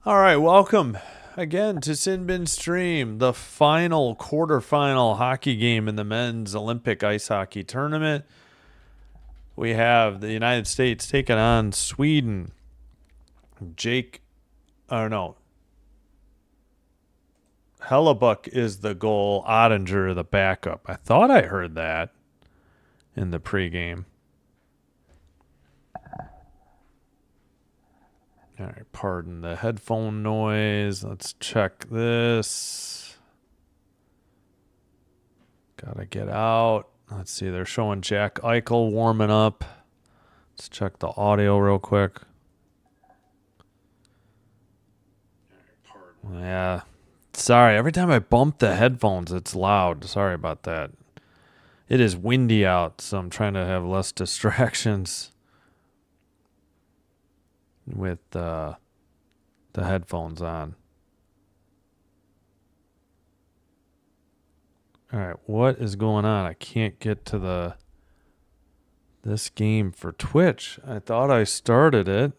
All right, welcome again to Sinbin Stream, the final quarterfinal hockey game in the men's Olympic ice hockey tournament. We have the United States taking on Sweden. Hellebuck is the goal, Ottinger the backup. I thought I heard that in the pregame. All right, pardon the headphone noise. Let's check this. Gotta get out. Let's see, they're showing Jack Eichel warming up. Let's check the audio real quick. Yeah. Sorry, every time I bump the headphones, it's loud. Sorry about that. It is windy out, so I'm trying to have less distractions with the headphones on. All right, what is going on? I can't get to this game for Twitch. I thought I started it.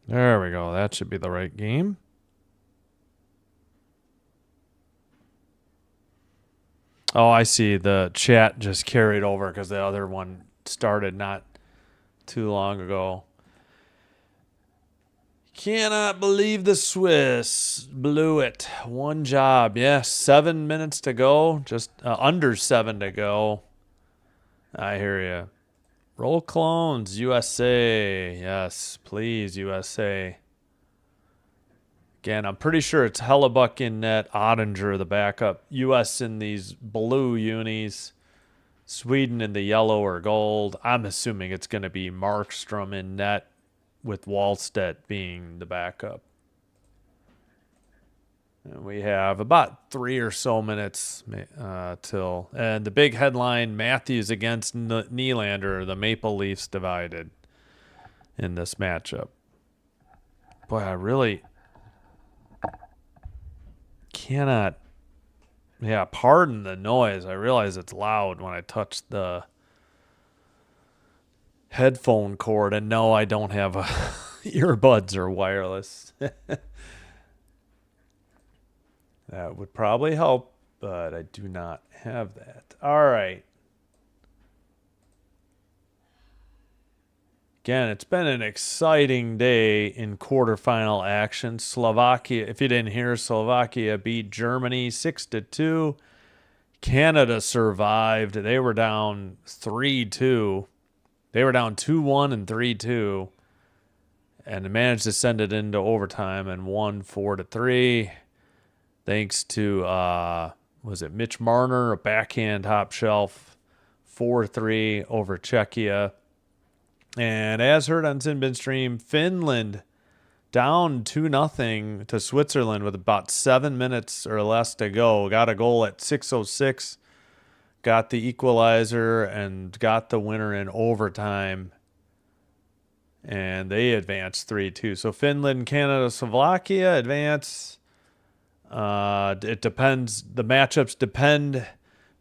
There we go. That should be the right game. Oh, I see. The chat just carried over because the other one started not too long ago. Cannot believe the Swiss blew it. One job. Yeah, 7 minutes to go. Just under 7 to go. I hear you. Roll clones, USA. Yes, please, USA. Again, I'm pretty sure it's Hellebuck in net, Ottinger the backup. US in these blue unis. Sweden in the yellow or gold. I'm assuming it's going to be Markstrom in net with Wallstedt being the backup. And we have about 3 or so minutes till. And the big headline, Matthews against Nylander, the Maple Leafs divided in this matchup. Boy, I really cannot. Yeah, pardon the noise. I realize it's loud when I touch the headphone cord, and no, I don't have earbuds or wireless. That would probably help, but I do not have that. All right. Again, it's been an exciting day in quarterfinal action. Slovakia, if you didn't hear, Slovakia beat Germany 6-2. Canada survived. They were down 3-2. They were down 2-1 and 3-2. And managed to send it into overtime and won 4-3. Thanks to, was it Mitch Marner, a backhand top shelf, 4-3 over Czechia. And as heard on Sinbin Stream, Finland down 2-0 to Switzerland with about 7 minutes or less to go. Got a goal at 6:06, got the equalizer, and got the winner in overtime. And they advanced 3-2. So Finland, Canada, Slovakia advance. It depends. The matchups depend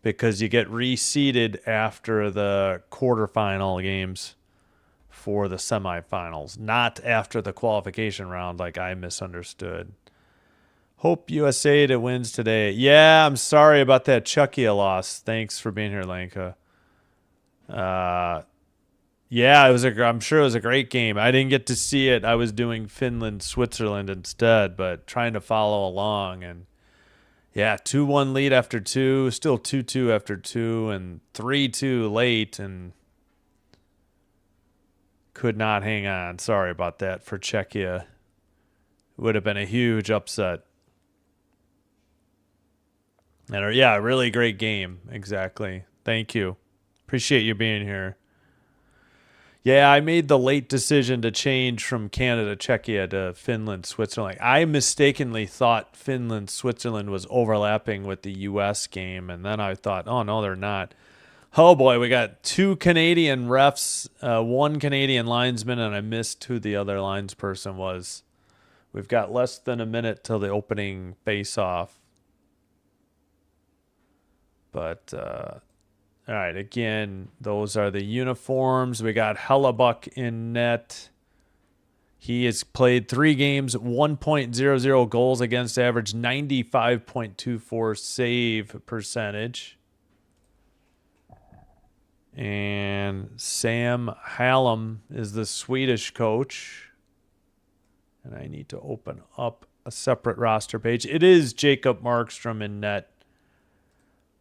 because you get reseeded after the quarterfinal games for the semifinals, not after the qualification round like I misunderstood. Hope USA to wins today. Yeah, I'm sorry about that Czechia loss. Thanks for being here, Lanka. Yeah, I'm sure it was a great game. I didn't get to see it. I was doing Finland, Switzerland instead, but trying to follow along. And yeah, 2-1 lead after 2, still 2-2 after 2, and 3-2 late, and could not hang on. Sorry about that for Czechia. Would have been a huge upset. And yeah, really great game. Exactly. Thank you. Appreciate you being here. Yeah, I made the late decision to change from Canada, Czechia to Finland, Switzerland. I mistakenly thought Finland, Switzerland was overlapping with the U.S. game, and then I thought, oh, no, they're not. Oh, boy, we got 2 Canadian refs, 1 Canadian linesman, and I missed who the other linesperson was. We've got less than a minute till the opening face-off. But, all right, again, those are the uniforms. We got Hellebuck in net. He has played 3 games, 1.00 goals against average, 95.24 save percentage. And Sam Hallam is the Swedish coach. And I need to open up a separate roster page. It is Jacob Markstrom in net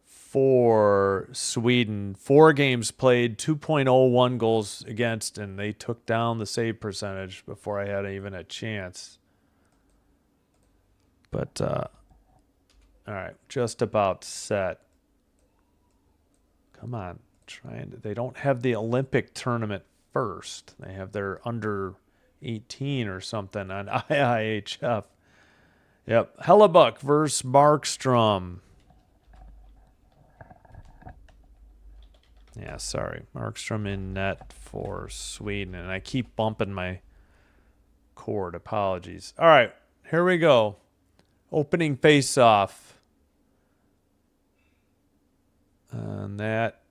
for Sweden. 4 games played, 2.01 goals against, and they took down the save percentage before I had even a chance. But, all right, just about set. Come on, they don't have the Olympic tournament first. They have their under 18 or something on IIHF. Yep, Hellebuck versus Markstrom. Yeah, sorry. Markstrom in net for Sweden. And I keep bumping my cord. Apologies. All right, here we go. Opening face-off. And that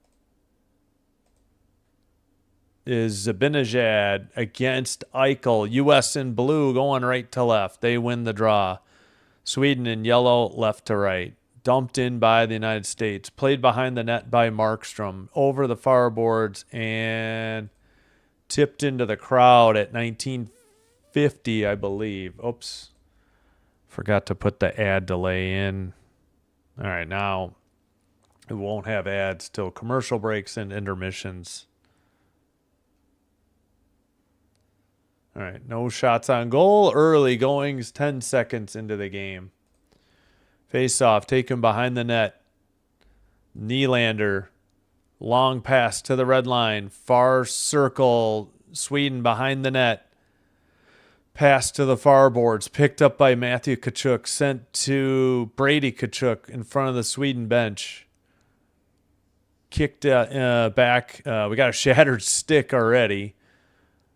is Zabinajad against Eichel. U.S. in blue going right to left. They win the draw. Sweden in yellow, left to right. Dumped in by the United States. Played behind the net by Markstrom. Over the far boards and tipped into the crowd at 1950, I believe. Oops. Forgot to put the ad delay in. All right, now it won't have ads till commercial breaks and intermissions. All right, no shots on goal. Early goings, 10 seconds into the game. Face off, taken behind the net. Nylander, long pass to the red line. Far circle, Sweden behind the net. Pass to the far boards, picked up by Matthew Tkachuk, sent to Brady Tkachuk in front of the Sweden bench. Kicked back. We got a shattered stick already.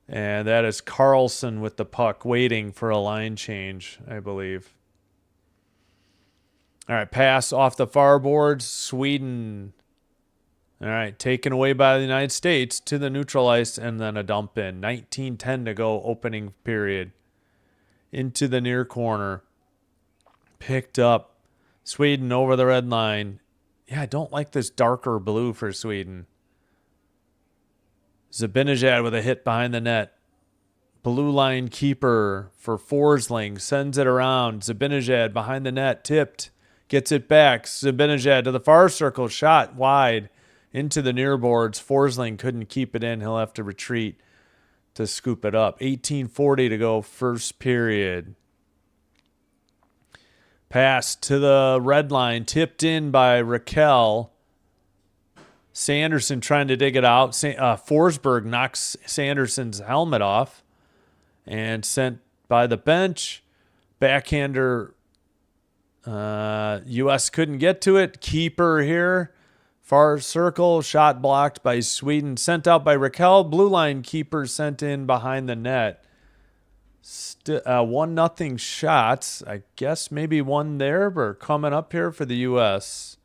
And that is Carlson with the puck, waiting for a line change, I believe. All right, pass off the far boards. Sweden. All right, taken away by the United States to the neutral ice and then a dump in. 19:10 to go, opening period. Into the near corner. Picked up. Sweden over the red line. Yeah, I don't like this darker blue for Sweden. Zabinajad with a hit behind the net. Blue line keeper for Forsling. Sends it around. Zabinajad behind the net. Tipped. Gets it back. Zabinajad to the far circle. Shot wide into the near boards. Forsling couldn't keep it in. He'll have to retreat to scoop it up. 18:40 to go, first period. Pass to the red line. Tipped in by Raquel. Sanderson trying to dig it out. Forsberg knocks Sanderson's helmet off and sent by the bench. Backhander. U.S. couldn't get to it. Keeper here. Far circle. Shot blocked by Sweden. Sent out by Raquel. Blue line keeper sent in behind the net. 1-0 shots. I guess maybe one there, but coming up here for the U.S.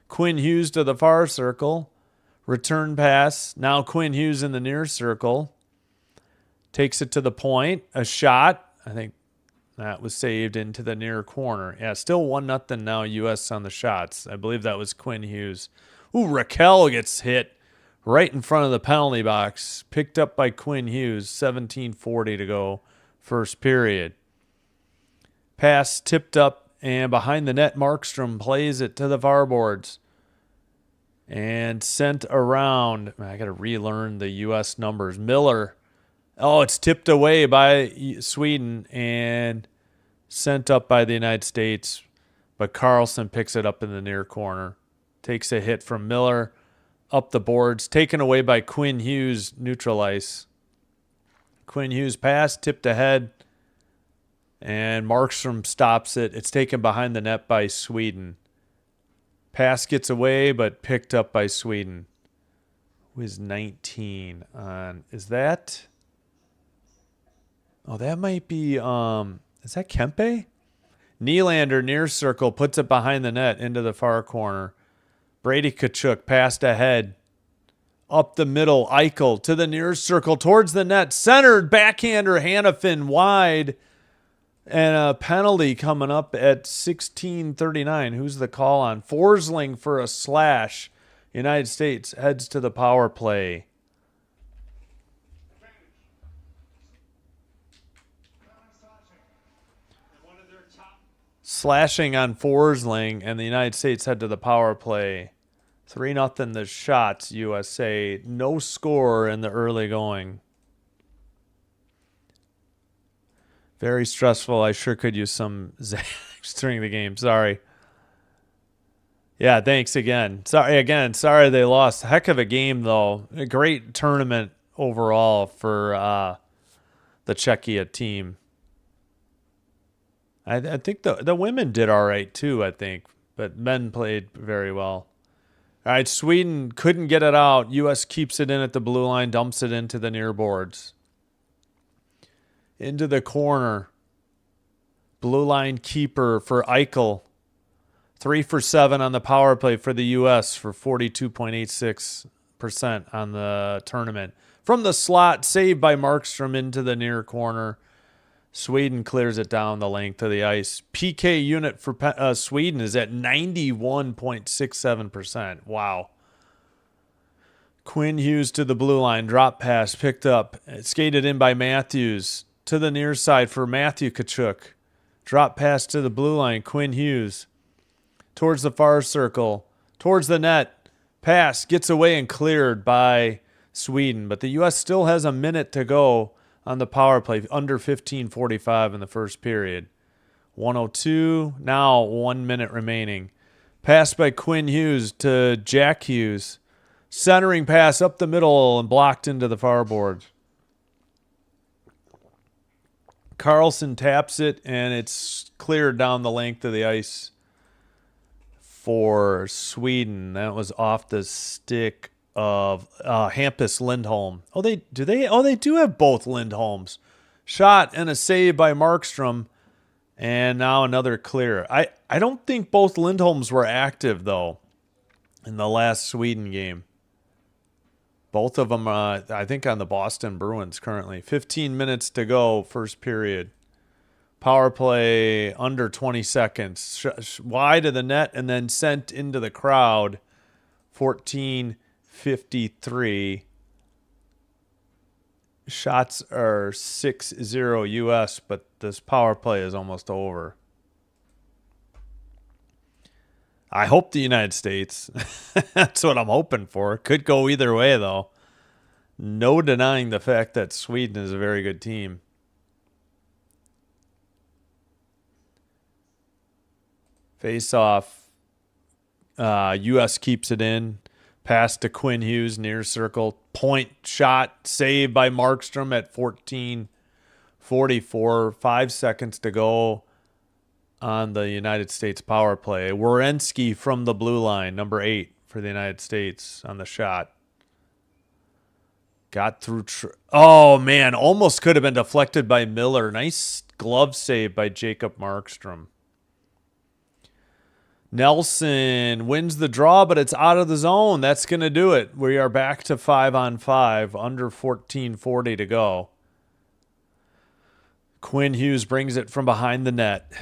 Quinn Hughes to the far circle. Return pass. Now Quinn Hughes in the near circle. Takes it to the point. A shot. I think that was saved into the near corner. Yeah, still 1-0 now, U.S. on the shots. I believe that was Quinn Hughes. Ooh, Raquel gets hit right in front of the penalty box. Picked up by Quinn Hughes. 17:40 to go, first period. Pass tipped up and behind the net. Markstrom plays it to the far boards. And sent around. I got to relearn the U.S. numbers. Miller. Oh, it's tipped away by Sweden and sent up by the United States. But Carlson picks it up in the near corner. Takes a hit from Miller. Up the boards. Taken away by Quinn Hughes, neutral ice. Quinn Hughes pass, tipped ahead. And Markstrom stops it. It's taken behind the net by Sweden. Pass gets away, but picked up by Sweden. Who is 19 on? Is that? Oh, that might be. Is that Kempe? Nylander near circle puts it behind the net into the far corner. Brady Tkachuk passed ahead. Up the middle, Eichel to the near circle towards the net. Centered, backhander, Hannafin wide. And a penalty coming up at 16:39. Who's the call on? Forsling for a slash. United States heads to the power play. Slashing on Forsling, and the United States head to the power play. 3-0 the shots, USA. No score in the early going. Very stressful. I sure could use some Zags during the game. Sorry. Yeah, thanks again. Sorry they lost. Heck of a game, though. A great tournament overall for the Czechia team. I think the women did all right, too, I think. But men played very well. All right, Sweden couldn't get it out. U.S. keeps it in at the blue line, dumps it into the near boards. Into the corner. Blue line keeper for Eichel. 3 for 7 on the power play for the U.S. for 42.86% on the tournament. From the slot, saved by Markstrom into the near corner. Sweden clears it down the length of the ice. PK unit for Sweden is at 91.67%. Wow. Quinn Hughes to the blue line. Drop pass picked up. Skated in by Matthews. To the near side for Matthew Tkachuk. Drop pass to the blue line. Quinn Hughes. Towards the far circle. Towards the net. Pass. Gets away and cleared by Sweden. But the U.S. still has a minute to go on the power play, under 15:45 in the first period. 1:02, now 1 minute remaining. Pass by Quinn Hughes to Jack Hughes. Centering pass up the middle and blocked into the far board. Carlson taps it, and it's cleared down the length of the ice for Sweden. That was off the stick of Hampus Lindholm. They do have both Lindholms. Shot and a save by Markstrom, and now another clear. I don't think both Lindholms were active, though, in the last Sweden game. Both of them, I think, on the Boston Bruins currently. 15 minutes to go, first period. Power play under 20 seconds. Wide of the net and then sent into the crowd. 14:53. Shots are 6-0 U.S., but this power play is almost over. I hope the United States. That's what I'm hoping for. Could go either way, though. No denying the fact that Sweden is a very good team. Face off. U.S. keeps it in. Pass to Quinn Hughes, near circle. Point shot, saved by Markstrom at 14:44. 5 seconds to go on the United States power play. Werenski from the blue line, number 8 for the United States on the shot. Got through. Oh, man, almost could have been deflected by Miller. Nice glove save by Jacob Markstrom. Nelson wins the draw, but it's out of the zone. That's going to do it. We are back to 5-on-5, under 14:40 to go. Quinn Hughes brings it from behind the net.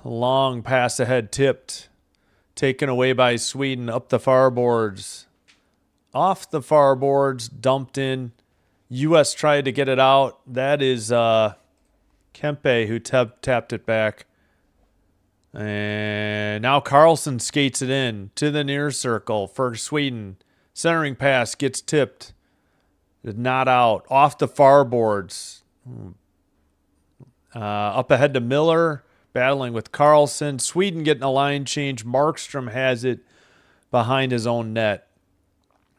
Long pass ahead, tipped. Taken away by Sweden, up the far boards. Off the far boards, dumped in. U.S. tried to get it out. That is Kempe who tapped it back. And now Carlson skates it in to the near circle for Sweden. Centering pass gets tipped. Not out. Off the far boards. Up ahead to Miller. Battling with Carlson. Sweden getting a line change. Markstrom has it behind his own net.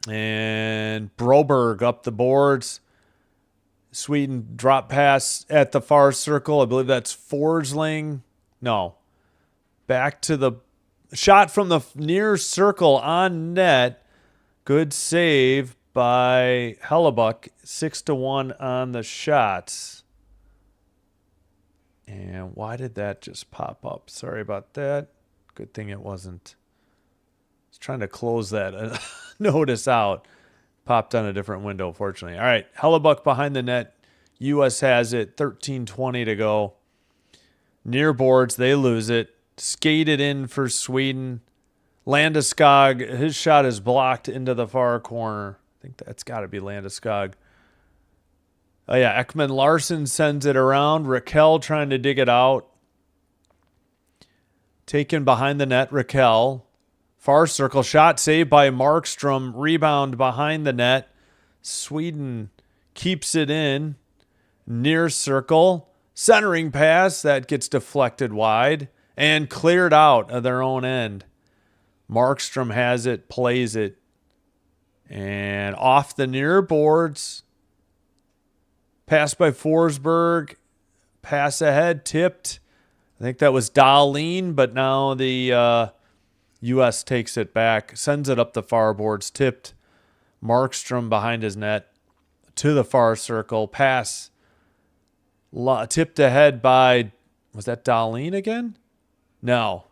And Broberg up the boards. Sweden drop pass at the far circle. I believe that's Forsling. No. Back to the shot from the near circle on net. Good save by Hellebuck. 6-1 on the shots. And why did that just pop up? Sorry about that. Good thing it wasn't. I was trying to close that notice out. Popped on a different window, fortunately. All right, Hellebuck behind the net. U.S. has it. 13:20 to go. Near boards, they lose it. Skated in for Sweden. Landeskog, his shot is blocked into the far corner. I think that's got to be Landeskog. Oh, yeah, Ekman Larson sends it around. Raquel trying to dig it out. Taken behind the net, Raquel. Far circle shot saved by Markstrom. Rebound behind the net. Sweden keeps it in. Near circle. Centering pass. That gets deflected wide. And cleared out of their own end. Markstrom has it. Plays it. And off the near boards. Pass by Forsberg. Pass ahead. Tipped. I think that was Dahlin, but now the U.S. takes it back. Sends it up the far boards. Tipped. Markstrom behind his net. To the far circle. Pass. Tipped ahead by... Was that Dahlin again? No.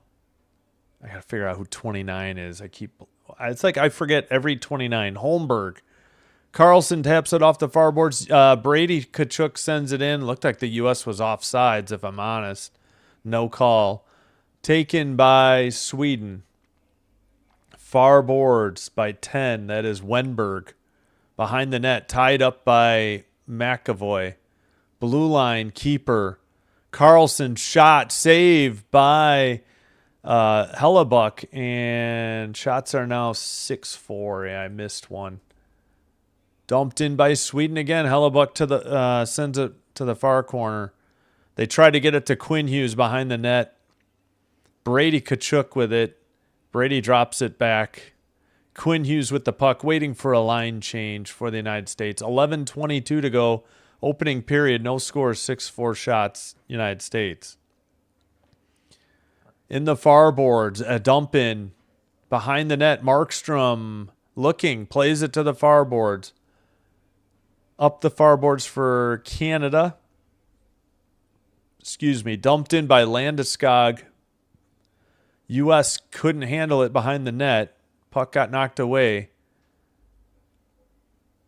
I got to figure out who 29 is. It's like I forget every 29. Holmberg. Carlson taps it off the far boards. Brady Tkachuk sends it in. Looked like the U.S. was offsides, if I'm honest. No call. Taken by Sweden. Far boards by 10. That is Wenberg. Behind the net. Tied up by McAvoy. Blue line keeper. Carlson shot. Saved by Hellebuck. And shots are now 6-4. Yeah, I missed one. Dumped in by Sweden again. Hellebuck to the sends it to the far corner. They try to get it to Quinn Hughes behind the net. Brady Tkachuk with it. Brady drops it back. Quinn Hughes with the puck, waiting for a line change for the United States. 11:22 to go. Opening period, no score, 6-4 shots, United States. In the far boards, a dump in. Behind the net, Markstrom looking, plays it to the far boards. Up the far boards for Canada. Dumped in by Landeskog. U.S. couldn't handle it behind the net. Puck got knocked away.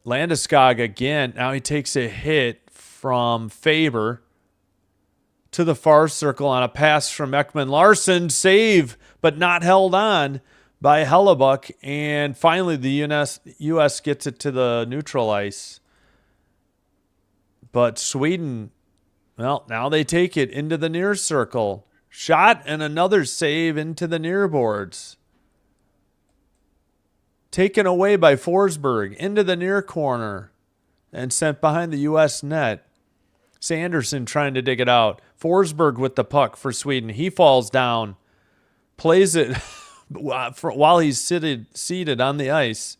Landeskog again. Now he takes a hit from Faber to the far circle on a pass from Ekman Larson. Save, but not held on by Hellebuck. And finally, the U.S. gets it to the neutral ice. But Sweden, well, now they take it into the near circle. Shot and another save into the near boards. Taken away by Forsberg into the near corner and sent behind the U.S. net. Sanderson trying to dig it out. Forsberg with the puck for Sweden. He falls down. Plays it while he's seated on the ice.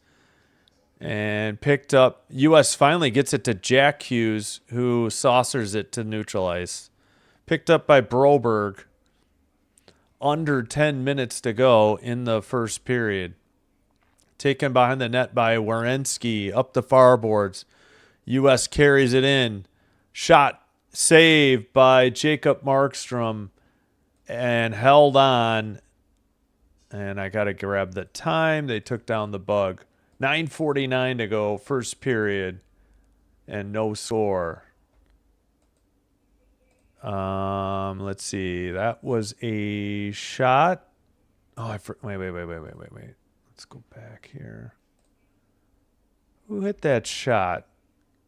And picked up. U.S. finally gets it to Jack Hughes, who saucers it to neutral ice. Picked up by Broberg. Under 10 minutes to go in the first period. Taken behind the net by Werenski. Up the far boards. U.S. carries it in. Shot saved by Jacob Markstrom. And held on. And I got to grab the time. They took down the bug. 9:49 to go, first period, and no score. Let's see. That was a shot. Oh, wait. Let's go back here. Who hit that shot?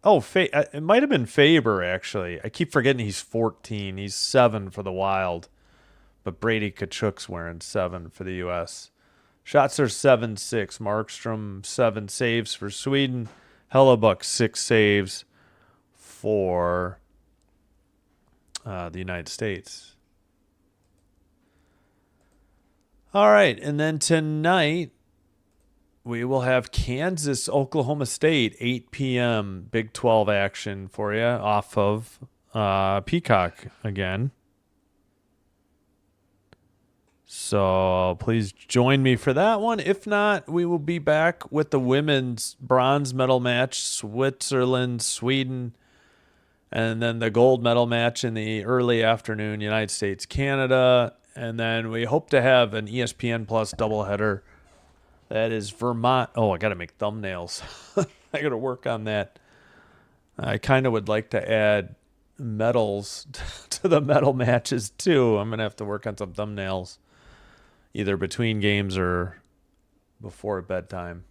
Oh, it might have been Faber, actually. I keep forgetting he's 14. He's 7 for the Wild. But Brady Tkachuk's wearing 7 for the U.S. Shots are 7-6. Markstrom, 7 saves for Sweden. Hellebuck, 6 saves for the United States. All right, and then tonight we will have Kansas, Oklahoma State, 8 p.m. Big 12 action for you off of Peacock again. So please join me for that one. If not, we will be back with the women's bronze medal match, Switzerland, Sweden, and then the gold medal match in the early afternoon, United States, Canada. And then we hope to have an ESPN Plus doubleheader That is Vermont. Oh, I got to make thumbnails. I got to work on that. I kind of would like to add medals to the medal matches too. I'm going to have to work on some thumbnails either between games or before bedtime.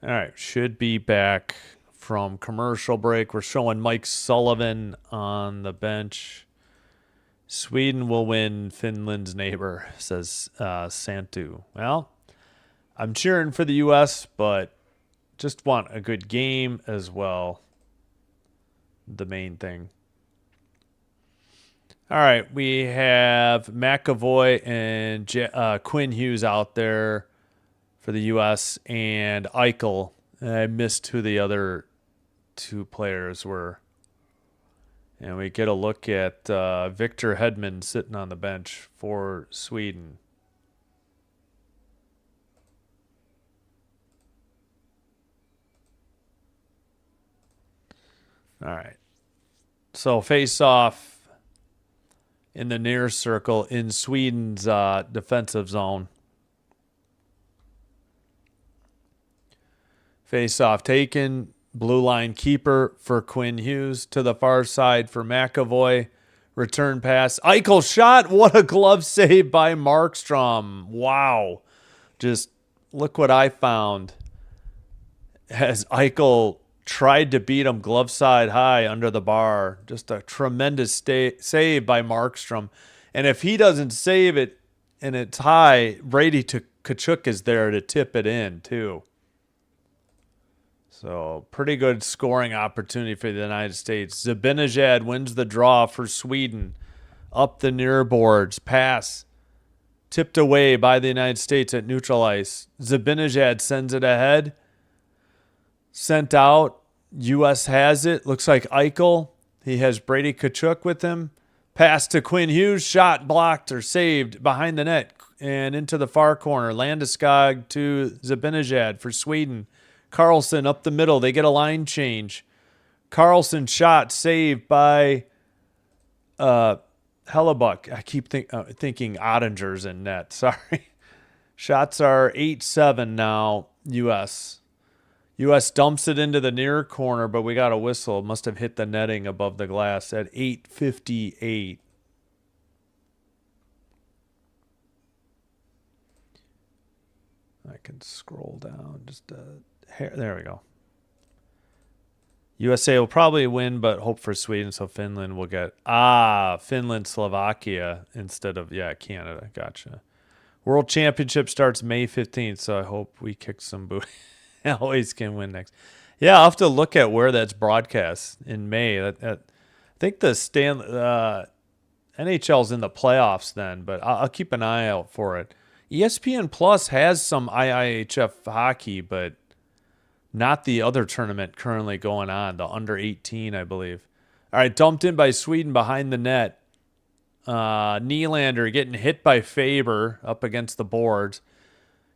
All right, should be back from commercial break. We're showing Mike Sullivan on the bench. Sweden will win Finland's neighbor, says Santu. Well, I'm cheering for the U.S., but just want a good game as well. The main thing. All right, we have McAvoy and Quinn Hughes out there for the U.S. and Eichel. I missed who the other two players were. And we get a look at Victor Hedman sitting on the bench for Sweden. All right. So face off in the near circle in Sweden's defensive zone. Face off taken. Blue line keeper for Quinn Hughes. To the far side for McAvoy. Return pass. Eichel shot. What a glove save by Markstrom. Wow. Just look what I found. As Eichel tried to beat him glove side high under the bar. Just a tremendous save by Markstrom. And if he doesn't save it and it's high, Brady Tkachuk is there to tip it in too. So pretty good scoring opportunity for the United States. Zibanejad wins the draw for Sweden. Up the near boards. Pass. Tipped away by the United States at neutral ice. Zibanejad sends it ahead. Sent out. U.S. has it. Looks like Eichel. He has Brady Tkachuk with him. Pass to Quinn Hughes. Shot blocked or saved behind the net and into the far corner. Landeskog to Zibanejad for Sweden. Carlson up the middle. They get a line change. Carlson shot saved by Hellebuck. I keep thinking Ottinger's in net. Sorry. Shots are 8-7 now, U.S. U.S. dumps it into the near corner, but we got a whistle. Must have hit the netting above the glass at 8:58. I can scroll down just a hair. There we go. USA will probably win, but hope for Sweden, so Finland will get... Finland, Slovakia instead of, Canada. Gotcha. World Championship starts May 15th, so I hope we kick some booty. Always can win next. Yeah, I'll have to look at where that's broadcast in May. I think the NHL's in the playoffs then, but I'll keep an eye out for it. ESPN Plus has some IIHF hockey, but not the other tournament currently going on, the under 18, I believe. All right, dumped in by Sweden behind the net. Nylander getting hit by Faber up against the boards.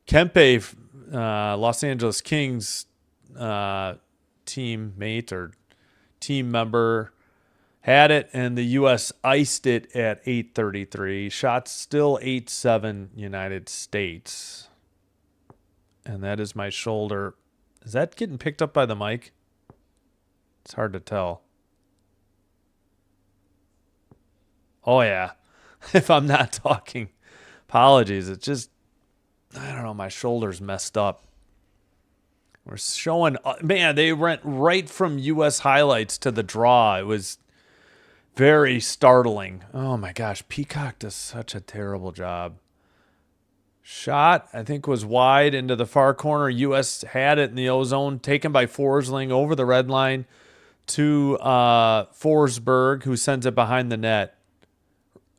Kempe, Los Angeles Kings teammate or team member, had it, and the U.S. iced it at 8:33. Shots still 8-7 United States. And that is my shoulder. Is that getting picked up by the mic? It's hard to tell. Oh, yeah. If I'm not talking, apologies. It's just, I don't know, my shoulder's messed up. We're showing, man, they went right from U.S. highlights to the draw. It was very startling. Oh, my gosh. Peacock does such a terrible job. Shot, I think, was wide into the far corner. U.S. had it in the O-zone, taken by Forsling over the red line to Forsberg, who sends it behind the net.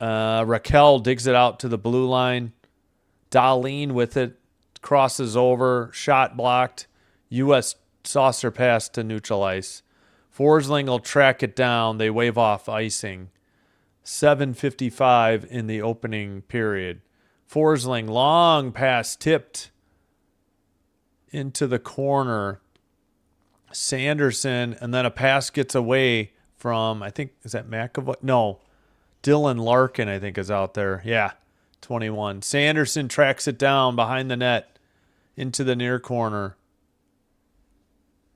Raquel digs it out to the blue line. Dahlin with it, crosses over, shot blocked. U.S. saucer pass to neutral ice. Forsling will track it down. They wave off icing. 7:55 in the opening period. Forsling, long pass tipped into the corner. Sanderson, and then a pass gets away from, I think, is that McAvoy? No, Dylan Larkin, I think, is out there. Yeah. 21. Sanderson tracks it down behind the net into the near corner.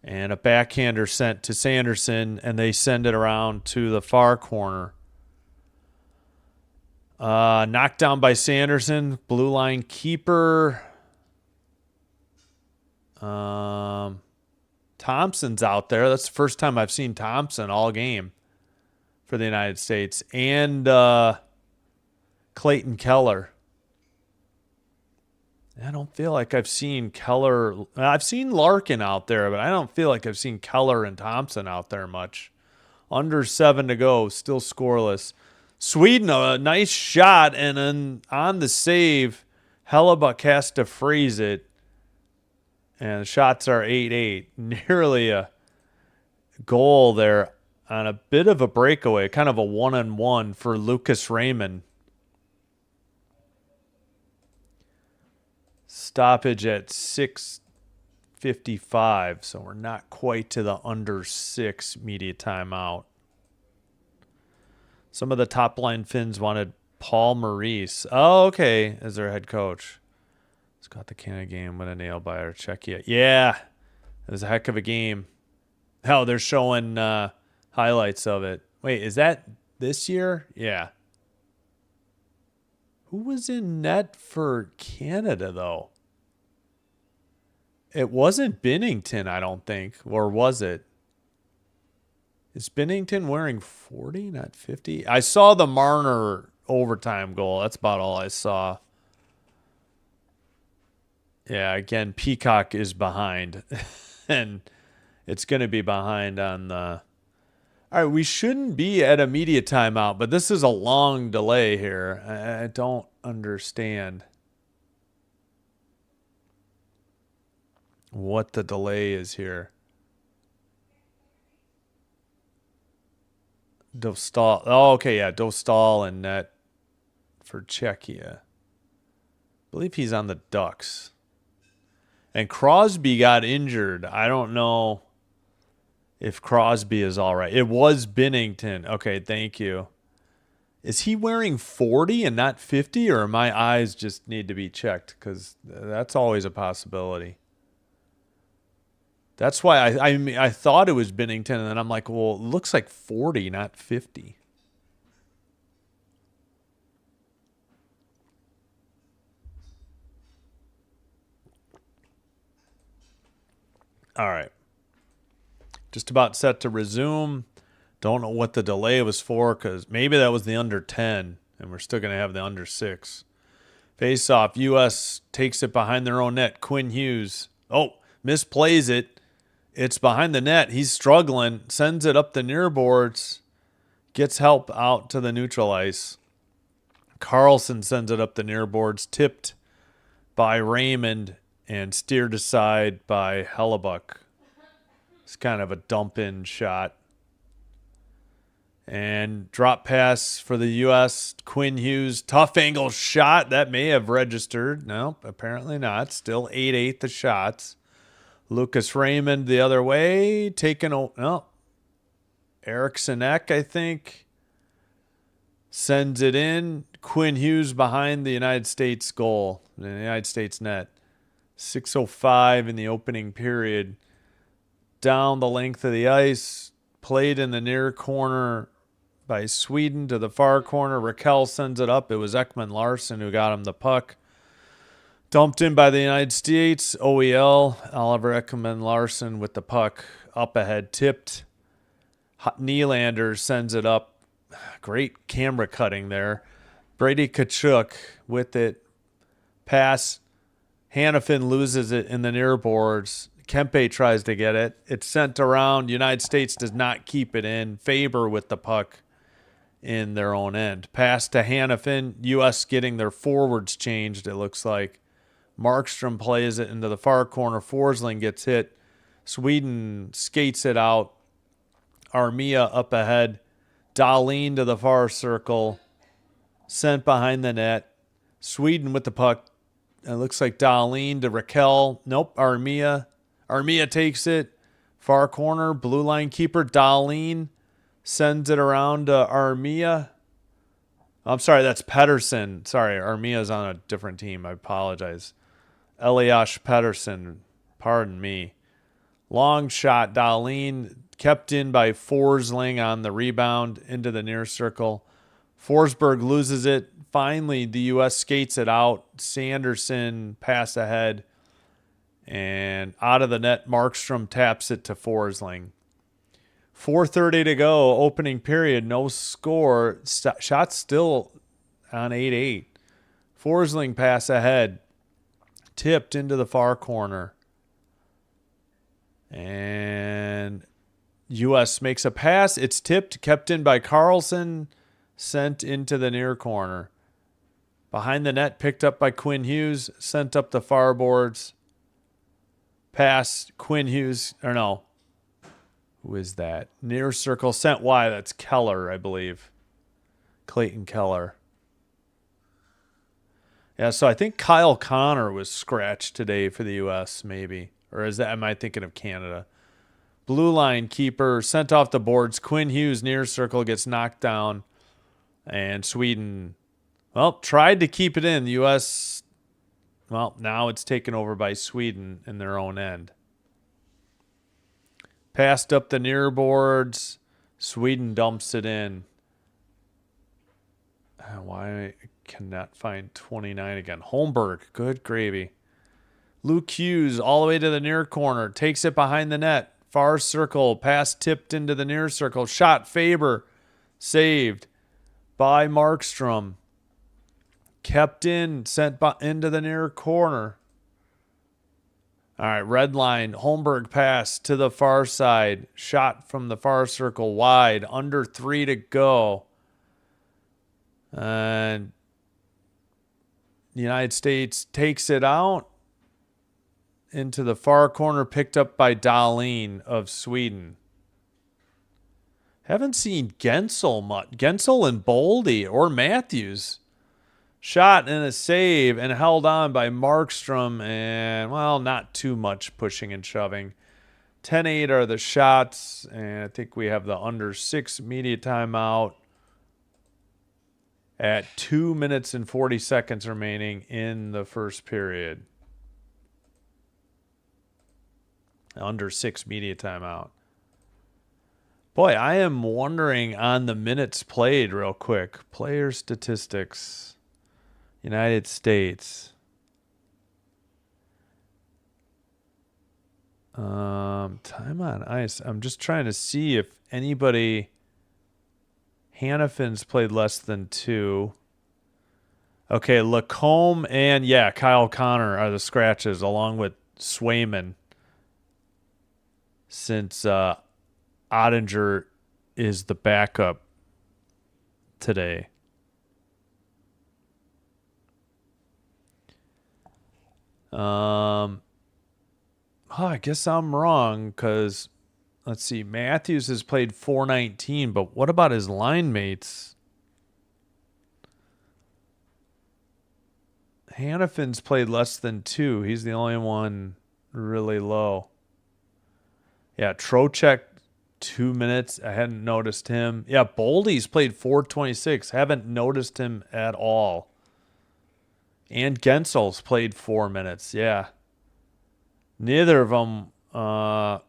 And a backhander sent to Sanderson, and they send it around to the far corner. Knocked down by Sanderson. Blue line keeper. Thompson's out there. That's the first time I've seen Thompson all game for the United States. And Clayton Keller. I don't feel like I've seen Keller. I've seen Larkin out there, but I don't feel like I've seen Keller and Thompson out there much. Under 7 to go, still scoreless. Sweden, a nice shot, and then on the save, Hellebuck has to freeze it. And the shots are 8-8. Nearly a goal there on a bit of a breakaway, kind of a 1-on-1 for Lucas Raymond. Stoppage at 6:55, so we're not quite to the under 6 media timeout. Some of the top line Finns wanted Paul Maurice. Oh, okay, as their head coach. He's got the Canada game with a nail biter. Czechia. Yeah, it was a heck of a game. Hell, they're showing highlights of it. Wait, is that this year? Yeah. Who was in net for Canada, though? It wasn't Binnington, I don't think. Or was it? Is Binnington wearing 40, not 50? I saw the Marner overtime goal. That's about all I saw. Yeah, again, Peacock is behind. And it's going to be behind on the... All right, we shouldn't be at a media timeout, but this is a long delay here. I don't understand what the delay is here. Dostal. Oh, okay, yeah, Dostal and net for Czechia. I believe he's on the Ducks. And Crosby got injured. I don't know if Crosby is all right. It was Binnington. Okay, thank you. Is he wearing 40 and not 50, or my eyes just need to be checked? Because that's always a possibility. That's why I thought it was Binnington, and then I'm like, well, it looks like 40, not 50. All right. Just about set to resume. Don't know what the delay was for, because maybe that was the under 10, and we're still going to have the under 6. Face off. U.S. takes it behind their own net. Quinn Hughes. Oh, misplays it. It's behind the net. He's struggling. Sends it up the near boards. Gets help out to the neutral ice. Carlson sends it up the near boards. Tipped by Raymond and steered aside by Hellebuck. It's kind of a dump-in shot. And drop pass for the U.S. Quinn Hughes. Tough angle shot. That may have registered. No, apparently not. Still 8-8 the shots. Lucas Raymond the other way. Taking a... No. Eriksson Ek, I think. Sends it in. Quinn Hughes behind the United States goal. The United States net. 6:05 in the opening period. Down the length of the ice. Played in the near corner by Sweden to the far corner. Raquel sends it up. It was Ekman Larsson who got him the puck. Dumped in by the United States. OEL, Oliver Ekman Larsson with the puck up ahead. Tipped. Nylander sends it up. Great camera cutting there. Brady Tkachuk with it. Pass. Hannafin loses it in the near boards. Kempe tries to get it. It's sent around. United States does not keep it in. Faber with the puck in their own end. Pass to Hannafin. U.S. getting their forwards changed, it looks like. Markstrom plays it into the far corner. Forsling gets hit. Sweden skates it out. Armia up ahead. Dahlin to the far circle. Sent behind the net. Sweden with the puck. It looks like Dahlin to Raquel. Nope, Armia. Armia takes it. Far corner. Blue line keeper. Dahlin sends it around to Armia. I'm sorry, that's Pedersen. Sorry, Armia's on a different team. I apologize. Elias Pedersen. Pardon me. Long shot. Dahlin kept in by Forsling on the rebound into the near circle. Forsberg loses it. Finally, the U.S. skates it out. Sanderson pass ahead. And out of the net, Markstrom taps it to Forsling. 4:30 to go, opening period, no score. Shot still on 8-8. Forsling pass ahead. Tipped into the far corner. And U.S. makes a pass. It's tipped, kept in by Carlson, sent into the near corner. Behind the net, picked up by Quinn Hughes, sent up the far boards. Pass, Quinn Hughes, or no. Who is that? Near circle, sent wide. That's Keller, I believe. Clayton Keller. Yeah, so I think Kyle Connor was scratched today for the U.S., maybe. Or am I thinking of Canada? Blue line keeper, sent off the boards. Quinn Hughes, near circle, gets knocked down. And Sweden, well, tried to keep it in. The U.S., well, now it's taken over by Sweden in their own end. Passed up the near boards. Sweden dumps it in. Why I cannot find 29 again. Holmberg, good gravy. Luke Hughes all the way to the near corner. Takes it behind the net. Far circle. Pass tipped into the near circle. Shot Faber. Saved by Markstrom. Kept in. Sent into the near corner. All right, red line, Holmberg pass to the far side. Shot from the far circle wide. Under 3 to go. And the United States takes it out into the far corner, picked up by Dahlin of Sweden. Haven't seen Gensel much. Gensel and Boldy or Matthews. Shot and a save and held on by Markstrom and, well, not too much pushing and shoving. 10-8 are the shots, and I think we have the under 6 media timeout at 2 minutes and 40 seconds remaining in the first period. Under 6 media timeout. Boy, I am wondering on the minutes played real quick. Player statistics. United States. Time on ice. I'm just trying to see if anybody. Hannafin's played less than 2. Okay, Lacombe and Kyle Connor are the scratches along with Swayman. Since Ottinger is the backup today. I guess I'm wrong because, let's see, Matthews has played 419, but what about his line mates? Hannafin's played less than 2. He's the only one really low. Yeah, Trocheck, 2 minutes. I hadn't noticed him. Yeah, Boldy's played 426. Haven't noticed him at all. And Gensel's played 4 minutes. Yeah. Neither of them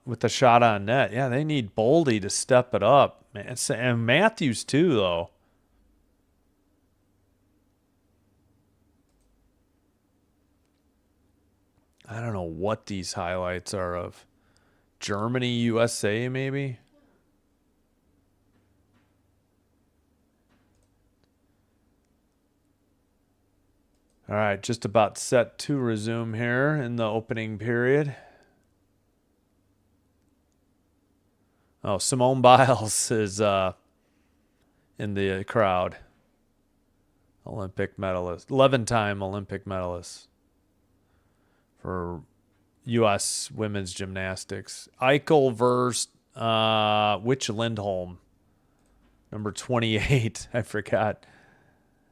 with the shot on net. Yeah, they need Boldy to step it up. And Matthews too, though. I don't know what these highlights are of. Germany, USA, maybe? All right, just about set to resume here in the opening period. Oh, Simone Biles is in the crowd. Olympic medalist. 11-time Olympic medalist for U.S. women's gymnastics. Eichel versus which Lindholm? Number 28. I forgot.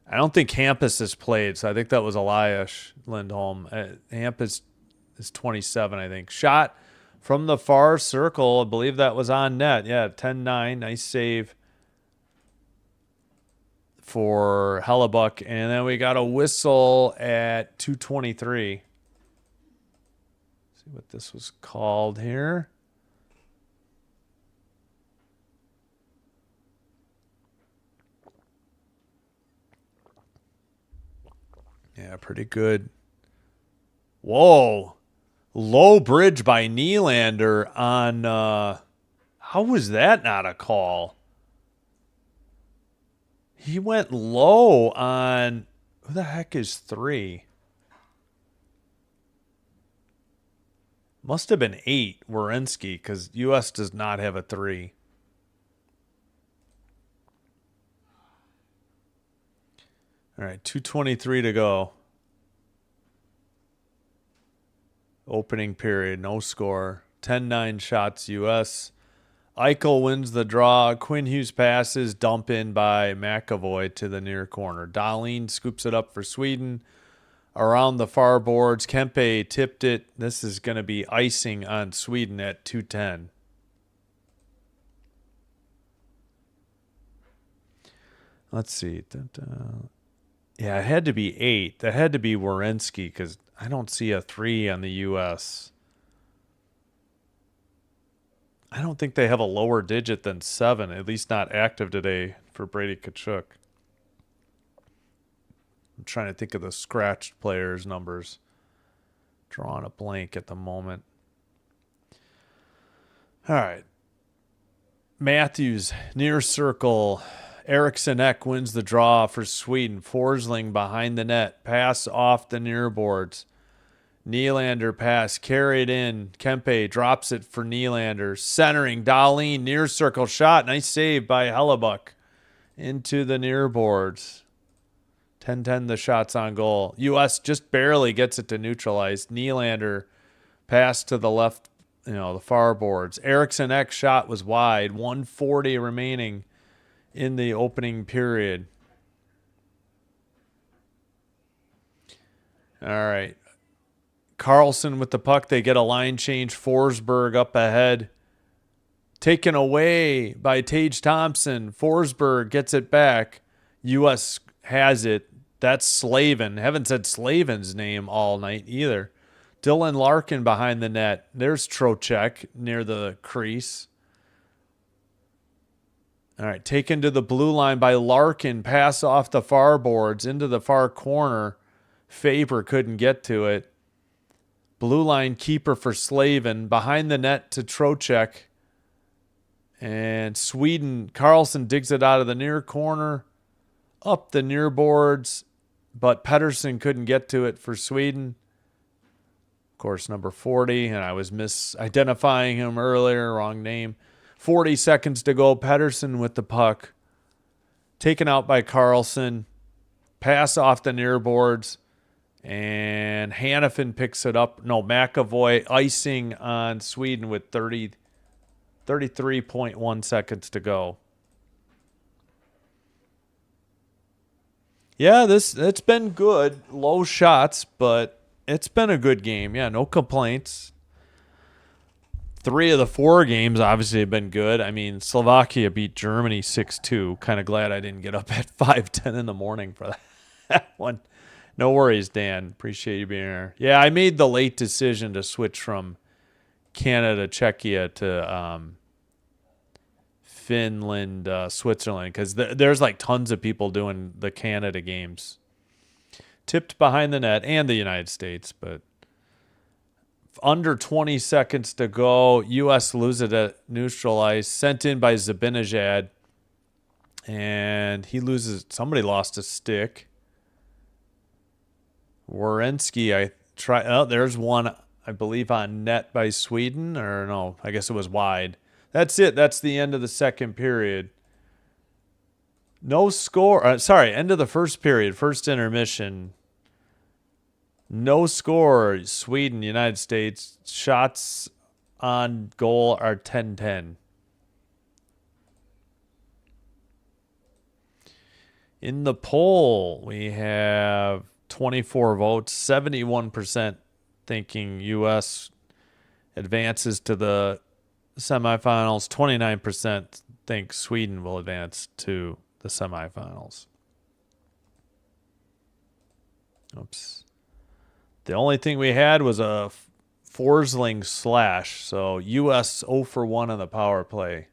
I don't think Hampus has played, so I think that was Elias Lindholm. Hampus is 27, I think. Shot from the far circle. I believe that was on net. Yeah, 10-9. Nice save. for Hellebuck. And then we got a whistle at 2:23. See what this was called here. Yeah, pretty good. Whoa. Low bridge by Nylander on how was that not a call? He went low on who the heck is 3? Must have been 8, Werenski, because U.S. does not have a 3. All right, 2:23 to go. Opening period, no score. 10-9 shots U.S. Eichel wins the draw. Quinn Hughes passes, dump in by McAvoy to the near corner. Dahlin scoops it up for Sweden. Around the far boards, Kempe tipped it. This is going to be icing on Sweden at 2:10. Let's see. Yeah, it had to be 8. That had to be Werenski because I don't see a 3 on the U.S. I don't think they have a lower digit than 7, at least not active today for Brady Tkachuk. I'm trying to think of the scratched players' numbers. Drawing a blank at the moment. All right. Matthews, near circle. Eriksson Ek wins the draw for Sweden. Forsling behind the net. Pass off the near boards. Nylander pass carried in. Kempe drops it for Nylander. Centering. Dahlin near circle shot. Nice save by Hellebuck. Into the near boards. 10-10 the shots on goal. U.S. just barely gets it to neutralize. Nylander pass to the left, the far boards. Eriksson Ek shot was wide. 1:40 remaining in the opening period. All right. Carlson with the puck. They get a line change. Forsberg up ahead. Taken away by Tage Thompson. Forsberg gets it back. U.S. has it. That's Slavin. Haven't said Slavin's name all night either. Dylan Larkin behind the net. There's Trocheck near the crease. All right, taken to the blue line by Larkin. Pass off the far boards into the far corner. Faber couldn't get to it. Blue line keeper for Slavin. Behind the net to Trocheck. And Sweden, Carlson digs it out of the near corner. Up the near boards. But Pettersson couldn't get to it for Sweden. Of course, number 40. And I was misidentifying him earlier. Wrong name. 40 seconds to go. Pettersson with the puck. Taken out by Carlson. Pass off the near boards. And Hannafin picks it up. No, McAvoy icing on Sweden with 33.1 seconds to go. Yeah, it's been good. Low shots, but it's been a good game. Yeah, no complaints. 3 of the 4 games obviously have been good. I mean, Slovakia beat Germany 6-2. Kind of glad I didn't get up at 5:10 in the morning for that one. No worries, Dan. Appreciate you being here. Yeah, I made the late decision to switch from Canada, Czechia to Finland, Switzerland, because there's like tons of people doing the Canada games. Tipped behind the net, and the United States, but under 20 seconds to go. U.S. lose it at neutral ice. Sent in by Zibanejad, and he loses. Somebody lost a stick. Werenski, there's one, I believe, on net by Sweden, or no, I guess it was wide. That's it. That's the end of the second period. No score. End of the first period. First intermission. No score. Sweden, United States. Shots on goal are 10-10. In the poll, we have 24 votes. 71% thinking U.S. advances to the semifinals. 29% think Sweden will advance to the semifinals. Oops. The only thing we had was a Forsling slash. So U.S. 0 for 1 on the power play.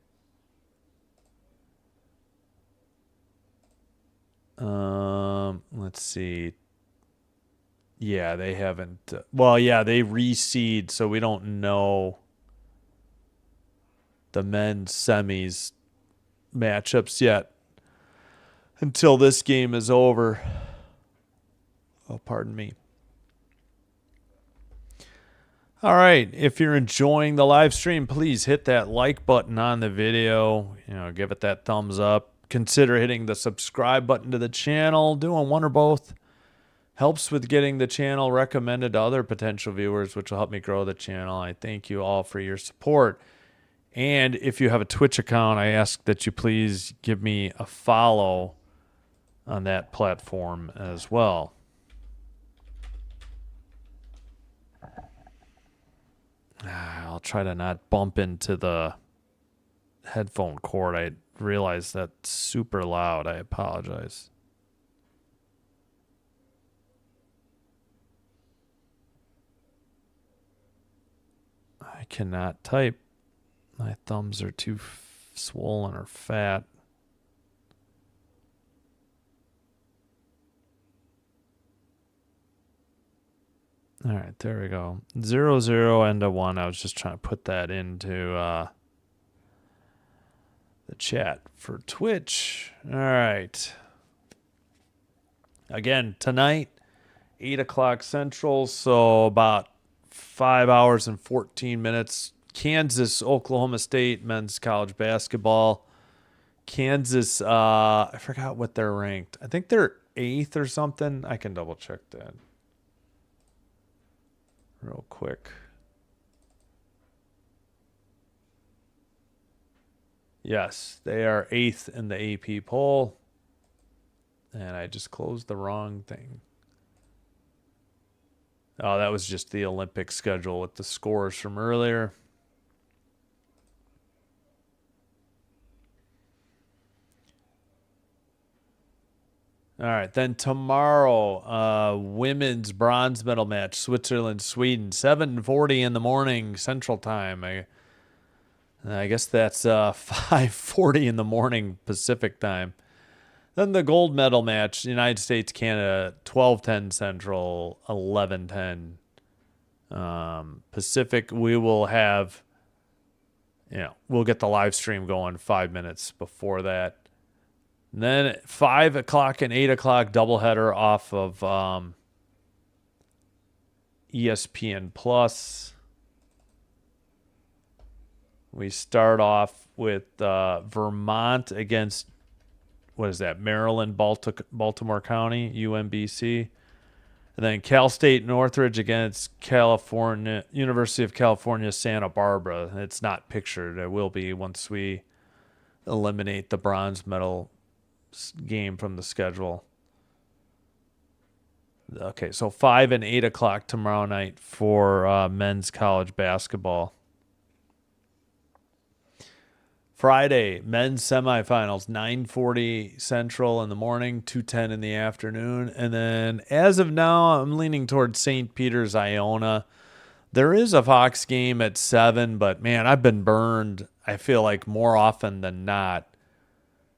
Let's see. Yeah, they haven't. Well, yeah, they reseed, so we don't know the men's semis matchups yet until this game is over. Oh, pardon me. All right, if you're enjoying the live stream, please hit that like button on the video. Give it that thumbs up. Consider hitting the subscribe button to the channel. Doing one or both helps with getting the channel recommended to other potential viewers, which will help me grow the channel. I thank you all for your support. And if you have a Twitch account, I ask that you please give me a follow on that platform as well. I'll try to not bump into the headphone cord. I realize that's super loud. I apologize. I cannot type. My thumbs are too swollen or fat. All right, there we go. 0-0 and a 1. I was just trying to put that into the chat for Twitch. All right. Again, tonight, 8 o'clock Central, so about 5 hours and 14 minutes. Kansas, Oklahoma State men's college basketball. Kansas, I forgot what they're ranked. I think they're 8th or something. I can double check that real quick. Yes, they are 8th in the AP poll. And I just closed the wrong thing. Oh, that was just the Olympic schedule with the scores from earlier. All right, then tomorrow, women's bronze medal match, Switzerland, Sweden, 7:40 in the morning Central Time. I guess that's 5:40 in the morning Pacific Time. Then the gold medal match, United States, Canada, 12:10 Central, 11:10 Pacific. We will have, we'll get the live stream going 5 minutes before that. And then at 5 o'clock and 8 o'clock doubleheader off of ESPN Plus. We start off with Vermont against, what is that, Maryland, Baltimore County, UMBC. And then Cal State Northridge against University of California, Santa Barbara. It's not pictured. It will be once we eliminate the bronze medal game from the schedule. Okay, so 5 and 8 o'clock tomorrow night for men's college basketball. Friday, men's semifinals, 9:40 Central in the morning, 2:10 in the afternoon. And then as of now, I'm leaning towards St. Peter's, Iona. There is a Fox game at 7, but man, I've been burned, I feel like, more often than not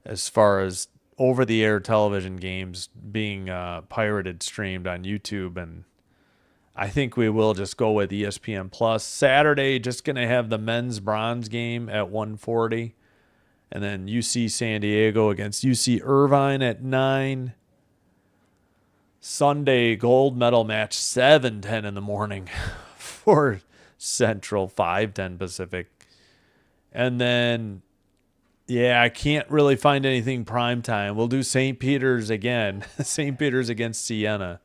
as far as over-the-air television games being pirated, streamed on YouTube. And I think we will just go with ESPN Plus. Saturday, just going to have the men's bronze game at 1:40. And then UC San Diego against UC Irvine at 9. Sunday, gold medal match, 7:10 in the morning for Central, 5:10 Pacific. And then, yeah, I can't really find anything primetime. We'll do St. Peter's again. St. Peter's against Siena.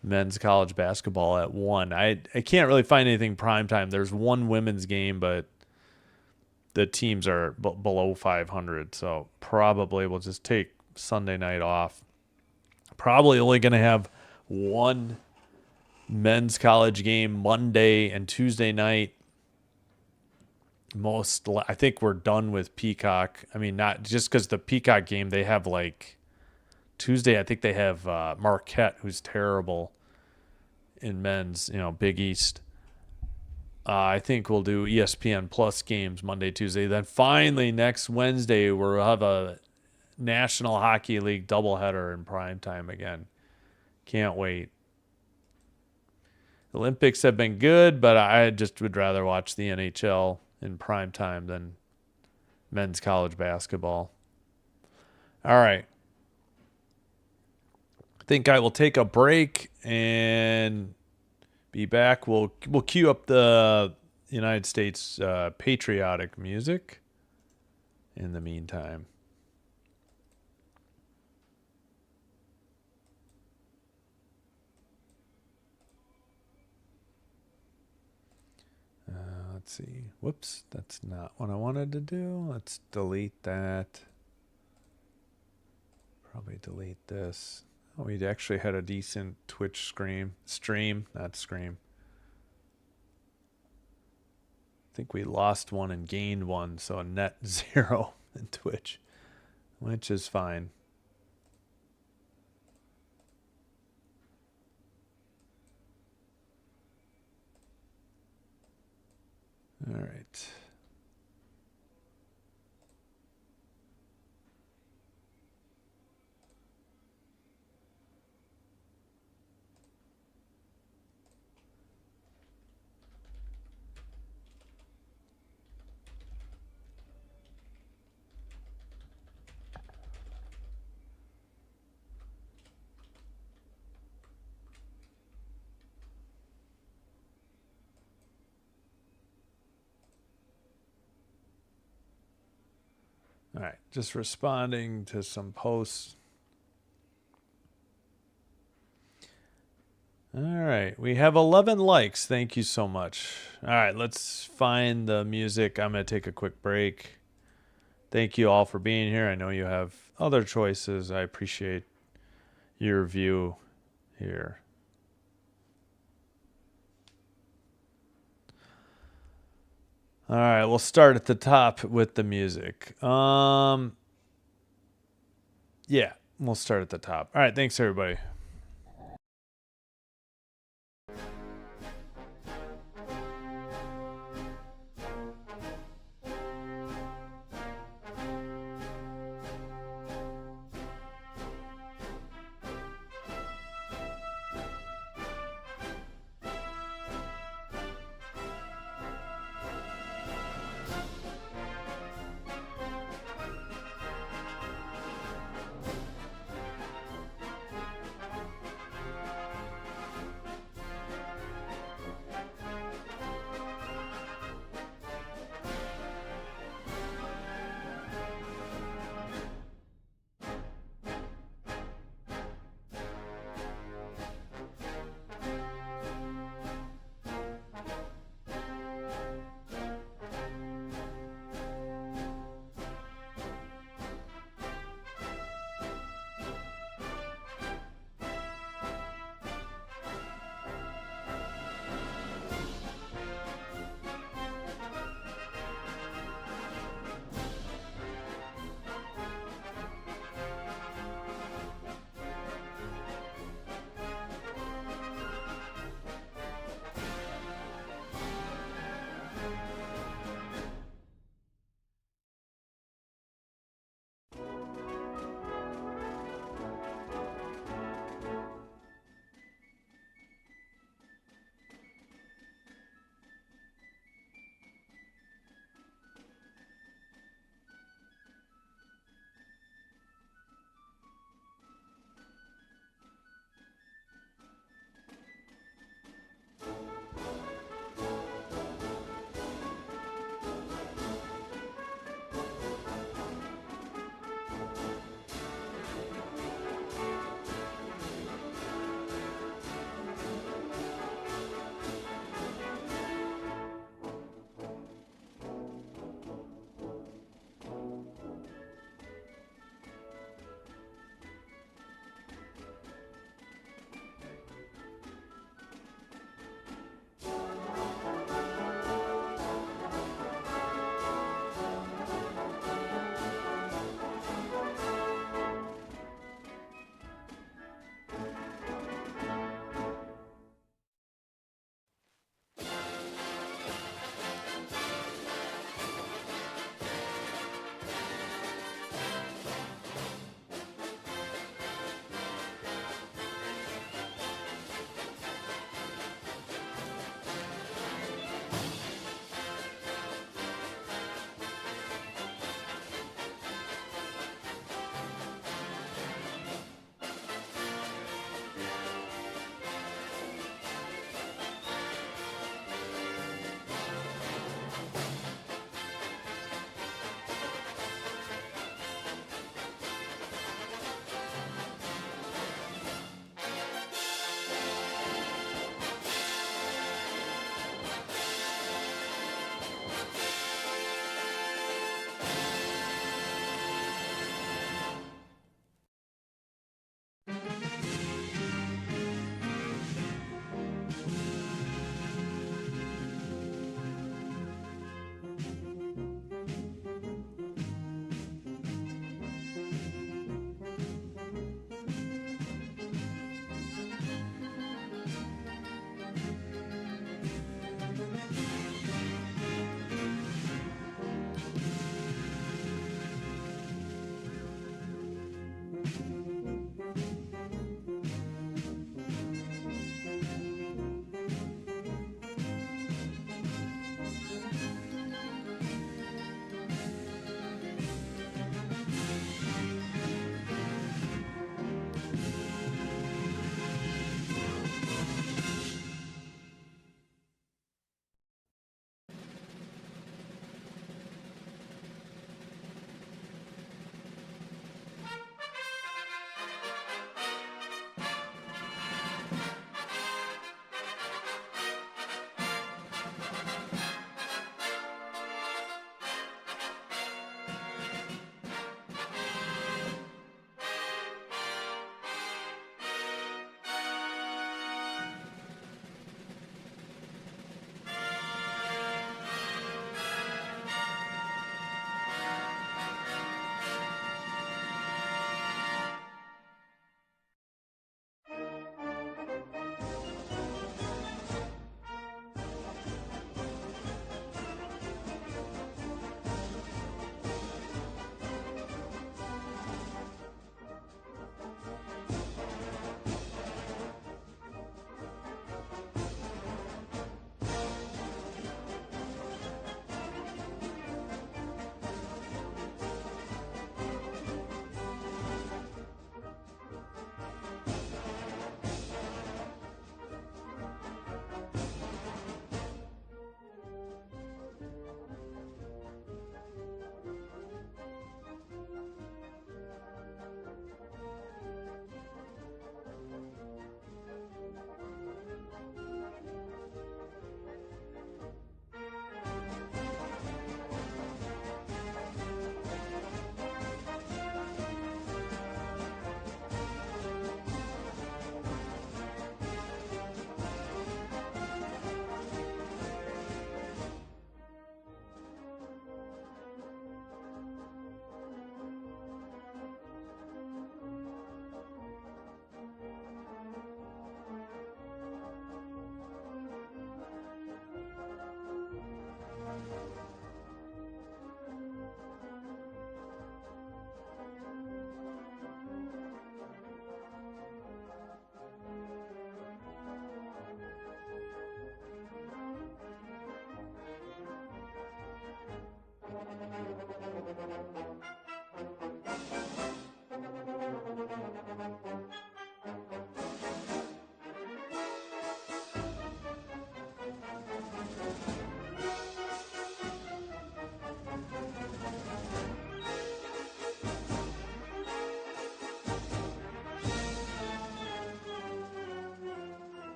Men's college basketball at 1. I can't really find anything primetime. There's one women's game, but the teams are below 500. So probably we'll just take Sunday night off. Probably only going to have one men's college game Monday and Tuesday night. I think we're done with Peacock. I mean, not just because the Peacock game, they have like Tuesday, I think they have Marquette, who's terrible in men's, Big East. I think we'll do ESPN Plus games Monday, Tuesday. Then finally next Wednesday, we'll have a National Hockey League doubleheader in prime time again. Can't wait. Olympics have been good, but I just would rather watch the NHL in prime time than men's college basketball. All right. I think I will take a break and be back. We'll cue up the United States patriotic music in the meantime. Let's see. Whoops, that's not what I wanted to do. Let's delete that. Probably delete this. Oh, we actually had a decent Twitch stream, not scream. I think we lost one and gained one, so a net 0 in Twitch, which is fine. All right. All right, just responding to some posts. All right, we have 11 likes. Thank you so much. All right, let's find the music. I'm going to take a quick break. Thank you all for being here. I know you have other choices. I appreciate your view here. All right, we'll start at the top with the music. Yeah, we'll start at the top. All right, thanks everybody.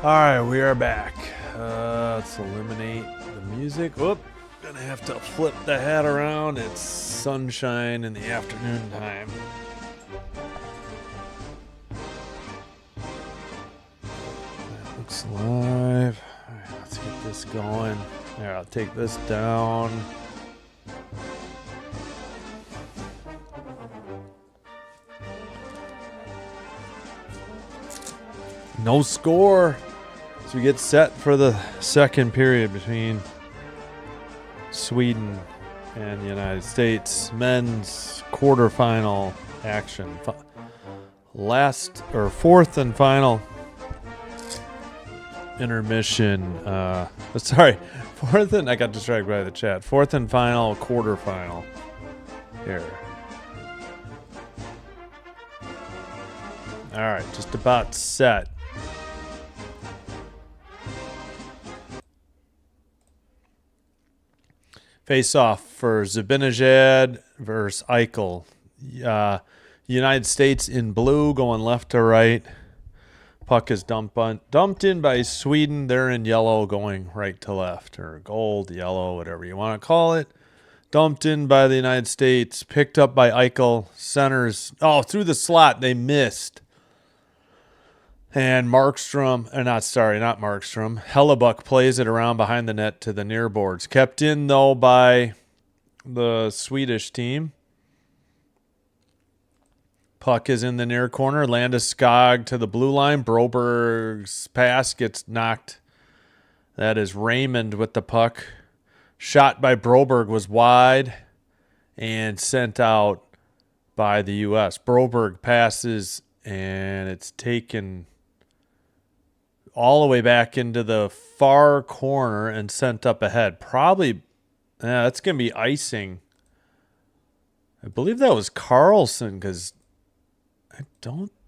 All right, we are back. Let's eliminate the music. Whoop. Gonna have to flip the hat around. It's sunshine in the afternoon time. That looks live. All right, let's get this going. There, I'll take this down. No score. So we get set for the second period between Sweden and the United States. Men's quarterfinal action. Fourth and final intermission. I got distracted by the chat. Fourth and final quarterfinal here. All right, just about set. Face off for Zibanejad versus Eichel. United States in blue going left to right. Puck is dumped in by Sweden. They're in yellow going right to left, or gold, yellow, whatever you want to call it. Dumped in by the United States. Picked up by Eichel. Centers. Oh, through the slot. They missed. And not Markstrom. Hellebuck plays it around behind the net to the near boards. Kept in, though, by the Swedish team. Puck is in the near corner. Landeskog to the blue line. Broberg's pass gets knocked. That is Raymond with the puck. Shot by Broberg was wide and sent out by the U.S. Broberg passes, and it's taken all the way back into the far corner and sent up ahead. Probably, that's going to be icing. I believe that was Carlson, because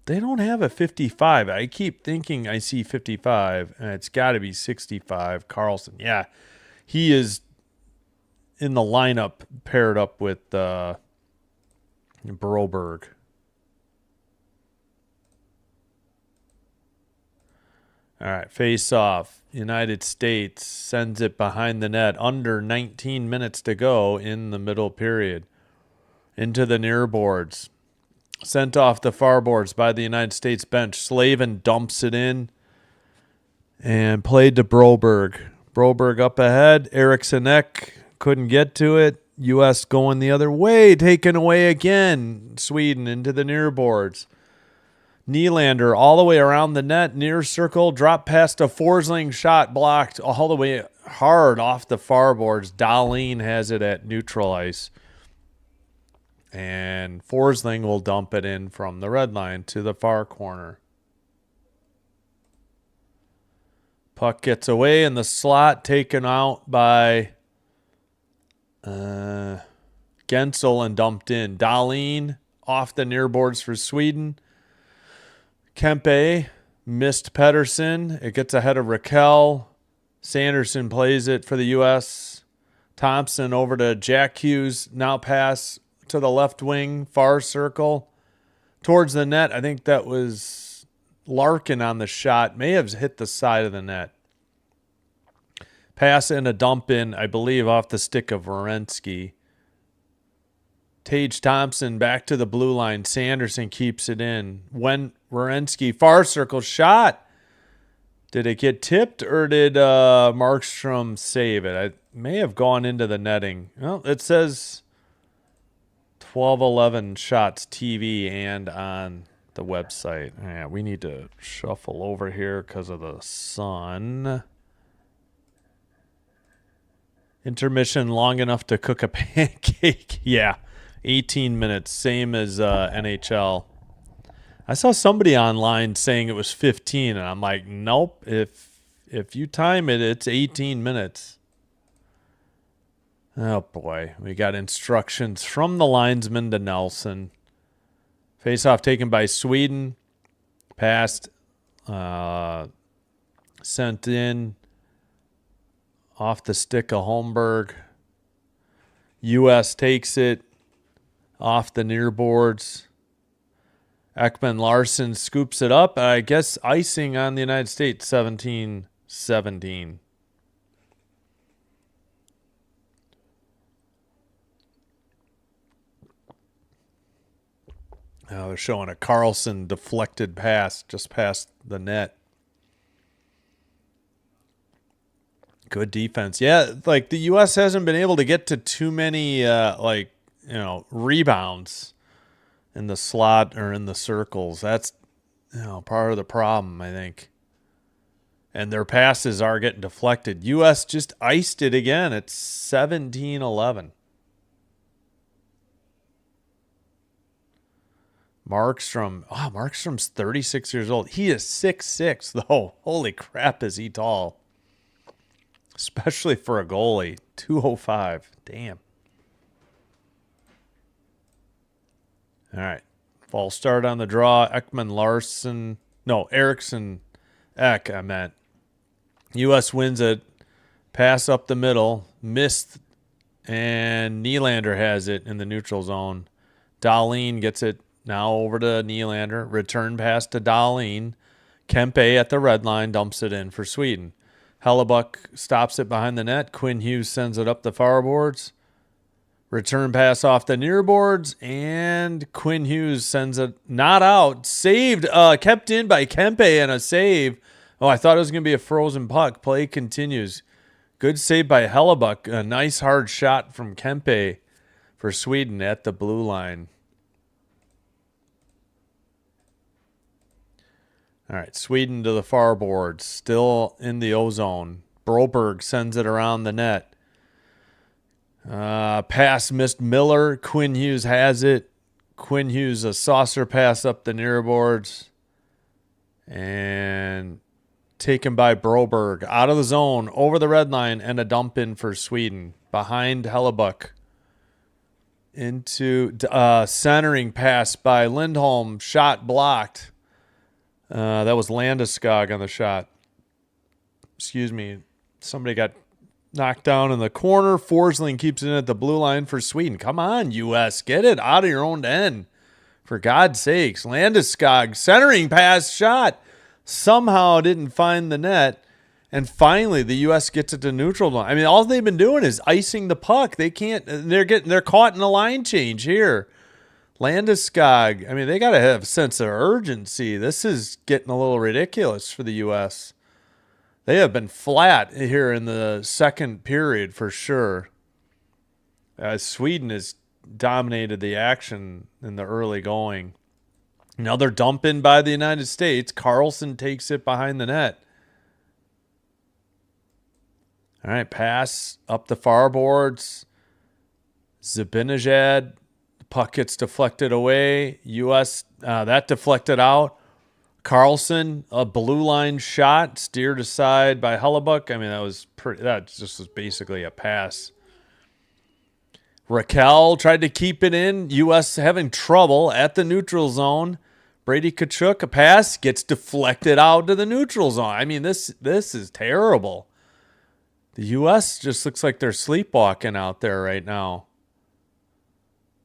they don't have a 55. I keep thinking I see 55, and it's got to be 65. Carlson, yeah, he is in the lineup paired up with Broberg. All right, face off. United States sends it behind the net. Under 19 minutes to go in the middle period. Into the near boards. Sent off the far boards by the United States bench. Slavin dumps it in and played to Broberg. Broberg up ahead. Eriksson couldn't get to it. U.S. going the other way. Taken away again. Sweden into the near boards. Nylander all the way around the net, near circle, drop past a Forsling, shot blocked all the way hard off the far boards. Dahlin has it at neutral ice. And Forsling will dump it in from the red line to the far corner. Puck gets away in the slot, taken out by Gensel and dumped in. Dahlin off the near boards for Sweden. Kempe missed Pedersen. It gets ahead of Raquel. Sanderson plays it for the U.S. Thompson over to Jack Hughes. Now pass to the left wing, far circle. Towards the net. I think that was Larkin on the shot. May have hit the side of the net. Pass and a dump in, I believe, off the stick of Werenski. Tage Thompson back to the blue line. Sanderson keeps it in. When Werenski, far circle shot. Did it get tipped or did Markstrom save it? I may have gone into the netting. Well, it says 12-11 shots TV and on the website. Yeah, we need to shuffle over here because of the sun. Intermission long enough to cook a pancake. Yeah. 18 minutes, same as NHL. I saw somebody online saying it was 15, and I'm like, nope. If you time it, it's 18 minutes. Oh, boy. We got instructions from the linesman to Nelson. Face-off taken by Sweden. Passed. Sent in. Off the stick of Holmberg. U.S. takes it. Off the near boards. Ekman Larson scoops it up. I guess icing on the United States, 17-17. They're showing a Carlson deflected pass just past the net. Good defense. Yeah, like the U.S. hasn't been able to get to too many, rebounds in the slot or in the circles. That's, part of the problem, I think. And their passes are getting deflected. U.S. just iced it again. It's 17-11. Markstrom's 36 years old. He is 6'6", though. Holy crap, is he tall. Especially for a goalie. 205. Damn. All right. False start on the draw. Erickson. Eck, I meant. U.S. wins it. Pass up the middle. Missed. And Nylander has it in the neutral zone. Dahlin gets it now over to Nylander. Return pass to Dahlin. Kempe at the red line dumps it in for Sweden. Hellebuck stops it behind the net. Quinn Hughes sends it up the far boards. Return pass off the near boards. And Quinn Hughes sends it not out. Saved, kept in by Kempe and a save. Oh, I thought it was going to be a frozen puck. Play continues. Good save by Hellebuck. A nice hard shot from Kempe for Sweden at the blue line. All right, Sweden to the far boards, still in the O-zone. Broberg sends it around the net. Pass missed Miller. Quinn Hughes has it. Quinn Hughes, a saucer pass up the near boards. And taken by Broberg. Out of the zone, over the red line, and a dump in for Sweden. Behind Hellebuck. Into centering pass by Lindholm. Shot blocked. That was Landeskog on the shot. Excuse me. Somebody got knocked down in the corner. Forsling keeps it in at the blue line for Sweden. Come on, U.S. Get it out of your own end. For God's sakes. Landeskog, centering pass, shot. Somehow didn't find the net. And finally, the U.S. gets it to neutral line. I mean, all they've been doing is icing the puck. They can't. They're caught in a line change here. Landeskog, I mean, they got to have a sense of urgency. This is getting a little ridiculous for the U.S. They have been flat here in the second period for sure. Sweden has dominated the action in the early going. Another dump in by the United States. Carlson takes it behind the net. All right, pass up the far boards. Zibanejad. Puck gets deflected away. U.S. That deflected out. Carlson, a blue line shot steered aside by Hellebuck. I mean, that just was basically a pass. Raquel tried to keep it in. U.S. having trouble at the neutral zone. Brady Tkachuk, a pass, gets deflected out to the neutral zone. I mean, this is terrible. The U.S. just looks like they're sleepwalking out there right now.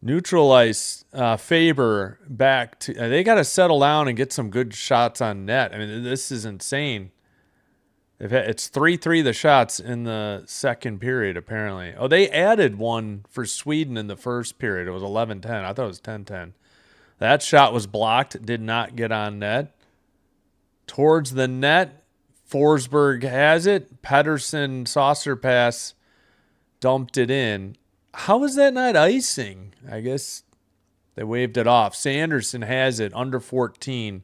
Neutralize Faber back to. They got to settle down and get some good shots on net. I mean, this is insane. It's 3-3 the shots in the second period, apparently. Oh, they added one for Sweden in the first period. It was 11-10. I thought it was 10-10. That shot was blocked. Did not get on net. Towards the net, Forsberg has it. Pettersson, saucer pass, dumped it in. How is that not icing? I guess they waved it off. Sanderson has it, under 14.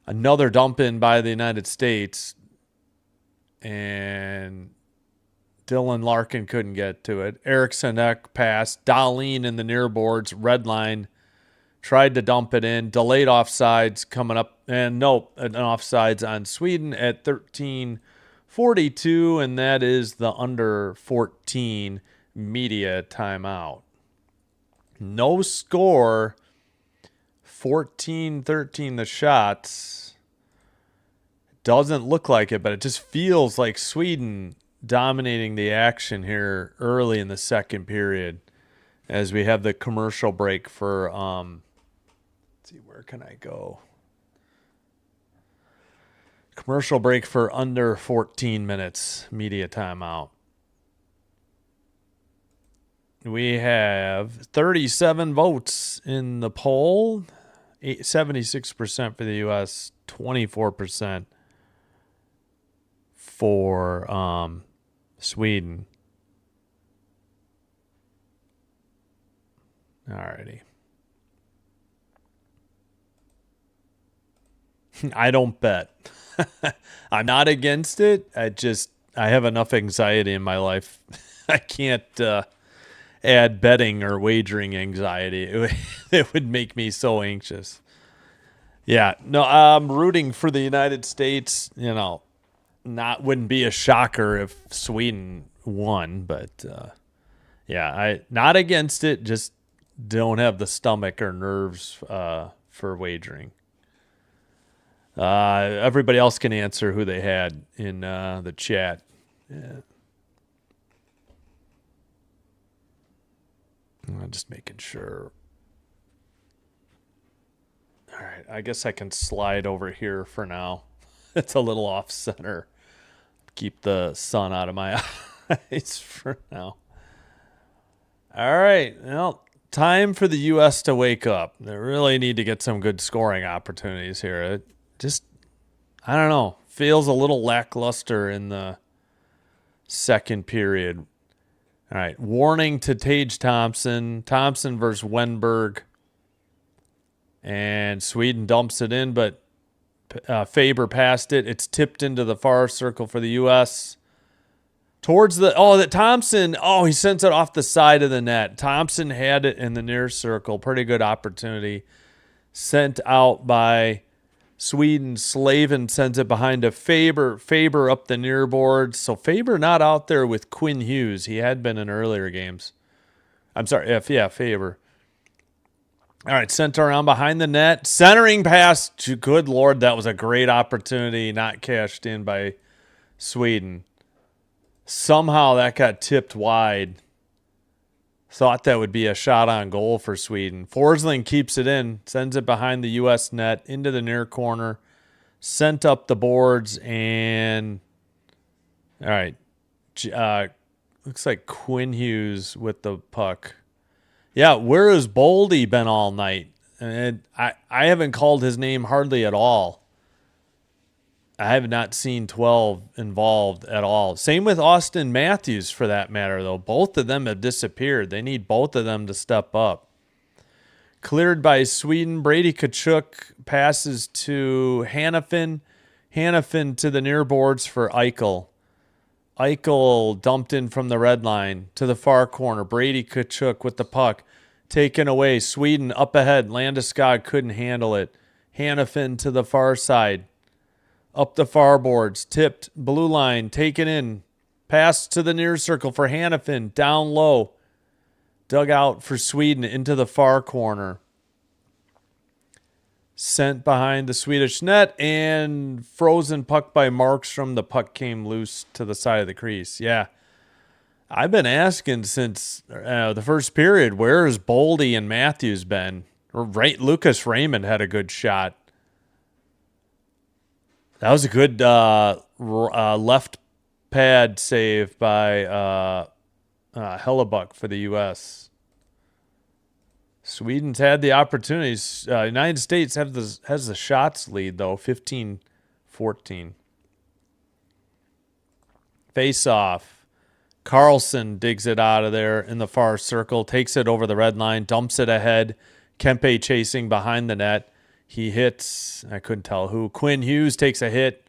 Another dump in by the United States. And Dylan Larkin couldn't get to it. Eriksson Ek passed. Dahlin in the near boards, red line. Tried to dump it in. Delayed offsides coming up. And nope, an offsides on Sweden at 13:42. And that is the under 14 media timeout. No score. 14-13 the shots. Doesn't look like it, but it just feels like Sweden dominating the action here early in the second period as we have the commercial break for see, where can I go? Commercial break for under 14 minutes. Media timeout. We have 37 votes in the poll. 76% for the U.S., 24% for Sweden. Alrighty. I don't bet. I'm not against it. I have enough anxiety in my life. I can't add betting or wagering anxiety. It would make me so anxious. Yeah, no, I'm rooting for the United States. You know, wouldn't be a shocker if Sweden won, but yeah, I not against it. Just don't have the stomach or nerves for wagering. Everybody else can answer who they had in the chat. Yeah. I'm just making sure. All right, I guess I can slide over here for now. It's a little off center. Keep the sun out of my eyes for now. All right, well, time for the U.S. to wake up. They really need to get some good scoring opportunities here. It just, I don't know, feels a little lackluster in the second period. All right, warning to Tage Thompson. Thompson versus Wenberg. And Sweden dumps it in, but Faber passed it. It's tipped into the far circle for the U.S. Towards that Thompson, he sends it off the side of the net. Thompson had it in the near circle. Pretty good opportunity. Sent out by Sweden. Slavin sends it behind to Faber. Faber up the near board. So Faber not out there with Quinn Hughes. He had been in earlier games. I'm sorry. Faber. All right, sent around behind the net. Centering pass. Good Lord, that was a great opportunity. Not cashed in by Sweden. Somehow that got tipped wide. Thought that would be a shot on goal for Sweden. Forsling keeps it in. Sends it behind the U.S. net into the near corner. Sent up the boards and... All right. Looks like Quinn Hughes with the puck. Yeah, where has Boldy been all night? And I haven't called his name hardly at all. I have not seen 12 involved at all. Same with Austin Matthews, for that matter, though. Both of them have disappeared. They need both of them to step up. Cleared by Sweden. Brady Tkachuk passes to Hannafin. Hannafin to the near boards for Eichel. Eichel dumped in from the red line to the far corner. Brady Tkachuk with the puck. Taken away. Sweden up ahead. Landeskog couldn't handle it. Hannafin to the far side. Up the far boards. Tipped. Blue line. Taken in. Pass to the near circle for Hannafin. Down low. Dug out for Sweden into the far corner. Sent behind the Swedish net and frozen puck by Markstrom. The puck came loose to the side of the crease. Yeah. I've been asking since the first period, where has Boldy and Matthews been? Lucas Raymond had a good shot. That was a good left pad save by Hellebuck for the U.S. Sweden's had the opportunities. United States has the shots lead, though, 15-14. Face-off. Carlson digs it out of there in the far circle, takes it over the red line, dumps it ahead. Kempe chasing behind the net. He hits, I couldn't tell who. Quinn Hughes takes a hit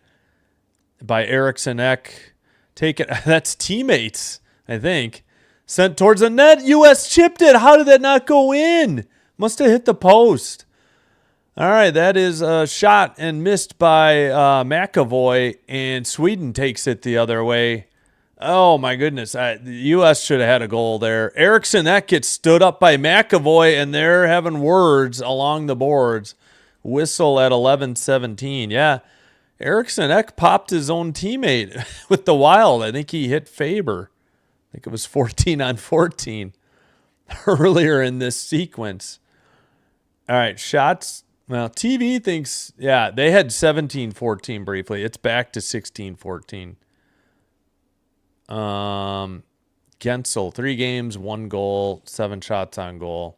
by Eriksson Ek. That's teammates, I think. Sent towards the net. U.S. chipped it. How did that not go in? Must have hit the post. All right, that is a shot and missed by McAvoy, and Sweden takes it the other way. Oh, my goodness. The U.S. should have had a goal there. Eriksson Ek gets stood up by McAvoy, and they're having words along the boards. Whistle at 11:17. Yeah, Eriksson Ek popped his own teammate with the Wild. I think he hit Faber. I think it was 14-on-14 earlier in this sequence. All right, shots Well, TV thinks, yeah, they had 17-14 briefly. It's back to 16-14. Gensel, 3 games, 1 goal, 7 shots on goal.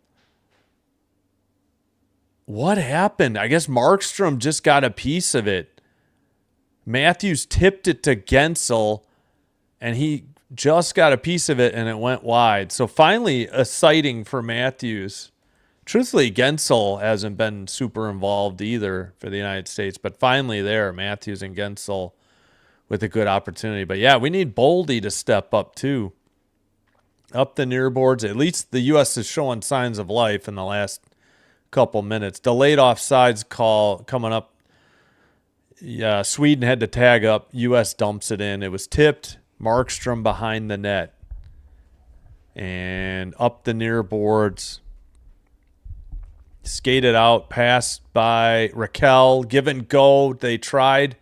What happened? I guess Markstrom just got a piece of it. Matthews tipped it to Gensel, and he just got a piece of it, and it went wide. So finally, a sighting for Matthews. Truthfully, Gensel hasn't been super involved either for the United States, but finally there, Matthews and Gensel with a good opportunity. But yeah, we need Boldy to step up too. Up the near boards. At least the U.S. is showing signs of life in the last couple minutes. Delayed offsides call coming up. Yeah, Sweden had to tag up. U.S. dumps it in. It was tipped. Markstrom behind the net. And up the near boards. Skated out, passed by Raquel. Give and go. They tried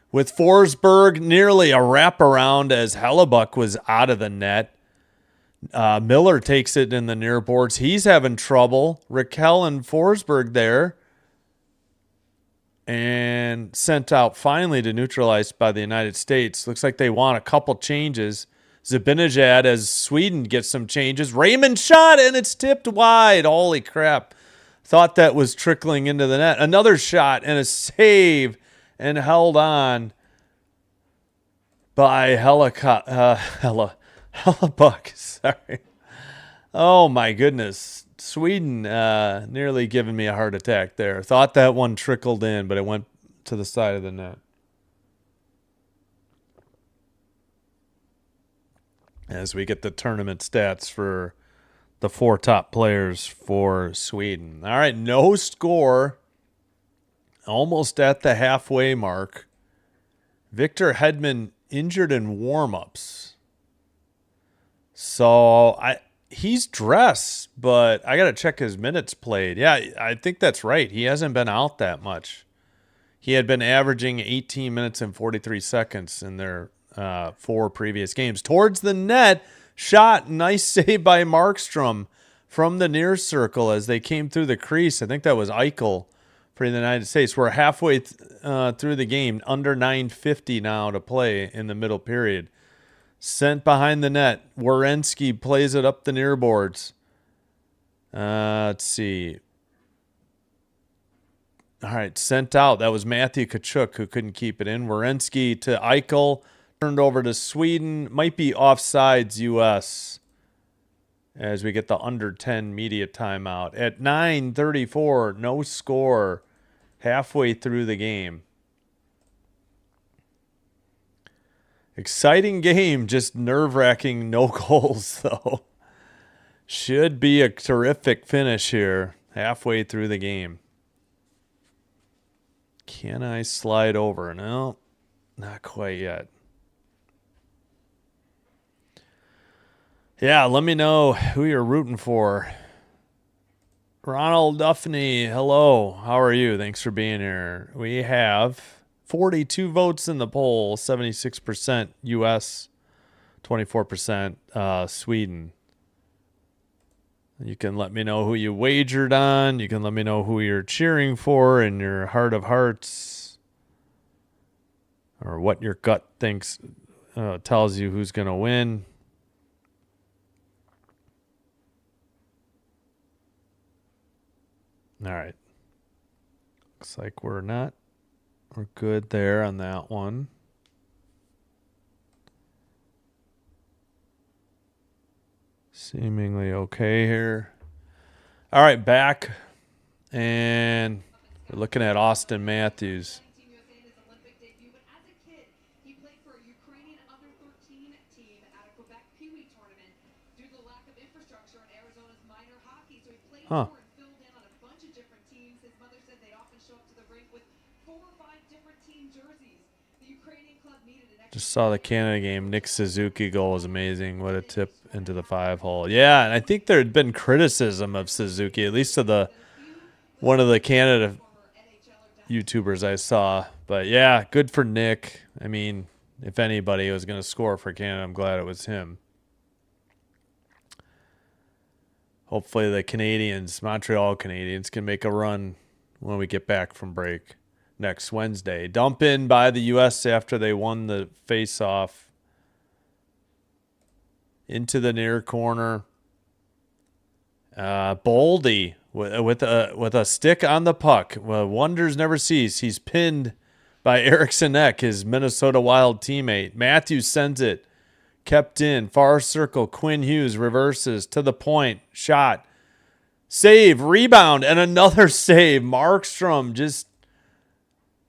with Forsberg. Nearly a wraparound as Hellebuck was out of the net. Miller takes it in the near boards. He's having trouble. Raquel and Forsberg there. And sent out finally to neutralize by the United States. Looks like they want a couple changes. Zibanejad as Sweden gets some changes. Raymond shot and it's tipped wide. Holy crap. Thought that was trickling into the net. Another shot and a save and held on by Hellebuck. Sorry. Oh my goodness. Sweden nearly giving me a heart attack there. Thought that one trickled in, but it went to the side of the net. As we get the tournament stats for the 4 top players for Sweden. All right, no score. Almost at the halfway mark. Victor Hedman injured in warm-ups. So he's dressed, but I got to check his minutes played. Yeah, I think that's right. He hasn't been out that much. He had been averaging 18 minutes and 43 seconds in their 4 previous games. Towards the net, shot, nice save by Markstrom from the near circle as they came through the crease. I think that was Eichel for the United States. We're halfway through the game, under 9:50 now to play in the middle period. Sent behind the net. Werenski plays it up the near boards. Let's see. All right, sent out. That was Matthew Tkachuk who couldn't keep it in. Werenski to Eichel. Turned over to Sweden. Might be offsides U.S. as we get the under 10 media timeout. At 9:34, no score. Halfway through the game. Exciting game, just nerve-wracking, no goals, though. Should be a terrific finish here, halfway through the game. Can I slide over? No, not quite yet. Yeah, let me know who you're rooting for. Ronald Duffney, hello. How are you? Thanks for being here. We have 42 votes in the poll, 76% U.S., 24% Sweden. You can let me know who you wagered on. You can let me know who you're cheering for in your heart of hearts, or what your gut thinks tells you who's going to win. All right. Looks like we're good there on that one. Seemingly okay here. All right, back. And we're looking at Austin Matthews. Huh. Just saw the Canada game. Nick Suzuki goal was amazing. What a tip into the 5-hole. Yeah, and I think there had been criticism of Suzuki, at least to one of the Canada YouTubers I saw. But yeah, good for Nick. I mean, if anybody was going to score for Canada, I'm glad it was him. Hopefully the Canadians, Montreal Canadiens, can make a run when we get back from break next Wednesday. Dump in by the U.S. after they won the face-off. Into the near corner. Boldy with a stick on the puck. Well, wonders never cease. He's pinned by Eriksson Ek, his Minnesota Wild teammate. Matthews sends it. Kept in. Far circle. Quinn Hughes reverses to the point. Shot. Save. Rebound. And another save. Markstrom just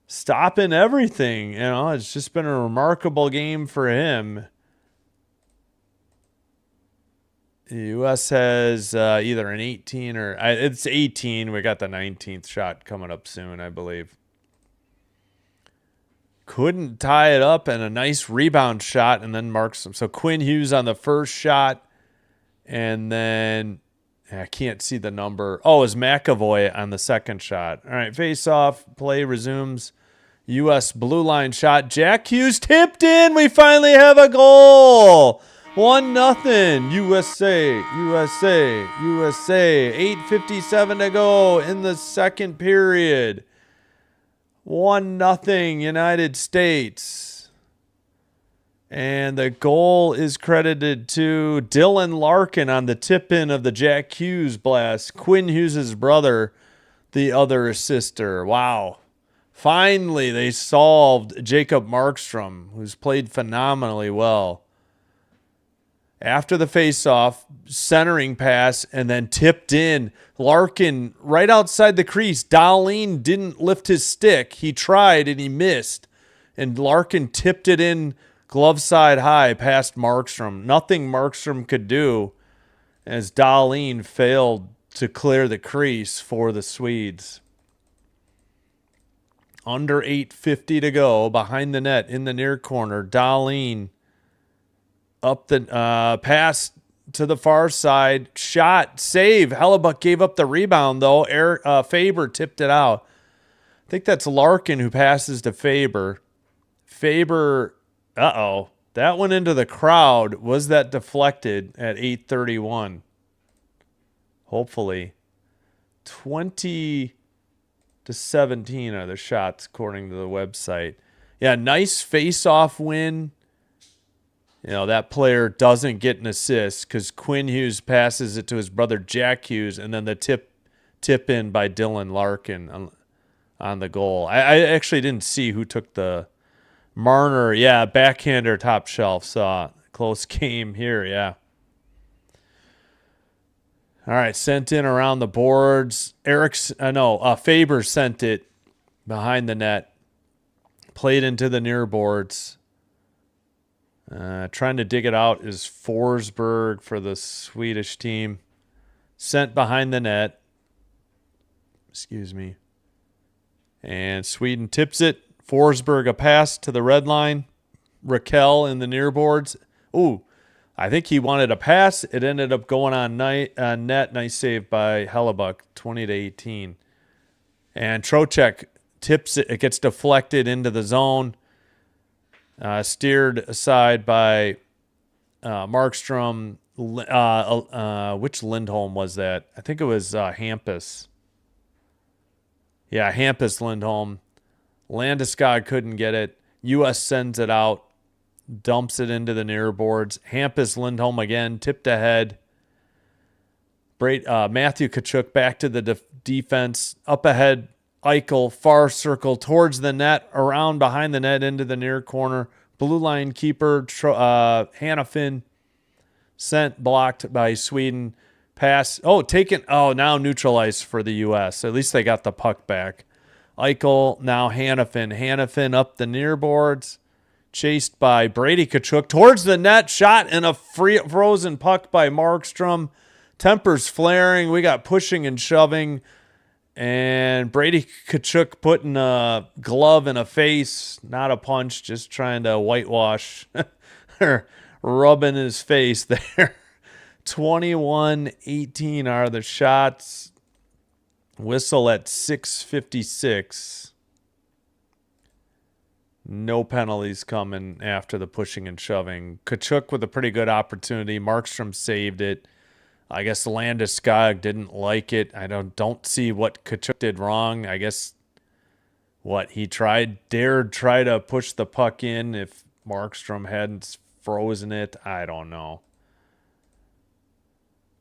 stopping everything. You know, it's just been a remarkable game for him. The U.S. has either an 18 or it's 18. We got the 19th shot coming up soon, I believe. Couldn't tie it up, and a nice rebound shot, and then Markstrom. So Quinn Hughes on the first shot, and then I can't see the number. Oh, it was McAvoy on the second shot. All right, face-off, play resumes. U.S. blue line shot. Jack Hughes tipped in. We finally have a goal. 1-0. USA, USA, USA. 8:57 to go in the second period. 1-0 United States. And the goal is credited to Dylan Larkin on the tip-in of the Jack Hughes blast. Quinn Hughes' brother, the other assister. Wow. Finally, they solved Jacob Markstrom, who's played phenomenally well. After the face-off, centering pass, and then tipped in. Larkin right outside the crease. Dahlin didn't lift his stick. He tried, and he missed. And Larkin tipped it in glove side high past Markstrom. Nothing Markstrom could do as Dahlin failed to clear the crease for the Swedes. Under 8:50 to go. Behind the net in the near corner. Dahlin up the pass to the far side. Shot. Save. Hellebuck gave up the rebound, though. Faber tipped it out. I think that's Larkin who passes to Faber. Faber, that went into the crowd. Was that deflected at 8:31? Hopefully. 20-17 are the shots, according to the website. Yeah, nice face-off win. You know, that player doesn't get an assist because Quinn Hughes passes it to his brother Jack Hughes, and then the tip in by Dylan Larkin on the goal. I actually didn't see who took the Marner. Yeah, backhander top shelf. Saw close game here. Yeah. All right, sent in around the boards. Faber sent it behind the net. Played into the near boards. Trying to dig it out is Forsberg for the Swedish team. Sent behind the net. Excuse me. And Sweden tips it. Forsberg a pass to the red line. Raquel in the near boards. Ooh, I think he wanted a pass. It ended up going on net. Nice save by Hellebuck, 20-18. And Trocheck tips it. It gets deflected into the zone. Steered aside by Markstrom. Which Lindholm was that? I think it was Hampus. Yeah, Hampus Lindholm. Landeskog couldn't get it. U.S. sends it out. Dumps it into the near boards. Hampus Lindholm again. Tipped ahead. Matthew Tkachuk back to the defense. Up ahead. Eichel, far circle towards the net, around behind the net into the near corner. Blue line keeper, Hannafin, sent, blocked by Sweden. Pass, taken, now neutralized for the U.S. At least they got the puck back. Eichel, now Hannafin. Hannafin up the near boards, chased by Brady Tkachuk towards the net, shot, and a frozen puck by Markstrom. Tempers flaring, we got pushing and shoving. And Brady Tkachuk putting a glove in a face, not a punch, just trying to whitewash or rubbing his face there. 21-18 are the shots. Whistle at 6:56. No penalties coming after the pushing and shoving. Tkachuk with a pretty good opportunity. Markstrom saved it. I guess Landeskog didn't like it. I don't see what Kachuk did wrong. I guess what he dared try to push the puck in if Markstrom hadn't frozen it. I don't know.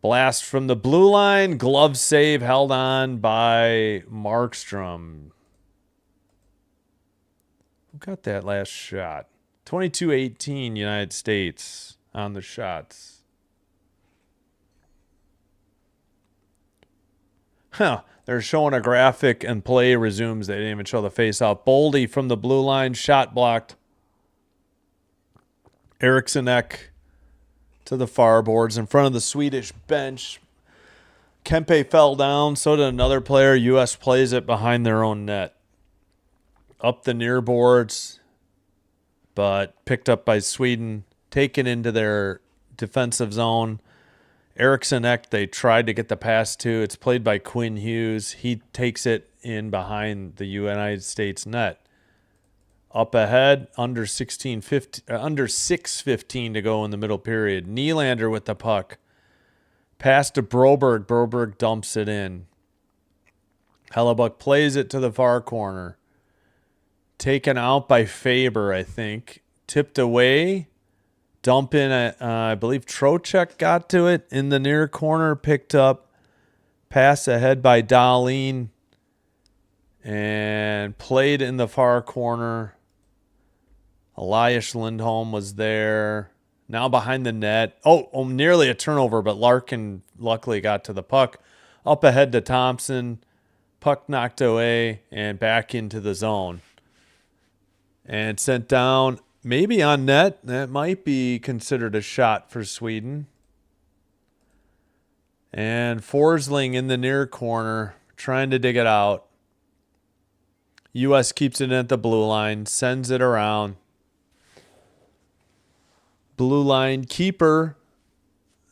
Blast from the blue line. Glove save held on by Markstrom. Who got that last shot? 22-18 United States on the shots. Huh. They're showing a graphic and play resumes. They didn't even show the face-off. Boldy from the blue line. Shot blocked. Erikssonek to the far boards in front of the Swedish bench. Kempe fell down. So did another player. U.S. plays it behind their own net. Up the near boards, but picked up by Sweden. Taken into their defensive zone. Erikssonek, they tried to get the pass to. It's played by Quinn Hughes. He takes it in behind the United States net. Up ahead, under 6:15 to go in the middle period. Nylander with the puck. Pass to Broberg. Broberg dumps it in. Hellebuck plays it to the far corner. Taken out by Faber, I think. Tipped away. Dump in, I believe Trocheck got to it in the near corner. Picked up. Pass ahead by Dahlin. And played in the far corner. Elias Lindholm was there. Now behind the net. Oh, nearly a turnover, but Larkin luckily got to the puck. Up ahead to Thompson. Puck knocked away and back into the zone. And sent down, maybe on net. That might be considered a shot for Sweden. And Forsling in the near corner, trying to dig it out. U.S. keeps it at the blue line, sends it around. Blue line keeper.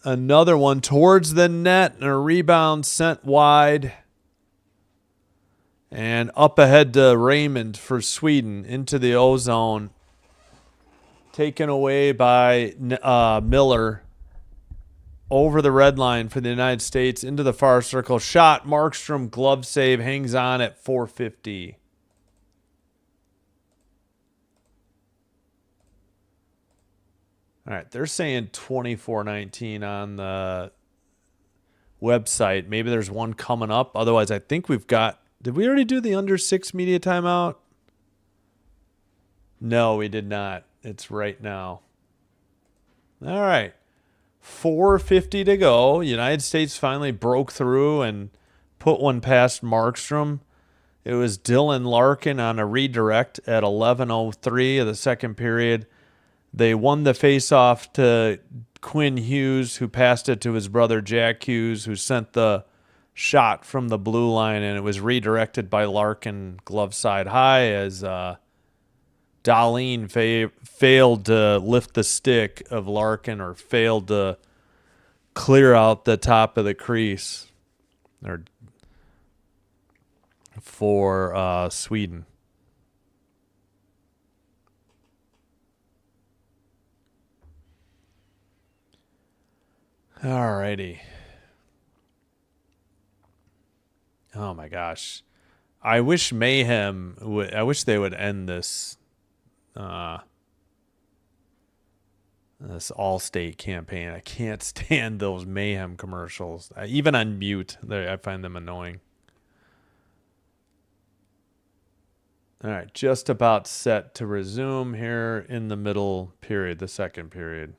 Another one towards the net, and a rebound sent wide. And up ahead to Raymond for Sweden into the O-zone. Taken away by Miller. Over the red line for the United States into the far circle. Shot. Markstrom glove save. Hangs on at .450. All right. They're saying 24-19 on the website. Maybe there's one coming up. Otherwise, I think we've got... Did we already do the under 6 media timeout? No, we did not. It's right now. All right. 4:50 to go. United States finally broke through and put one past Markstrom. It was Dylan Larkin on a redirect at 11:03 of the second period. They won the faceoff to Quinn Hughes, who passed it to his brother Jack Hughes, who sent the shot from the blue line, and it was redirected by Larkin glove side high as Dahlin failed to lift the stick of Larkin, or failed to clear out the top of the crease for Sweden. All righty. Oh my gosh. I wish Mayhem I wish they would end this this All-State campaign. I can't stand those Mayhem commercials. Even on mute, I find them annoying. All right, just about set to resume here in the middle period, the second period.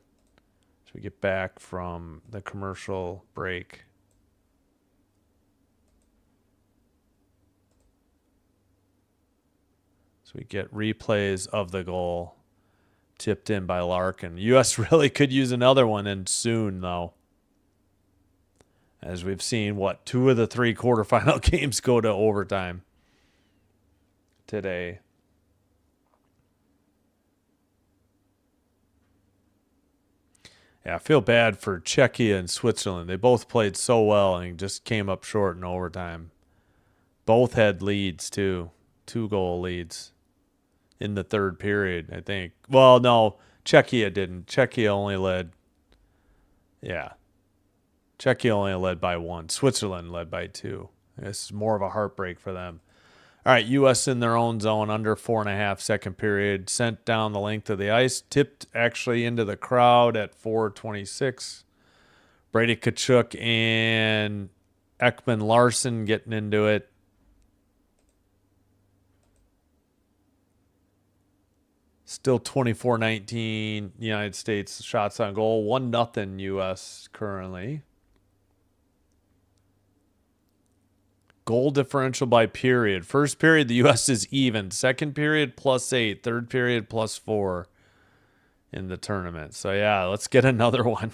So we get back from the commercial break. We get replays of the goal tipped in by Larkin. U.S. really could use another one, and soon, though. As we've seen, 2 of the 3 quarterfinal games go to overtime today. Yeah, I feel bad for Czechia and Switzerland. They both played so well and just came up short in overtime. Both had leads, too. 2-goal leads in the third period, I think. Well, no, Czechia didn't. Czechia only led. Yeah. Czechia only led by 1. Switzerland led by 2. This is more of a heartbreak for them. All right, U.S. in their own zone, under 4.5 second period, sent down the length of the ice, tipped actually into the crowd at 4:26. Brady Tkachuk and Ekman Larson getting into it. Still 24-19 United States shots on goal. 1-0 U.S. currently. Goal differential by period. First period, the U.S. is even. Second period, +8. Third period, +4 in the tournament. So, yeah, let's get another one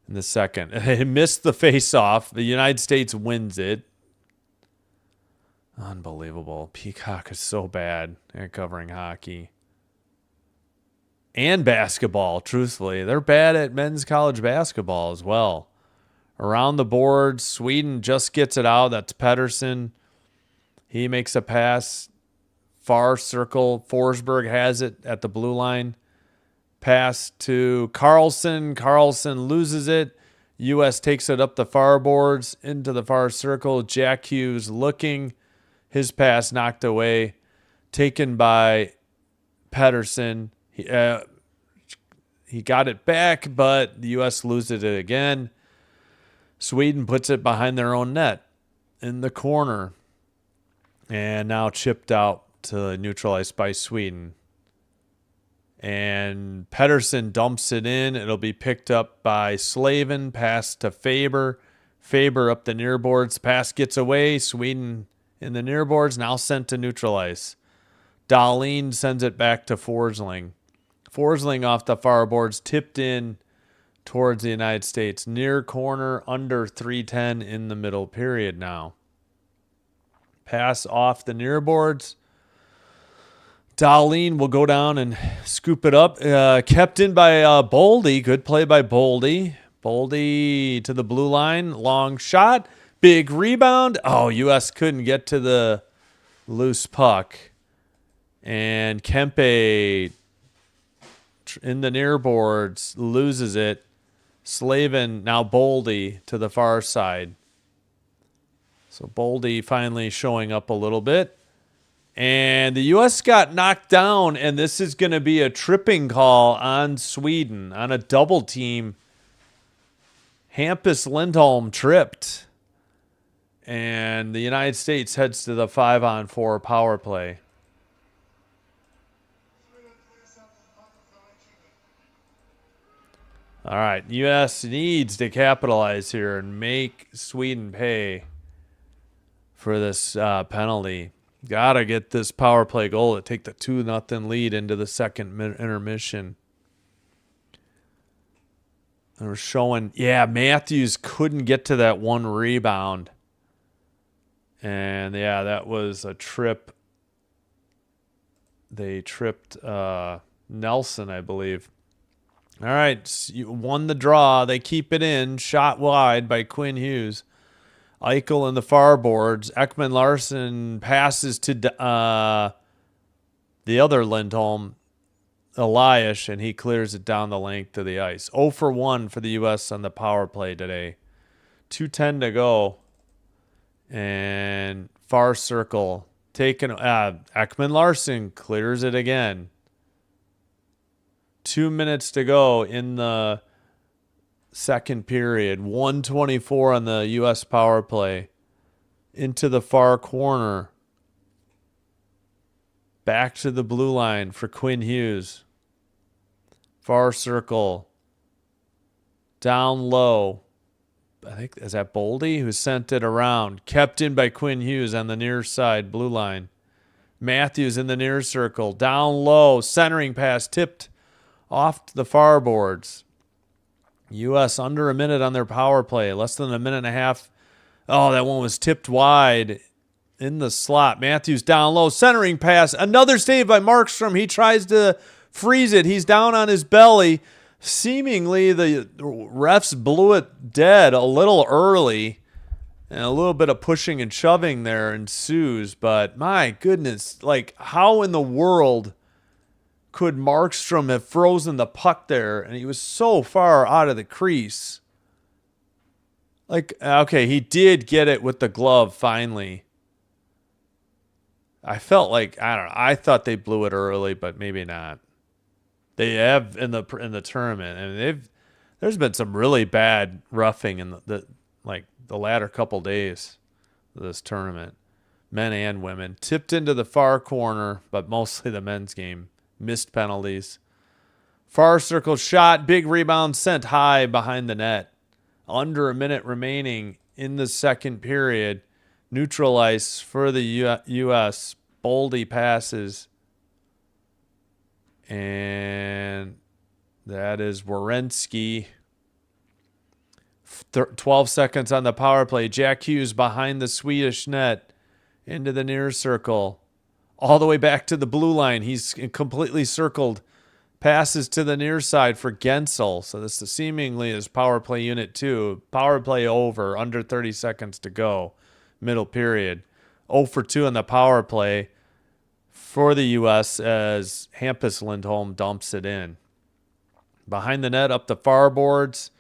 in the second. It missed the face-off. The United States wins it. Unbelievable. Peacock is so bad at covering hockey. And basketball, truthfully. They're bad at men's college basketball as well. Around the board, Sweden just gets it out. That's Pettersson. He makes a pass. Far circle. Forsberg has it at the blue line. Pass to Carlson. Carlson loses it. U.S. takes it up the far boards into the far circle. Jack Hughes looking. His pass knocked away. Taken by Pettersson. He got it back, but the U.S. loses it again. Sweden puts it behind their own net in the corner. And now chipped out to neutralized by Sweden. And Pettersson dumps it in. It'll be picked up by Slavin. Pass to Faber. Faber up the near boards. Pass gets away. Sweden in the near boards. Now sent to neutralize. Dahlin sends it back to Forsling. Forsling off the far boards. Tipped in towards the United States. Near corner, under 3:10 in the middle period now. Pass off the near boards. Dahlin will go down and scoop it up. Kept in by Boldy. Good play by Boldy. Boldy to the blue line. Long shot. Big rebound. Oh, U.S. couldn't get to the loose puck. And Kempe in the near boards loses it. Slavin, now Boldy to the far side. So Boldy finally showing up a little bit. And the U.S. got knocked down, and this is going to be a tripping call on Sweden on a double team. Hampus Lindholm tripped. And the United States heads to the 5-on-4 power play. All right, U.S. needs to capitalize here and make Sweden pay for this penalty. Got to get this power play goal to take the 2-0 lead into the second intermission. And we're showing, yeah, Matthews couldn't get to that one rebound. And, yeah, that was a trip. They tripped Nelson, I believe. All right, you won the draw. They keep it in. Shot wide by Quinn Hughes. Eichel in the far boards. Ekman Larson passes to the other Lindholm, Elias, and he clears it down the length of the ice. 0 for 1 for the U.S. on the power play today. 2:10 to go. And far circle. Taken. Ekman Larson clears it again. 2 minutes to go in the second period. 1:24 on the U.S. power play. Into the far corner. Back to the blue line for Quinn Hughes. Far circle. Down low. I think, is that Boldy who sent it around? Kept in by Quinn Hughes on the near side, blue line. Matthews in the near circle. Down low. Centering pass tipped off the far boards. U.S. under a minute on their power play. Less than a minute and a half. Oh, that one was tipped wide in the slot. Matthews down low. Centering pass. Another save by Markstrom. He tries to freeze it. He's down on his belly. Seemingly the refs blew it dead a little early. And a little bit of pushing and shoving there ensues. But my goodness, like, how in the world could Markstrom have frozen the puck there? And he was so far out of the crease. Like, okay, he did get it with the glove finally. I felt like, I don't know. I thought they blew it early, but maybe not. They have in the tournament, and there's been some really bad roughing in the like the latter couple days of this tournament. Men and women tipped into the far corner, but mostly the men's game. Missed penalties. Far circle shot, big rebound sent high behind the net. Under a minute remaining in the second period. Neutral ice for the U.S. Boldy passes. And that is Werenski. 12 seconds on the power play. Jack Hughes behind the Swedish net into the near circle. All the way back to the blue line. He's completely circled. Passes to the near side for Gensel. So this is seemingly is power play unit 2. Power play over. Under 30 seconds to go. Middle period. 0 for 2 on the power play for the U.S. as Hampus Lindholm dumps it in. Behind the net, up the far boards.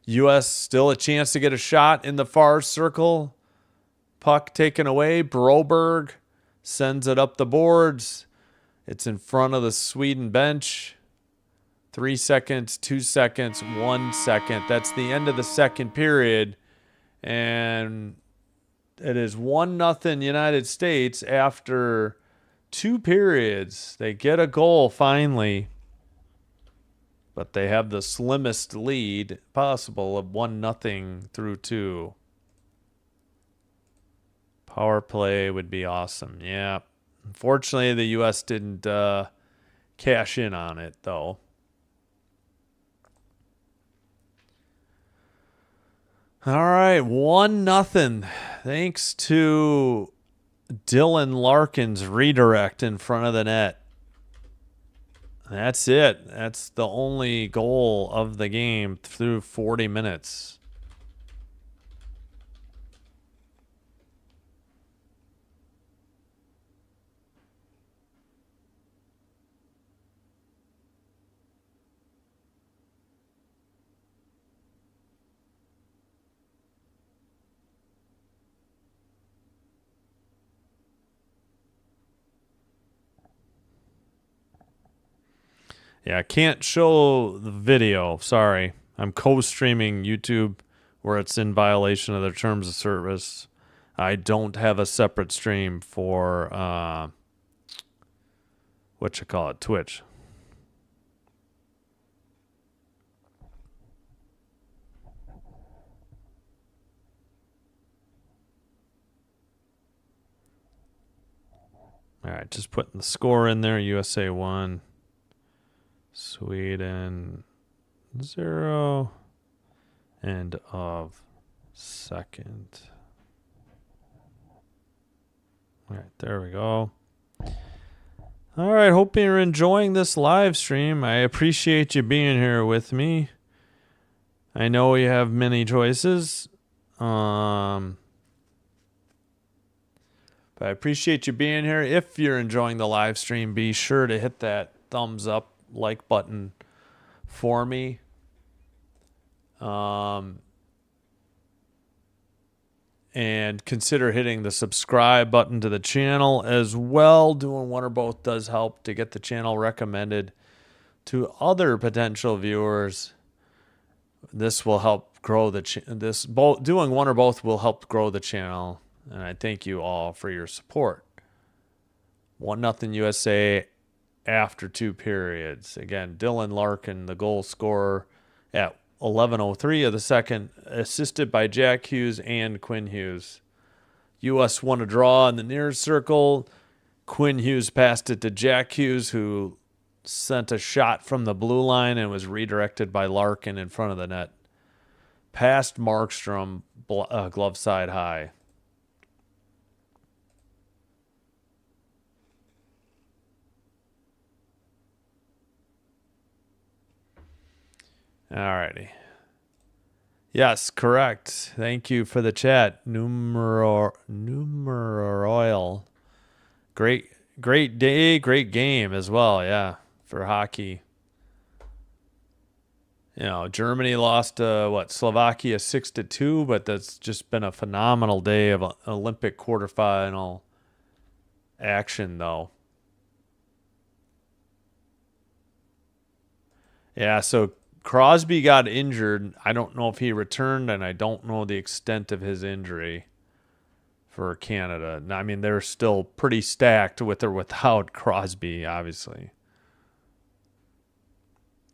U.S. still a chance to get a shot in the far circle. Puck taken away. Broberg sends it up the boards. It's in front of the Sweden bench. 3 seconds, 2 seconds, 1 second. That's the end of the second period. And it is 1-0 United States after 2 periods. They get a goal finally. But they have the slimmest lead possible of 1-0 through 2. Power play would be awesome. Yeah. Unfortunately, the U.S. didn't cash in on it, though. All right, 1-0. Thanks to Dylan Larkin's redirect in front of the net. That's it. That's the only goal of the game through 40 minutes. Yeah, I can't show the video. Sorry. I'm co-streaming YouTube where it's in violation of their terms of service. I don't have a separate stream for Twitch. All right, just putting the score in there. USA 1. Sweden 0. End of second. All right, there we go. All right, hope you're enjoying this live stream. I appreciate you being here with me. I know you have many choices. But I appreciate you being here. If you're enjoying the live stream, be sure to hit that thumbs up, like button for me. And consider hitting the subscribe button to the channel as well. Doing one or both does help to get the channel recommended to other potential viewers. This will help grow the doing one or both will help grow the channel, and I thank you all for your support. 1-0 USA after 2 periods. Again, Dylan Larkin, the goal scorer at 11:03 of the second, assisted by Jack Hughes and Quinn Hughes. U.S. won a draw in the near circle. Quinn Hughes passed it to Jack Hughes, who sent a shot from the blue line and was redirected by Larkin in front of the net. Past Markstrom, glove side high. Alrighty. Yes, correct. Thank you for the chat. Numeroil. Great day, great game as well, yeah, for hockey. You know, Germany lost to Slovakia 6-2, but that's just been a phenomenal day of Olympic quarterfinal action, though. Yeah, so Crosby got injured. I don't know if he returned, and I don't know the extent of his injury for Canada. I mean, they're still pretty stacked with or without Crosby, obviously.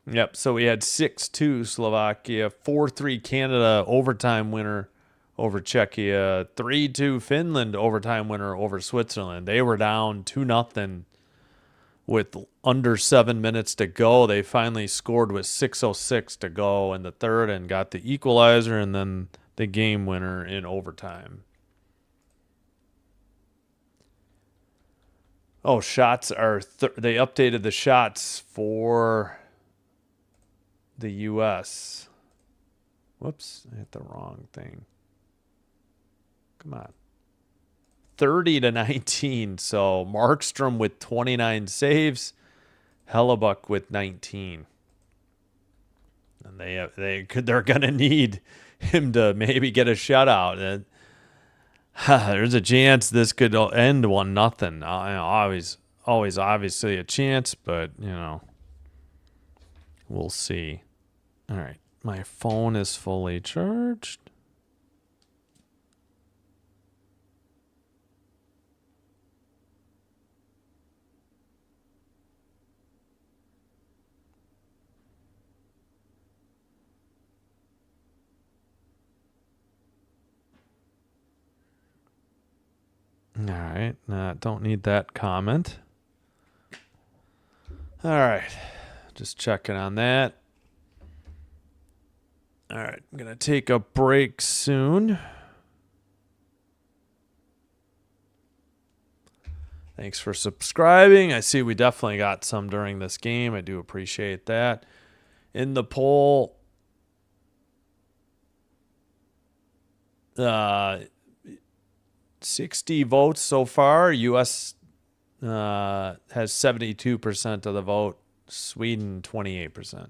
Yep, so we had 6-2 Slovakia, 4-3 Canada overtime winner over Czechia, 3-2 Finland overtime winner over Switzerland. They were down 2-0 with under 7 minutes to go. They finally scored with 6:06 to go in the third and got the equalizer and then the game winner in overtime. Oh, shots are they updated the shots for the U.S. Whoops, I hit the wrong thing. Come on. 30-19. So Markstrom with 29 saves, Hellebuck with 19. And they're gonna need him to maybe get a shutout. There's a chance this could end 1-0. Always obviously a chance, but we'll see. All right, my phone is fully charged. All right, don't need that comment. All right, just checking on that. All right, I'm going to take a break soon. Thanks for subscribing. I see we definitely got some during this game. I do appreciate that. In the poll, 60 votes so far. U.S. Has 72% of the vote. Sweden, 28%.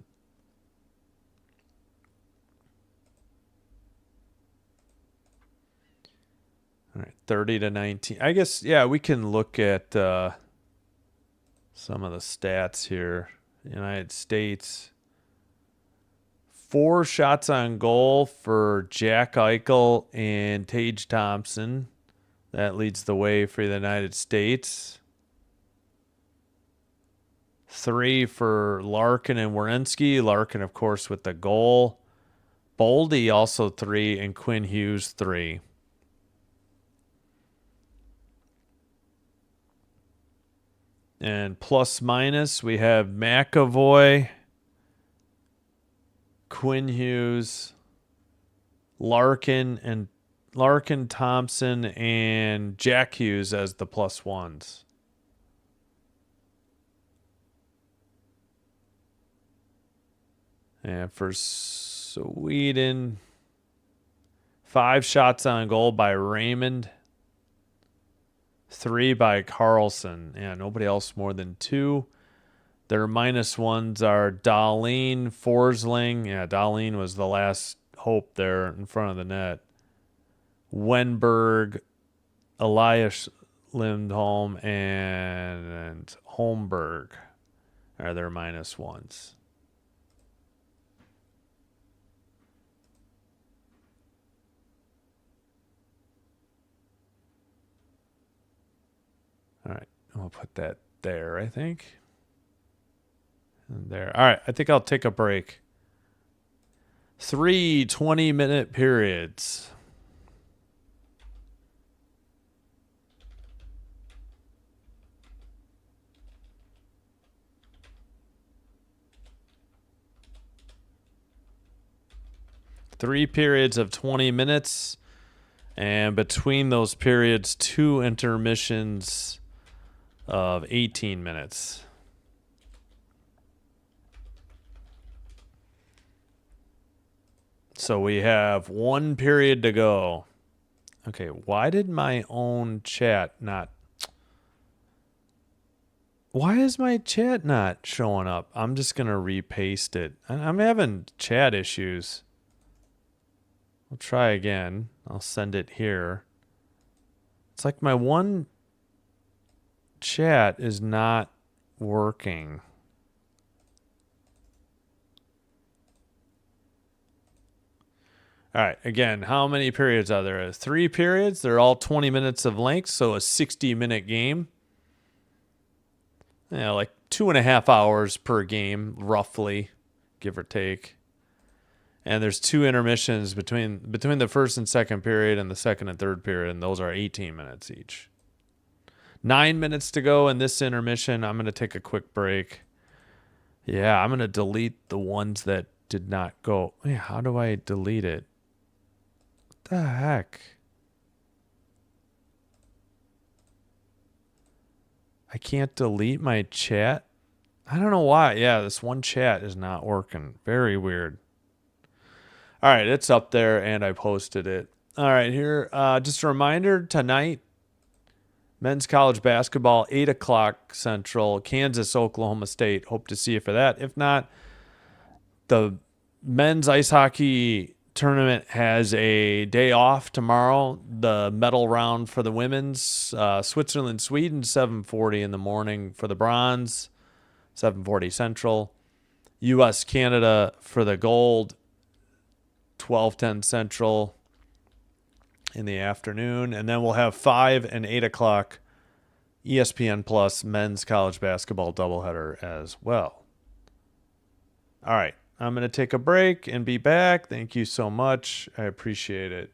All right, 30-19. I guess, yeah, we can look at some of the stats here. United States, 4 shots on goal for Jack Eichel and Tage Thompson. That leads the way for the United States. 3 for Larkin and Werenski. Larkin, of course, with the goal. Boldy also 3, and Quinn Hughes 3. And plus minus, we have McAvoy, Quinn Hughes, Larkin, Thompson, and Jack Hughes as the plus ones. And for Sweden, 5 shots on goal by Raymond. 3 by Carlson. Yeah, nobody else more than 2. Their minus ones are Dahlin, Forsling. Yeah, Dahlin was the last hope there in front of the net. Wenberg, Elias Lindholm, and Holmberg are their minus ones. All right, we'll put that there, I think. And there. All right, I think I'll take a break. 3 20-minute periods. Three periods of 20 minutes. And between those periods, 2 intermissions of 18 minutes. So we have 1 period to go. Okay, why did my own chat not... Why is my chat not showing up? I'm just going to repaste it. I'm having chat issues. I'll try again. I'll send it here. It's like my one chat is not working. All right. Again, how many periods are there? 3 periods. They're all 20 minutes of length, so a 60-minute game. Yeah, like 2.5 hours per game, roughly, give or take. And there's 2 intermissions between the first and second period and the second and third period, and those are 18 minutes each. 9 minutes to go in this intermission. I'm going to take a quick break. Yeah, I'm going to delete the ones that did not go. Yeah, how do I delete it? What the heck? I can't delete my chat. I don't know why. Yeah, this one chat is not working. Very weird. All right, it's up there and I posted it. All right, here, just a reminder tonight, men's college basketball, 8 o'clock Central, Kansas, Oklahoma State. Hope to see you for that. If not, the men's ice hockey tournament has a day off tomorrow. The medal round for the women's, Switzerland, Sweden, 7:40 in the morning for the bronze, 7:40 Central. U.S., Canada for the gold, 12:10 Central in the afternoon. And then we'll have 5 and 8 o'clock ESPN Plus men's college basketball doubleheader as well. All right. I'm going to take a break and be back. Thank you so much. I appreciate it.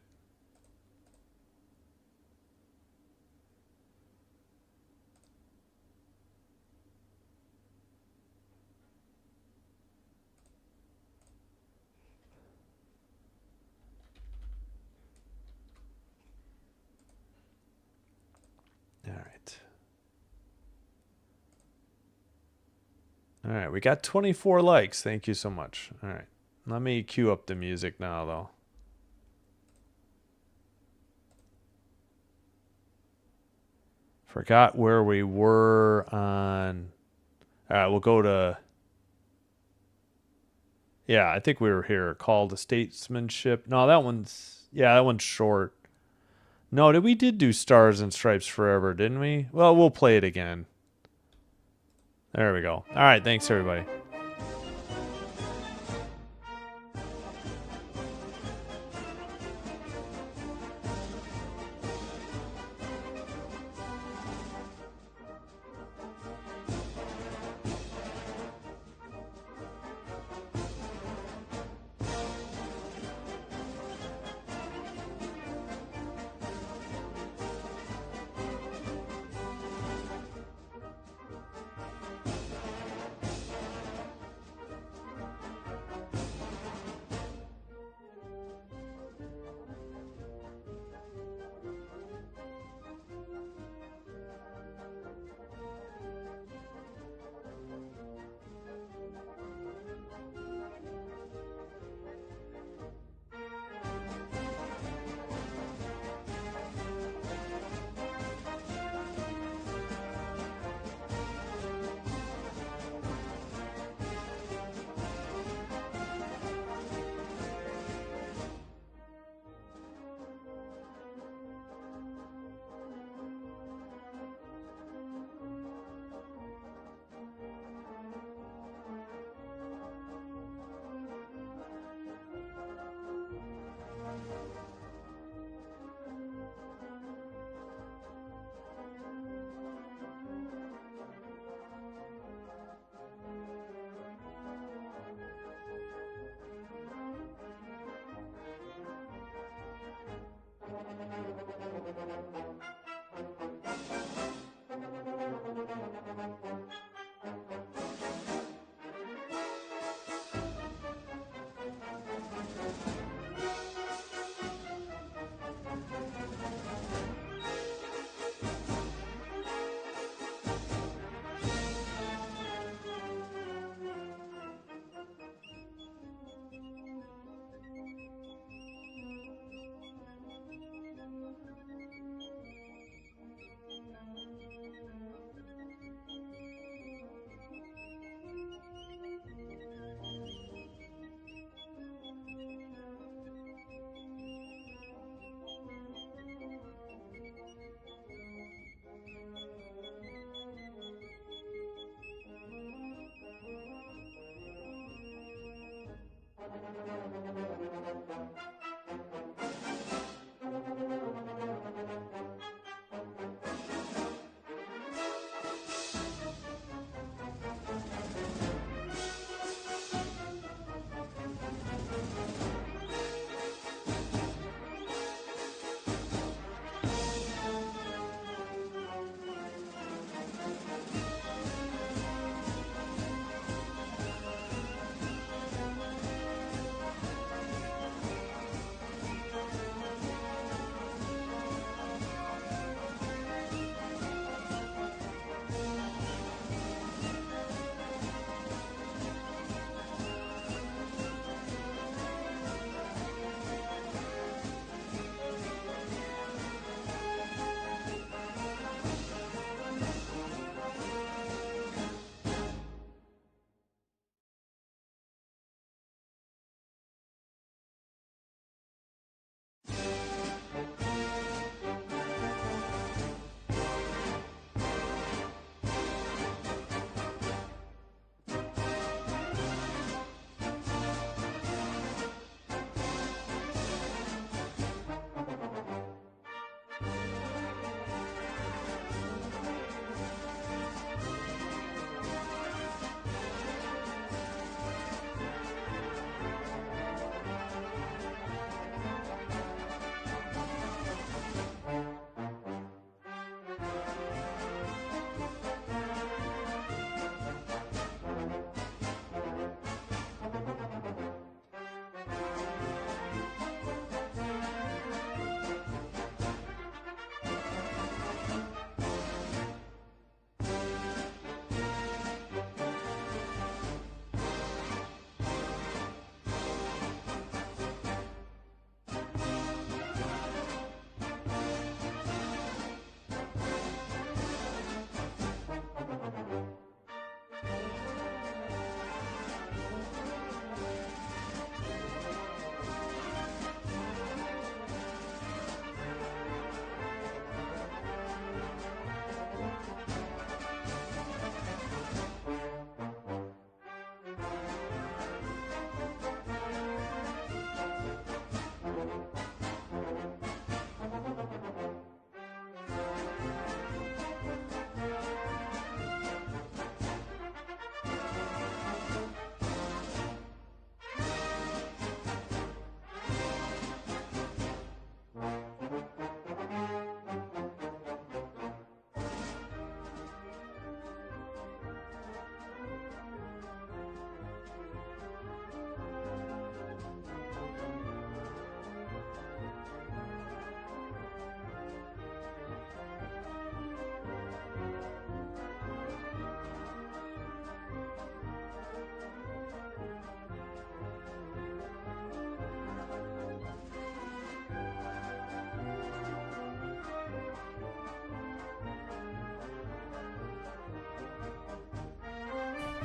All right. All right. We got 24 likes. Thank you so much. All right. Let me cue up the music now, though. Forgot where we were on. All right. We'll go to. Yeah, I think we were here. Call to Statesmanship. No, that one's. Yeah, that one's short. No, we did do Stars and Stripes Forever, didn't we? Well, we'll play it again. There we go. All right. Thanks, everybody.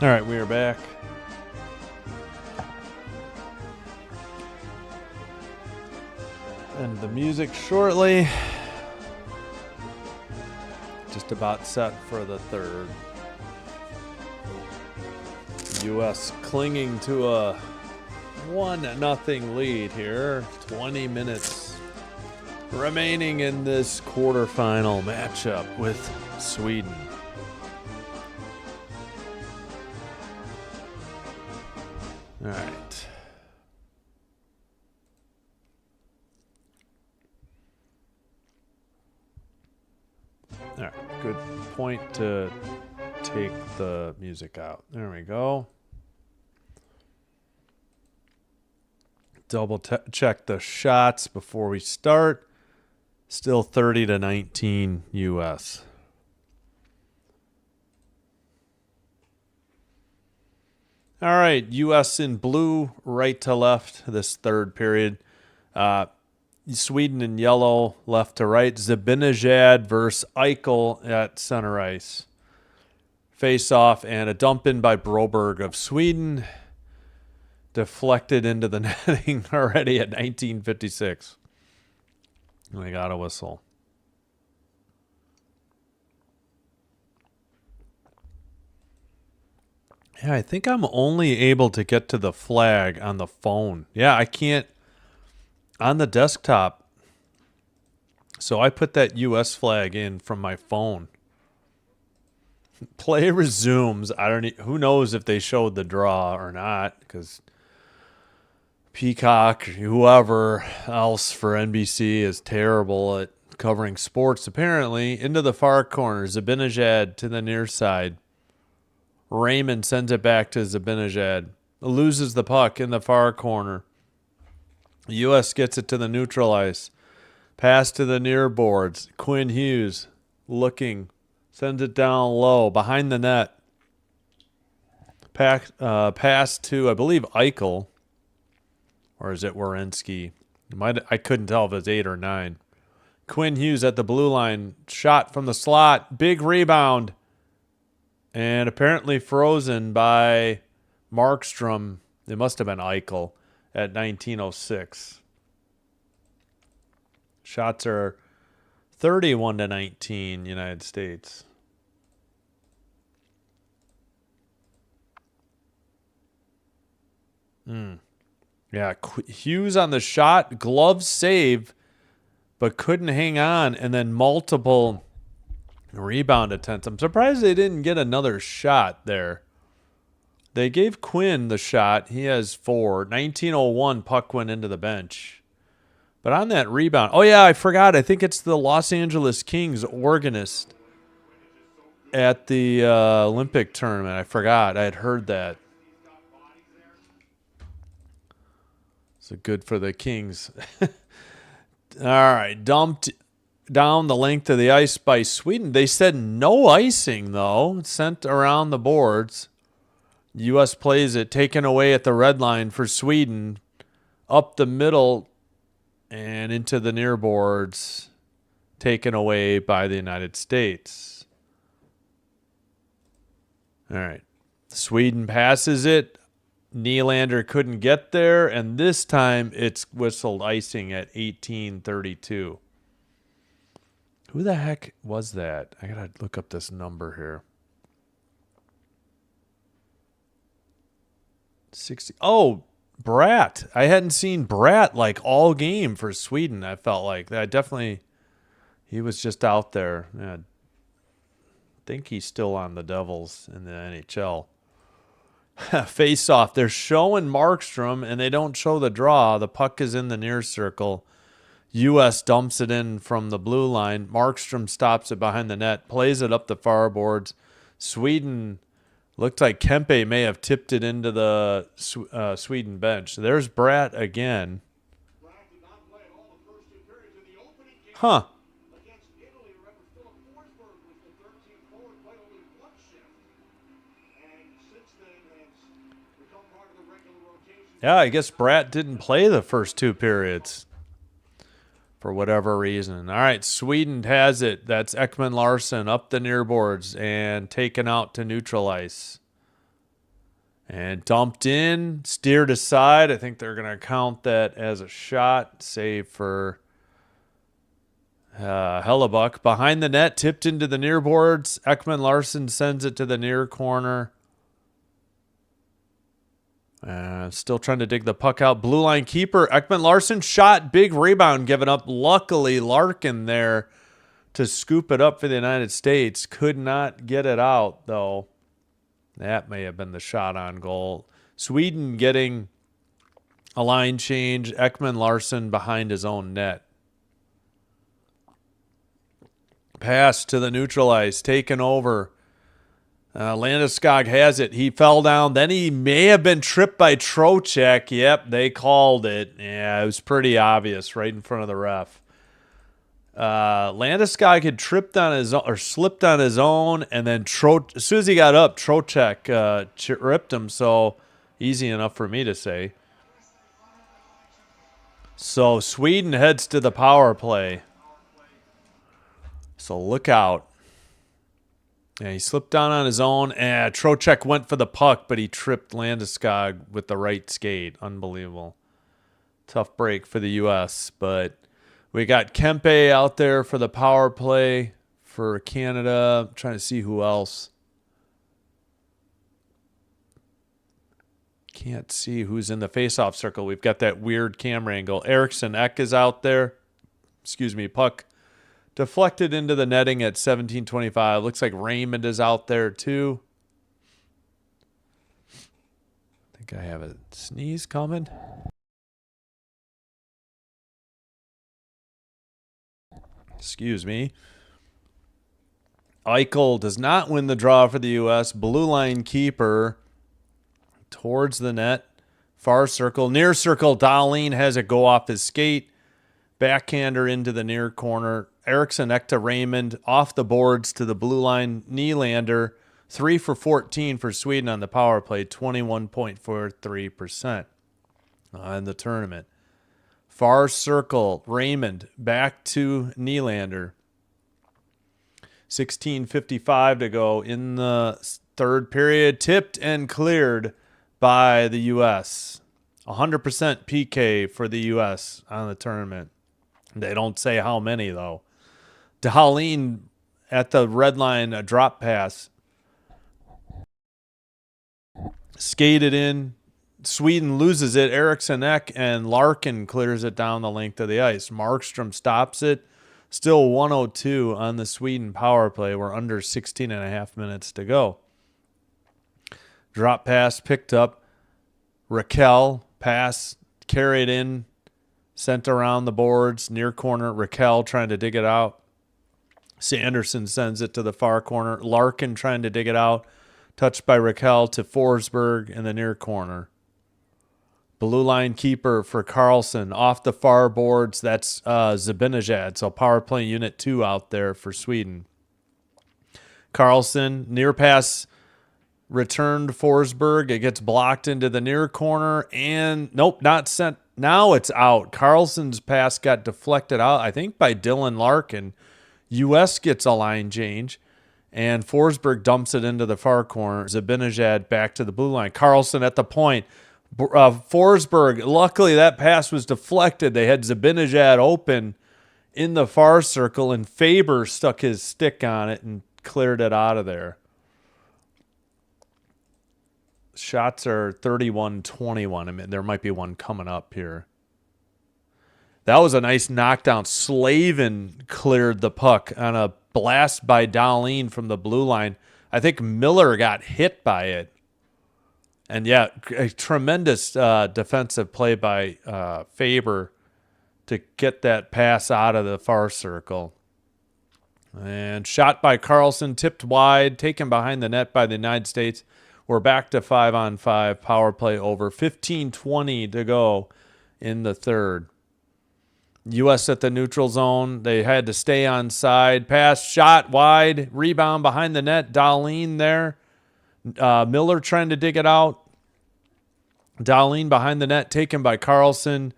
All right, we are back. And the music shortly. Just about set for the third. U.S. clinging to a 1-0 lead here. 20 minutes remaining in this quarterfinal matchup with Sweden. All right. All right. Good point to take the music out. There we go. Double check the shots before we start. Still 30-19 U.S. All right, U.S. in blue, right to left this third period. Sweden in yellow, left to right. Zibanejad versus Eichel at center ice. Face off and a dump in by Broberg of Sweden. Deflected into the netting already at 1956. We got a whistle. Yeah, I think I'm only able to get to the flag on the phone. Yeah, I can't on the desktop. So I put that U.S. flag in from my phone. Play resumes. Who knows if they showed the draw or not, because Peacock, whoever else for NBC is terrible at covering sports, apparently. Into the far corner. Zibanejad to the near side. Raymond sends it back to Zibanejad. Loses the puck in the far corner. The U.S. gets it to the neutral ice. Pass to the near boards. Quinn Hughes looking. Sends it down low. Behind the net. Pass to, I believe, Eichel. Or is it Werenski? I couldn't tell if it was 8 or 9. Quinn Hughes at the blue line. Shot from the slot. Big rebound. And apparently frozen by Markstrom. It must have been Eichel at 1906. Shots are 31-19 United States. Yeah, Hughes on the shot, glove save, but couldn't hang on, and then multiple rebound attempts. I'm surprised they didn't get another shot there. They gave Quinn the shot. He has 4. 1901 puck went into the bench. But on that rebound, oh yeah, I forgot. I think it's the Los Angeles Kings organist at the Olympic tournament. I forgot. I had heard that. So good for the Kings. All right, dumped down the length of the ice by Sweden. They said no icing, though. Sent around the boards. U.S. plays it, taken away at the red line for Sweden. Up the middle and into the near boards. Taken away by the United States. All right. Sweden passes it. Nylander couldn't get there, and this time it's whistled icing at 18:32. Who the heck was that? I gotta look up this number here. 60. Oh, Bratt. I hadn't seen Bratt like all game for Sweden. I felt like that. Definitely, he was just out there. Yeah, I think he's still on the Devils in the NHL. Face off. They're showing Markstrom, and they don't show the draw. The puck is in the near circle. U.S. dumps it in from the blue line. Markstrom stops it behind the net, plays it up the far boards. Sweden looked like Kempe may have tipped it into the Sweden bench. There's Bratt again. Huh. Yeah, I guess Bratt didn't play the first 2 periods for whatever reason. All right, Sweden has it. That's Ekman Larsson up the near boards and taken out to neutral ice. And dumped in, steered aside. I think they're going to count that as a shot, save for Hellebuck. Behind the net, tipped into the near boards. Ekman Larson sends it to the near corner. Still trying to dig the puck out. Blue line keeper, Ekman Larson, shot, big rebound given up. Luckily, Larkin there to scoop it up for the United States. Could not get it out, though. That may have been the shot on goal. Sweden getting a line change. Ekman Larson behind his own net. Pass to the neutral ice, taken over. Landeskog has it. He fell down. Then he may have been tripped by Trocheck. Yep, they called it. Yeah, it was pretty obvious right in front of the ref. Landeskog had tripped on his own, or slipped on his own, and then as soon as he got up, Trocheck ripped him. So easy enough for me to say. So Sweden heads to the power play. So look out. Yeah, he slipped down on his own. Trocheck went for the puck, but he tripped Landeskog with the right skate. Unbelievable. Tough break for the U.S., but we got Kempe out there for the power play for Canada. I'm trying to see who else. Can't see who's in the face-off circle. We've got that weird camera angle. Eriksson Ek is out there. Excuse me, puck deflected into the netting at 17:25. Looks like Raymond is out there too. I think I have a sneeze coming. Excuse me. Eichel does not win the draw for the U.S. Blue line keeper towards the net. Far circle. Near circle. Dahlin has it go off his skate. Backhander into the near corner. Eriksson Ek to Raymond. Off the boards to the blue line. Nylander. 3 for 14 for Sweden on the power play. 21.43% in the tournament. Far circle. Raymond. Back to Nylander. 16:55 to go in the third period. Tipped and cleared by the U.S. 100% PK for the U.S. on the tournament. They don't say how many, though. Dahlin at the red line, a drop pass. Skated in. Sweden loses it. Eriksson Ek and Larkin clears it down the length of the ice. Markstrom stops it. Still 102 on the Sweden power play. We're under 16 and a half minutes to go. Drop pass picked up. Raquel pass carried in. Sent around the boards. Near corner. Raquel trying to dig it out. Sanderson sends it to the far corner. Larkin trying to dig it out. Touched by Raquel to Forsberg in the near corner. Blue line keeper for Carlson. Off the far boards, that's Zibanejad. So power play unit 2 out there for Sweden. Carlson, near pass returned Forsberg. It gets blocked into the near corner. And nope, not sent. Now it's out. Carlson's pass got deflected out, I think, by Dylan Larkin. U.S. gets a line change. And Forsberg dumps it into the far corner. Zibanejad back to the blue line. Carlson at the point. Forsberg, luckily that pass was deflected. They had Zibanejad open in the far circle, and Faber stuck his stick on it and cleared it out of there. Shots are 31-21. I mean, there might be one coming up here. That was a nice knockdown. Slavin cleared the puck on a blast by Dahlin from the blue line. I think Miller got hit by it. And yeah, a tremendous defensive play by Faber to get that pass out of the far circle. And shot by Carlson, tipped wide, taken behind the net by the United States. We're back to 5-on-5, power play over. 15:20 to go in the third. U.S. at the neutral zone. They had to stay on side. Pass, shot wide, rebound behind the net. Dahlin there. Miller trying to dig it out. Dahlin behind the net, taken by Carlson,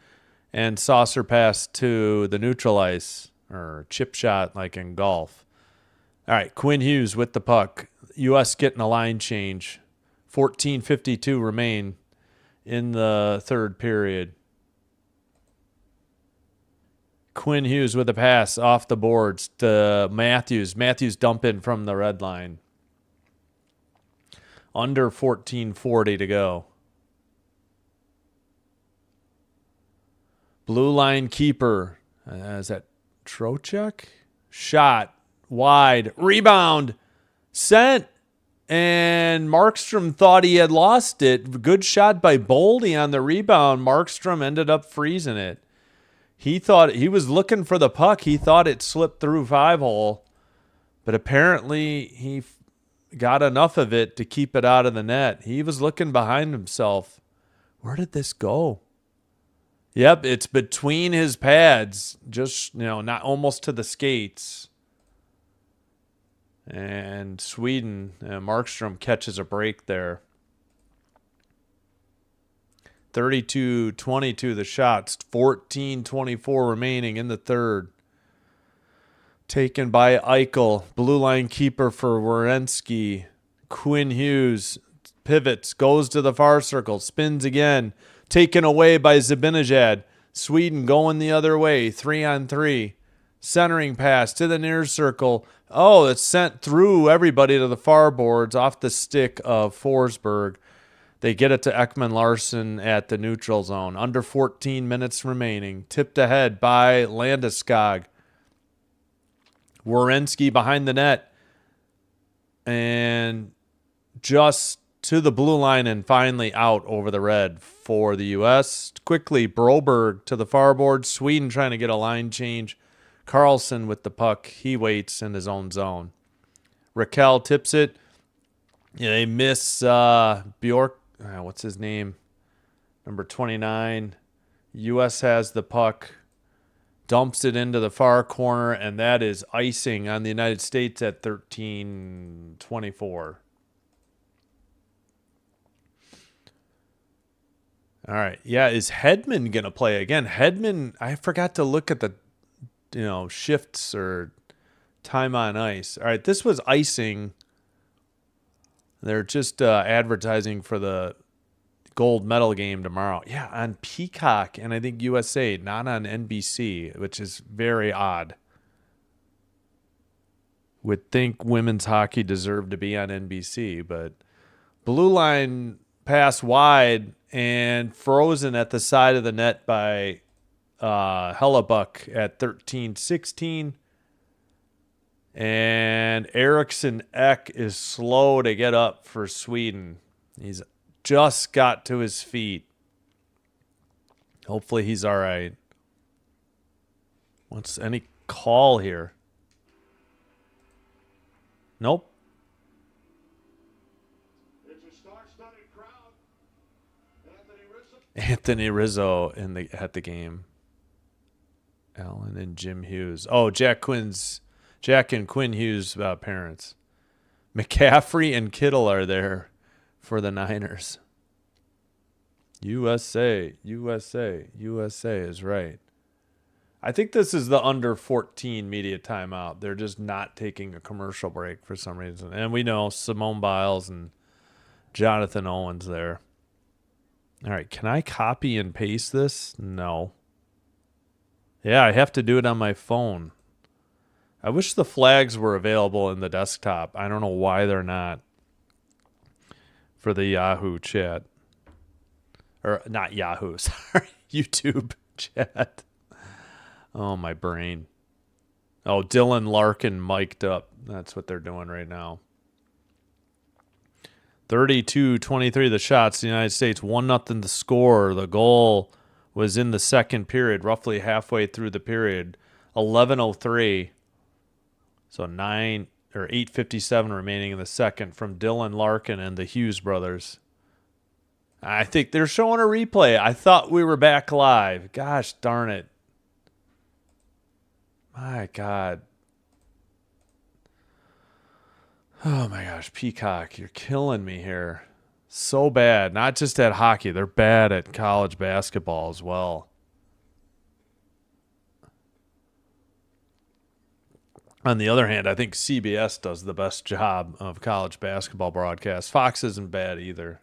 and saucer pass to the neutral ice, or chip shot like in golf. All right, Quinn Hughes with the puck. U.S. getting a line change. 14:52 remain in the third period. Quinn Hughes with a pass off the boards to Matthews. Matthews dumping from the red line. Under 14:40 to go. Blue line keeper. Is that Trocheck? Shot. Wide. Rebound. Sent. And Markstrom thought he had lost it. Good shot by Boldy on the rebound. Markstrom ended up freezing it. He thought he was looking for the puck. He thought it slipped through 5-hole. But apparently he got enough of it to keep it out of the net. He was looking behind himself. Where did this go? Yep, it's between his pads. Just, not almost to the skates. And Sweden, Markstrom catches a break there. 32-22 the shots. 14:24 remaining in the third. Taken by Eichel. Blue line keeper for Werenski. Quinn Hughes pivots, goes to the far circle, spins again. Taken away by Zibanejad. Sweden going the other way. 3-on-3. Centering pass to the near circle. Oh, it's sent through everybody to the far boards off the stick of Forsberg. They get it to Ekman Larson at the neutral zone. Under 14 minutes remaining. Tipped ahead by Landeskog. Werenski behind the net. And just to the blue line and finally out over the red for the U.S. Quickly, Broberg to the far board. Sweden trying to get a line change. Carlson with the puck. He waits in his own zone. Raquel tips it. They miss Bjork. What's his name? Number 29. U.S. has the puck. Dumps it into the far corner, and that is icing on the United States at 13:24. All right. Yeah, is Hedman going to play again? Hedman, I forgot to look at the shifts or time on ice. All right, this was icing. They're just advertising for the gold medal game tomorrow. Yeah, on Peacock and I think USA, not on NBC, which is very odd. Would think women's hockey deserved to be on NBC, but blue line pass wide and frozen at the side of the net by Hellebuck at 13:16. And Eriksson Ek is slow to get up for Sweden. He's just got to his feet. Hopefully he's all right. What's any call here? Nope. It's a star-studded crowd. Anthony Rizzo at the game. Alan and Jim Hughes. Oh, Jack and Quinn Hughes' parents. McCaffrey and Kittle are there for the Niners. USA is right. I think this is the under 14 media timeout. They're just not taking a commercial break for some reason. And we know Simone Biles and Jonathan Owens there. All right, can I copy and paste this? No. Yeah, I have to do it on my phone. I wish the flags were available in the desktop. I don't know why they're not for the Yahoo chat. Or not Yahoo, sorry. YouTube chat. Oh, my brain. Oh, Dylan Larkin mic'd up. That's what they're doing right now. 32-23 the shots. The United States 1-0 the score. The goal was in the second period, roughly halfway through the period. 11:03. So 8:57 remaining in the second from Dylan Larkin and the Hughes brothers. I think they're showing a replay. I thought we were back live. Gosh darn it. My God. Oh my gosh, Peacock, you're killing me here. So bad. Not just at hockey, they're bad at college basketball as well. On the other hand, I think CBS does the best job of college basketball broadcast. Fox isn't bad either,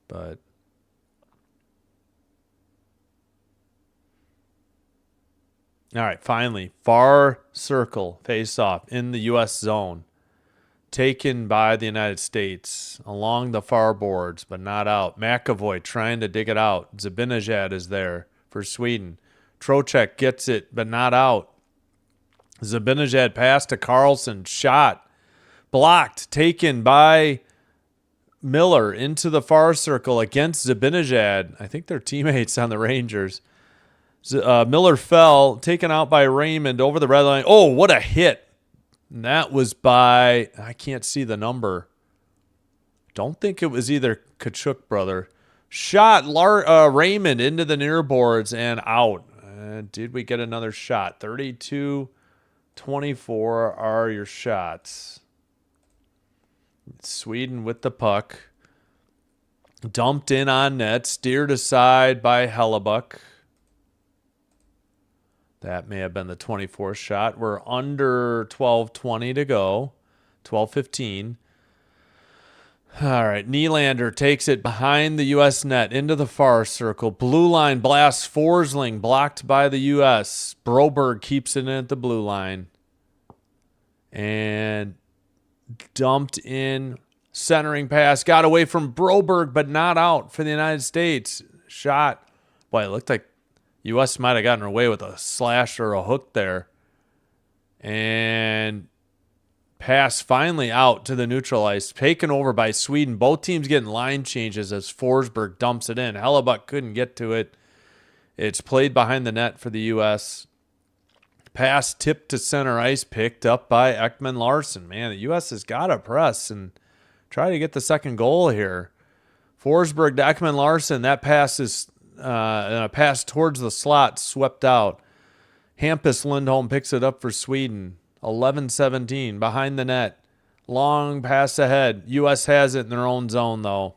but all right, finally, far circle face-off in the U.S. zone, taken by the United States along the far boards, but not out. McAvoy trying to dig it out. Zabinajad is there for Sweden. Trocek gets it, but not out. Zabinajad pass to Carlson, shot, blocked, taken by Miller into the far circle against Zabinajad. I think they're teammates on the Rangers. Miller fell, taken out by Raymond over the red line. Oh, what a hit. And that was by, I can't see the number. Don't think it was either Kachuk brother. Shot Raymond into the near boards and out. Did we get another shot? 32-24 are your shots. Sweden with the puck. Dumped in on net. Steered aside by Hellebuck. That may have been the 24th shot. We're under 12:20 to go. 12:15. All right. Nylander takes it behind the U.S. net into the far circle. Blue line blast Forsling, blocked by the U.S. Broberg keeps it in at the blue line. And dumped in. Centering pass. Got away from Broberg, but not out for the United States. Shot. Boy, it looked like U.S. might have gotten away with a slash or a hook there. And pass finally out to the neutral ice. Taken over by Sweden. Both teams getting line changes as Forsberg dumps it in. Hellebuck couldn't get to it. It's played behind the net for the U.S. Pass tipped to center ice. Picked up by Ekman Larson. Man, the U.S. has got to press and try to get the second goal here. Forsberg to Ekman Larson. That pass is a pass towards the slot, swept out. Hampus Lindholm picks it up for Sweden. 11-17 behind the net. Long pass ahead. U.S. has it in their own zone, though.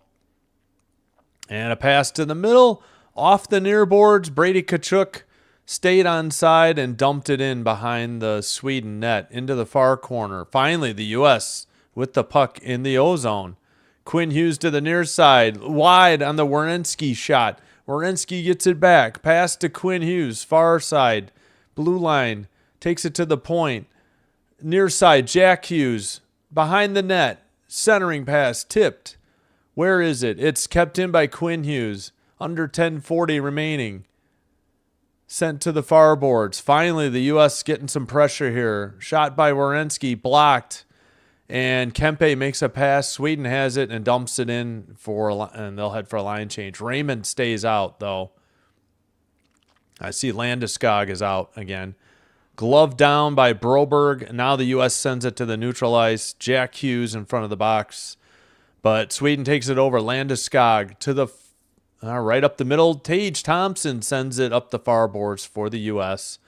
And a pass to the middle. Off the near boards. Brady Tkachuk stayed on side and dumped it in behind the Sweden net into the far corner. Finally, the U.S. with the puck in the O-zone. Quinn Hughes to the near side. Wide on the Werenski shot. Werenski gets it back. Pass to Quinn Hughes. Far side. Blue line. Takes it to the point. Near side. Jack Hughes. Behind the net. Centering pass. Tipped. Where is it? It's kept in by Quinn Hughes. Under 10:40 remaining. Sent to the far boards. Finally, the U.S. getting some pressure here. Shot by Werenski. Blocked. And Kempe makes a pass. Sweden has it and dumps it in and they'll head for a line change. Raymond stays out, though. I see Landeskog is out again. Glove down by Broberg. Now the U.S. sends it to the neutral ice. Jack Hughes in front of the box. But Sweden takes it over. Landeskog to the right up the middle. Tage Thompson sends it up the far boards for the U.S.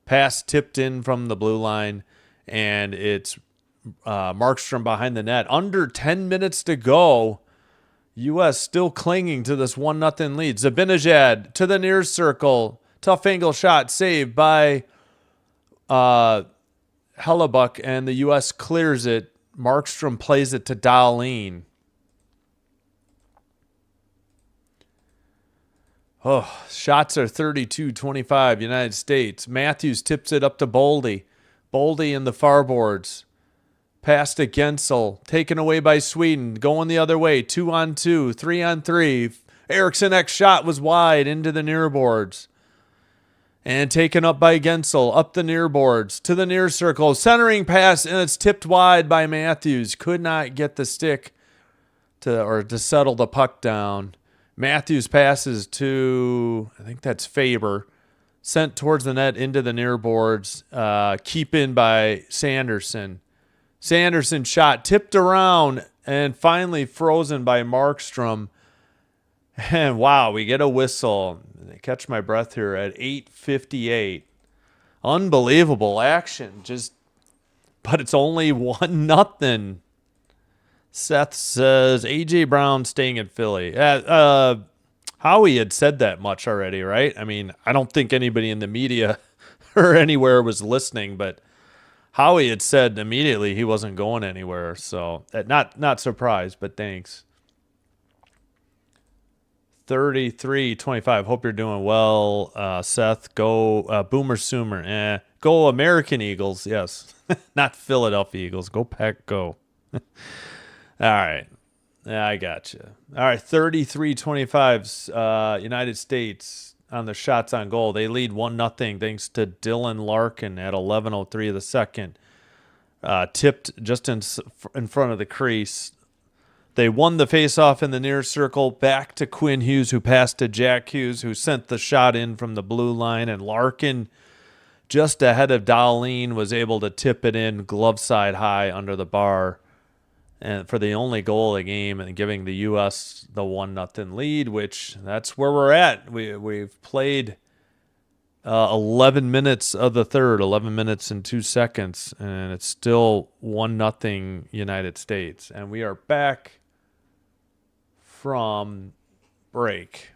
Pass tipped in from the blue line. And it's Markstrom behind the net. Under 10 minutes to go. U.S. still clinging to this 1-0 lead. Zabinajad to the near circle. Tough angle shot saved by Hellebuck, and the U.S. clears it. Markstrom plays it to Dahlin. Oh, shots are 32-25 United States. Matthews tips it up to Boldy. Boldy in the far boards. Pass to Gensel. Taken away by Sweden. Going the other way. 2-on-2. 3-on-3. Eriksson X shot was wide into the near boards. And taken up by Gensel. Up the near boards. To the near circle. Centering pass. And it's tipped wide by Matthews. Could not get the stick to settle the puck down. Matthews passes to, I think that's Faber. Sent towards the net into the near boards. Keep in by Sanderson. Sanderson shot tipped around and finally frozen by Markstrom. And wow, we get a whistle. I catch my breath here at 8:58. Unbelievable action. But it's only 1-0. Seth says A.J. Brown staying in Philly. Howie had said that much already, right? I mean, I don't think anybody in the media or anywhere was listening, but Howie had said immediately he wasn't going anywhere, so not surprised, but thanks. 33-25. Hope you're doing well, Seth. Go Boomer Soomer. Go American Eagles. Yes, not Philadelphia Eagles. Go Pack. Go. All right. Yeah, I got you. All right, 33-25. United States on the shots on goal. They lead 1-0 thanks to Dylan Larkin at 11:03 of the second. Tipped just in front of the crease. They won the faceoff in the near circle, back to Quinn Hughes, who passed to Jack Hughes, who sent the shot in from the blue line, and Larkin, just ahead of Darlene, was able to tip it in glove side high under the bar, and for the only goal of the game, and giving the U.S. the 1-0 lead, which that's where we're at. We've played 11 minutes of the third, 11 minutes and 2 seconds, and it's still 1-0 United States, and we are back from break.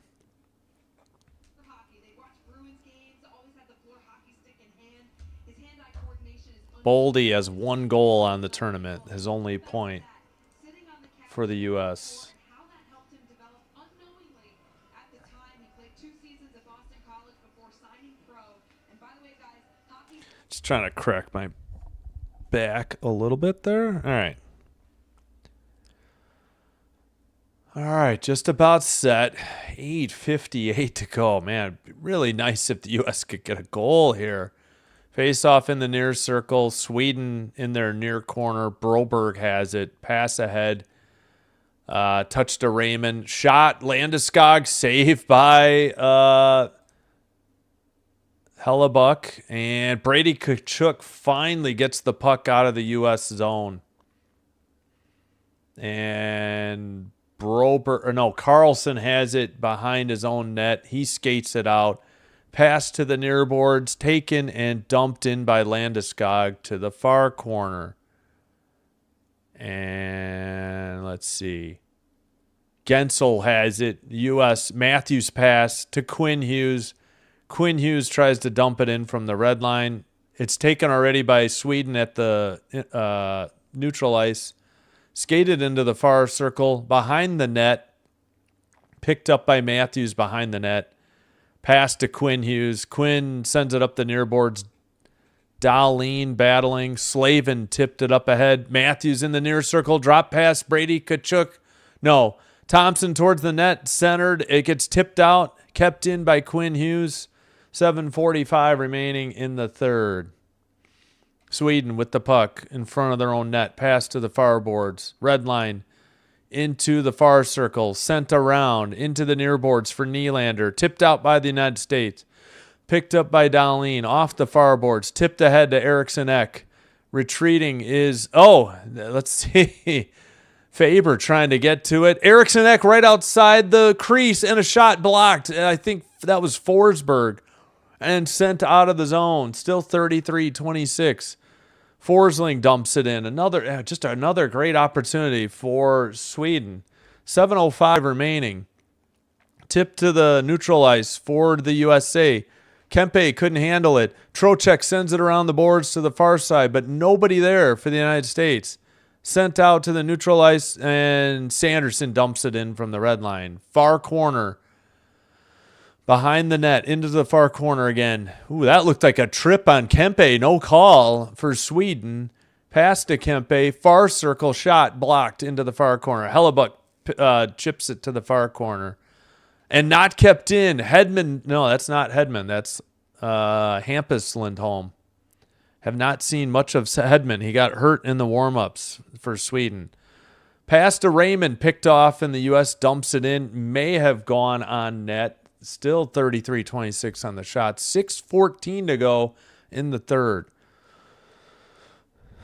Boldy has 1 goal on the tournament, his only point for the U.S. Just trying to crack my back a little bit there. All right. All right, just about set. 8:58 to go. Man, really nice if the U.S. could get a goal here. Face off in the near circle. Sweden in their near corner. Broberg has it. Pass ahead. Touch to Raymond. Shot. Landeskog. Saved by Hellebuck. And Brady Tkachuk finally gets the puck out of the U.S. zone. And Carlson has it behind his own net. He skates it out. Pass to the near boards, taken and dumped in by Landeskog to the far corner. And let's see. Gensel has it. U.S. Matthews pass to Quinn Hughes. Quinn Hughes tries to dump it in from the red line. It's taken already by Sweden at the neutral ice. Skated into the far circle, behind the net. Picked up by Matthews behind the net. Pass to Quinn Hughes. Quinn sends it up the near boards. Darlene battling. Slavin tipped it up ahead. Matthews in the near circle. Drop pass. Brady Tkachuk. No. Thompson towards the net. Centered. It gets tipped out. Kept in by Quinn Hughes. 7:45 remaining in the third. Sweden with the puck in front of their own net. Pass to the far boards. Red line into the far circle. Sent around into the near boards for Nylander. Tipped out by the United States. Picked up by Darlene. Off the far boards. Tipped ahead to Eriksson Ek. Retreating is... Oh, let's see. Faber trying to get to it. Eriksson Ek right outside the crease and a shot blocked. I think that was Forsberg. And sent out of the zone. Still 33-26. Forsling dumps it in. Another great opportunity for Sweden. 7:05 remaining. Tip to the neutral ice for the USA. Kempe couldn't handle it. Trocheck sends it around the boards to the far side, but nobody there for the United States. Sent out to the neutral ice, and Sanderson dumps it in from the red line. Far corner. Behind the net, into the far corner again. Ooh, that looked like a trip on Kempe. No call for Sweden. Pass to Kempe. Far circle shot blocked into the far corner. Hellebuck chips it to the far corner. And not kept in. Hedman. No, that's not Hedman. That's Hampus Lindholm. Have not seen much of Hedman. He got hurt in the warm-ups for Sweden. Pass to Raymond. Picked off, and the U.S. dumps it in. May have gone on net. Still 33-26 on the shot. 6:14 to go in the third.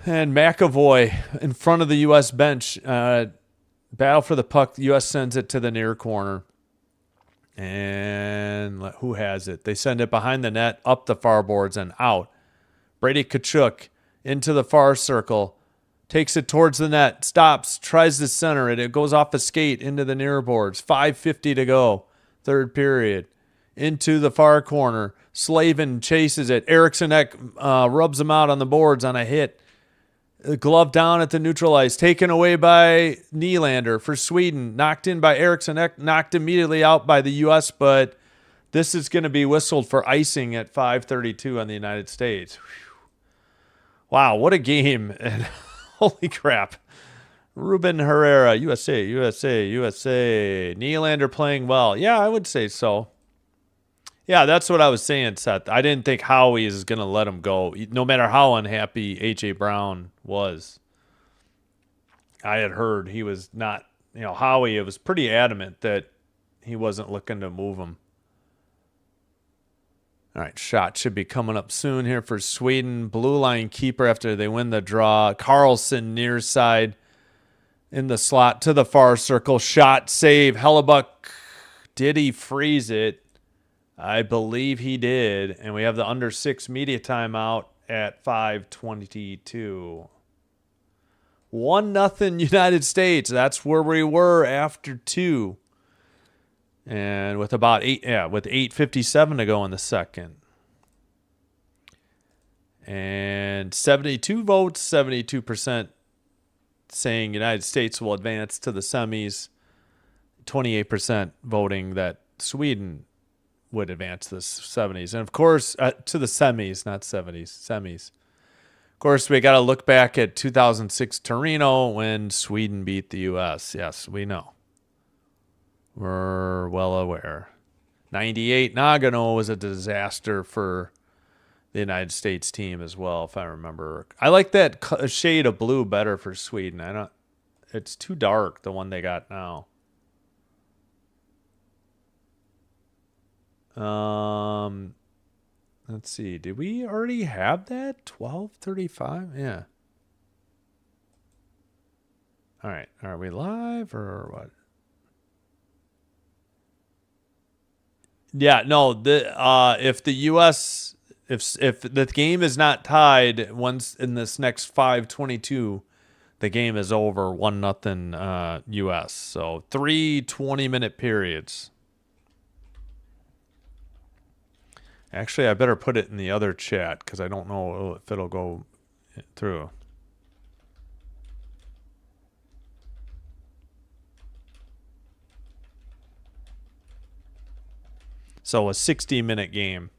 And McAvoy in front of the U.S. bench. Battle for the puck. The U.S. sends it to the near corner. And who has it? They send it behind the net, up the far boards, and out. Brady Tkachuk into the far circle. Takes it towards the net. Stops. Tries to center it. It goes off a skate into the near boards. 5:50 to go. Third period. into the far corner. Slavin chases it. Eriksson Ek rubs him out on the boards on a hit. Glove down at the neutral ice. Taken away by Nylander for Sweden. Knocked in by Eriksson Ek. Knocked immediately out by the U.S., but this is going to be whistled for icing at 5:32 on the United States. Whew. Wow, what a game. And holy crap. Ruben Herrera, USA, USA, USA. Nylander playing well. Yeah, I would say so. Yeah, that's what I was saying, Seth. I didn't think Howie is going to let him go, no matter how unhappy A.J. Brown was. I had heard he was not, Howie was pretty adamant that he wasn't looking to move him. All right, shot should be coming up soon here for Sweden. Blue line keeper after they win the draw. Carlson near side in the slot to the far circle. Shot, save. Hellebuck, did he freeze it? I believe he did. And we have the under 6 media timeout at 5:22. 1-0 United States. That's where we were after 2. And with about 8:57 to go in the second. And 72 votes, 72% saying United States will advance to the semis. 28% voting that Sweden would advance to the semis. And of course, to the semis, not 70s, semis. Of course, we got to look back at 2006 Torino when Sweden beat the U.S. Yes, we know. We're well aware. 98 Nagano was a disaster for the United States team as well, if I remember. I like that shade of blue better for Sweden. It's too dark, the one they got now. Let's see. Did we already have that? 12:35? Yeah. All right. Are we live or what? Yeah, no, if the U.S. if the game is not tied once in this next 5:22, the game is over 1-0 U.S. So 3 20-minute periods. Actually, I better put it in the other chat because I don't know if it'll go through. So a 60-minute game.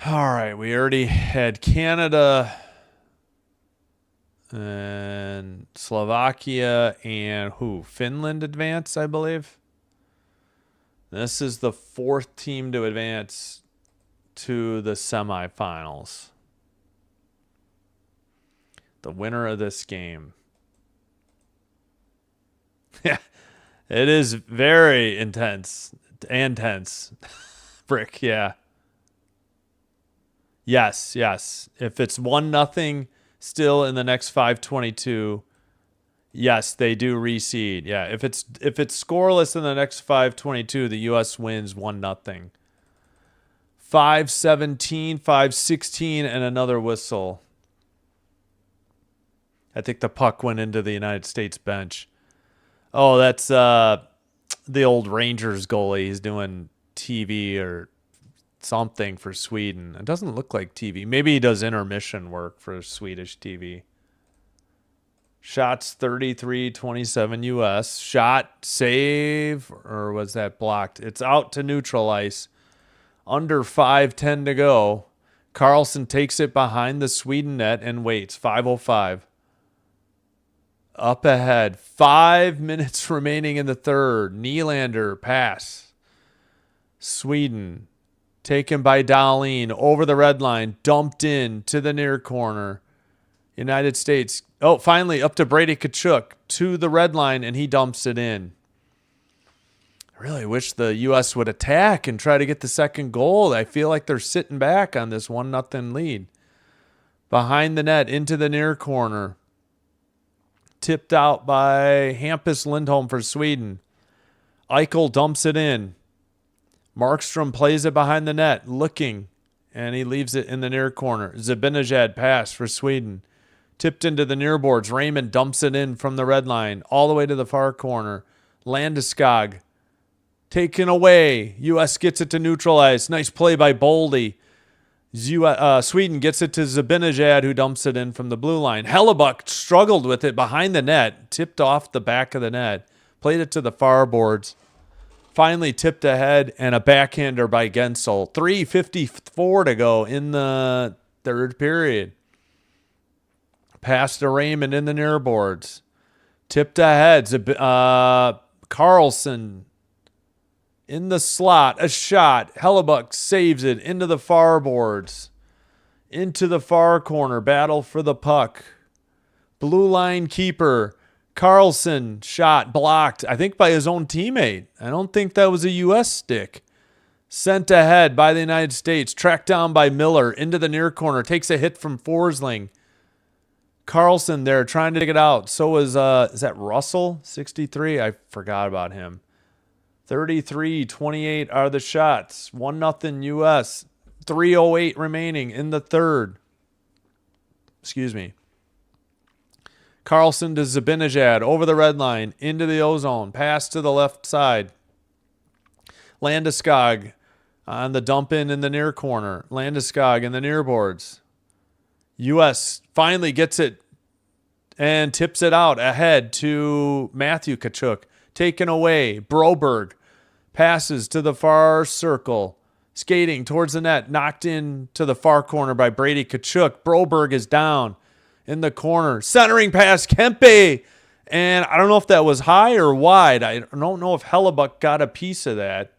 All right, we already had Canada and Slovakia and Finland advance, I believe. This is the 4th team to advance to the semifinals. The winner of this game. Yeah, it is very intense and tense. Brick, yeah. Yes. If it's 1-0 still in the next 5:22, yes, they do reseed. Yeah, if it's scoreless in the next 5:22, the U.S. wins 1-0. 5:17, 5:16, and another whistle. I think the puck went into the United States bench. Oh, that's the old Rangers goalie. He's doing TV or something for Sweden. It doesn't look like TV. Maybe he does intermission work for Swedish TV. Shots 33-27 U.S. Shot, save, or was that blocked? It's out to neutral ice. Under 5:10 to go. Carlson takes it behind the Sweden net and waits. 5:05. Up ahead. 5 minutes remaining in the third. Nylander pass. Sweden taken by Dahlin over the red line. Dumped in to the near corner. United States. Oh, finally up to Brady Tkachuk to the red line, and he dumps it in. I really wish the U.S. would attack and try to get the second goal. I feel like they're sitting back on this 1-0 lead. Behind the net into the near corner. Tipped out by Hampus Lindholm for Sweden. Eichel dumps it in. Markstrom plays it behind the net, looking, and he leaves it in the near corner. Zibanejad pass for Sweden. Tipped into the near boards. Raymond dumps it in from the red line all the way to the far corner. Landeskog taken away. U.S. gets it to neutralize. Nice play by Boldy. Sweden gets it to Zabinajad, who dumps it in from the blue line. Hellebuck struggled with it behind the net, tipped off the back of the net, played it to the far boards. Finally tipped ahead, and a backhander by Gensel. 3:54 to go in the third period. Pass to Raymond in the near boards. Tipped ahead. Carlson in the slot. A shot. Hellebuck saves it into the far boards. Into the far corner. Battle for the puck. Blue line keeper. Carlson shot blocked, I think, by his own teammate. I don't think that was a U.S. stick. Sent ahead by the United States. Tracked down by Miller into the near corner. Takes a hit from Forsling. Carlson there trying to get out. So is that Russell? 63? I forgot about him. 33-28 are the shots. 1-0 U.S. 3:08 remaining in the third. Excuse me. Carlson to Zabinajad over the red line into the O-zone. Pass to the left side. Landeskog on the dump in the near corner. Landeskog in the near boards. U.S. finally gets it and tips it out ahead to Matthew Tkachuk. Taken away. Broberg passes to the far circle. Skating towards the net. Knocked in to the far corner by Brady Tkachuk. Broberg is down in the corner. Centering pass. Kempe. And I don't know if that was high or wide. I don't know if Hellebuck got a piece of that.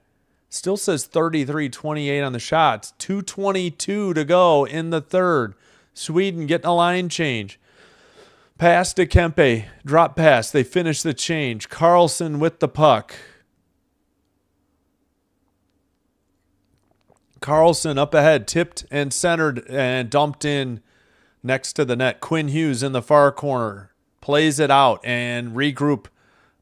Still says 33-28 on the shots. 2:22 to go in the third. Sweden getting a line change. Pass to Kempe. Drop pass. They finish the change. Carlson with the puck. Carlson up ahead. Tipped and centered and dumped in next to the net. Quinn Hughes in the far corner. Plays it out and regroup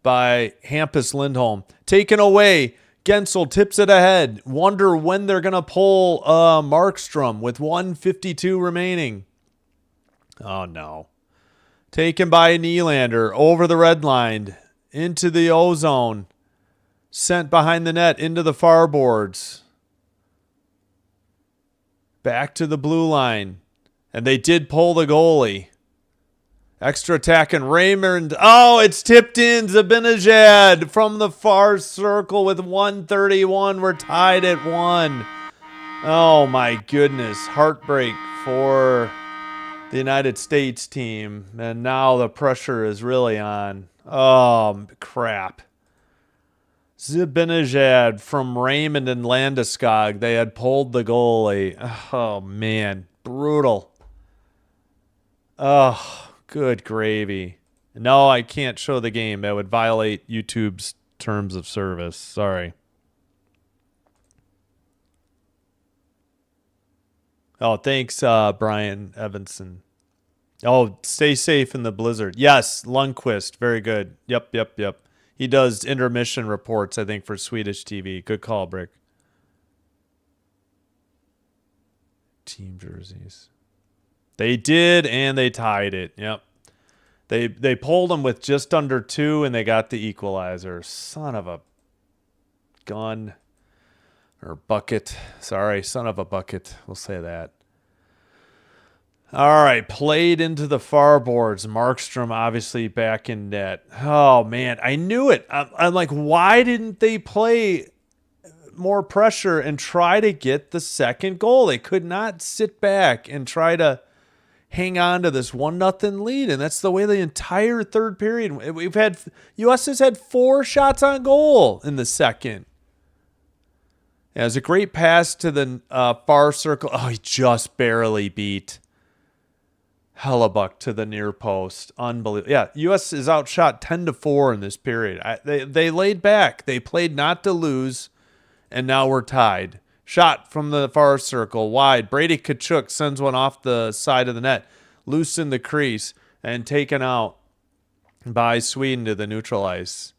by Hampus Lindholm. Taken away. Gensel tips it ahead. Wonder when they're going to pull Markstrom with 1:52 remaining. Oh, no. Taken by Nylander over the red line into the O-zone. Sent behind the net into the far boards. Back to the blue line. And they did pull the goalie. Extra attack and Raymond. Oh, it's tipped in. Zabinajad from the far circle with 1:31. We're tied at 1. Oh, my goodness. Heartbreak for the United States team. And now the pressure is really on. Oh, crap. Zabinajad from Raymond and Landeskog. They had pulled the goalie. Oh, man. Brutal. Oh, good gravy. No, I can't show the game. That would violate YouTube's terms of service. Sorry. Oh, thanks, Brian Evanson. Oh, stay safe in the blizzard. Yes, Lundqvist. Very good. Yep. He does intermission reports, I think, for Swedish TV. Good call, Brick. Team jerseys. They did, and they tied it. Yep. They pulled them with just under 2, and they got the equalizer. Son of a gun. Or bucket. Sorry, son of a bucket. We'll say that. All right, played into the far boards. Markstrom obviously back in net. Oh, man, I knew it. I'm like, why didn't they play more pressure and try to get the second goal? They could not sit back and try to hang on to this 1-0 lead, and that's the way the entire third period. U.S. has had 4 shots on goal in the second. Yeah, it was a great pass to the far circle. Oh, he just barely beat Hellebuck to the near post. Unbelievable. Yeah, U.S. is outshot 10-4 in this period. They laid back. They played not to lose, and now we're tied. Shot from the far circle, wide. Brady Tkachuk sends one off the side of the net. Loose in the crease and taken out by Sweden to the neutral ice.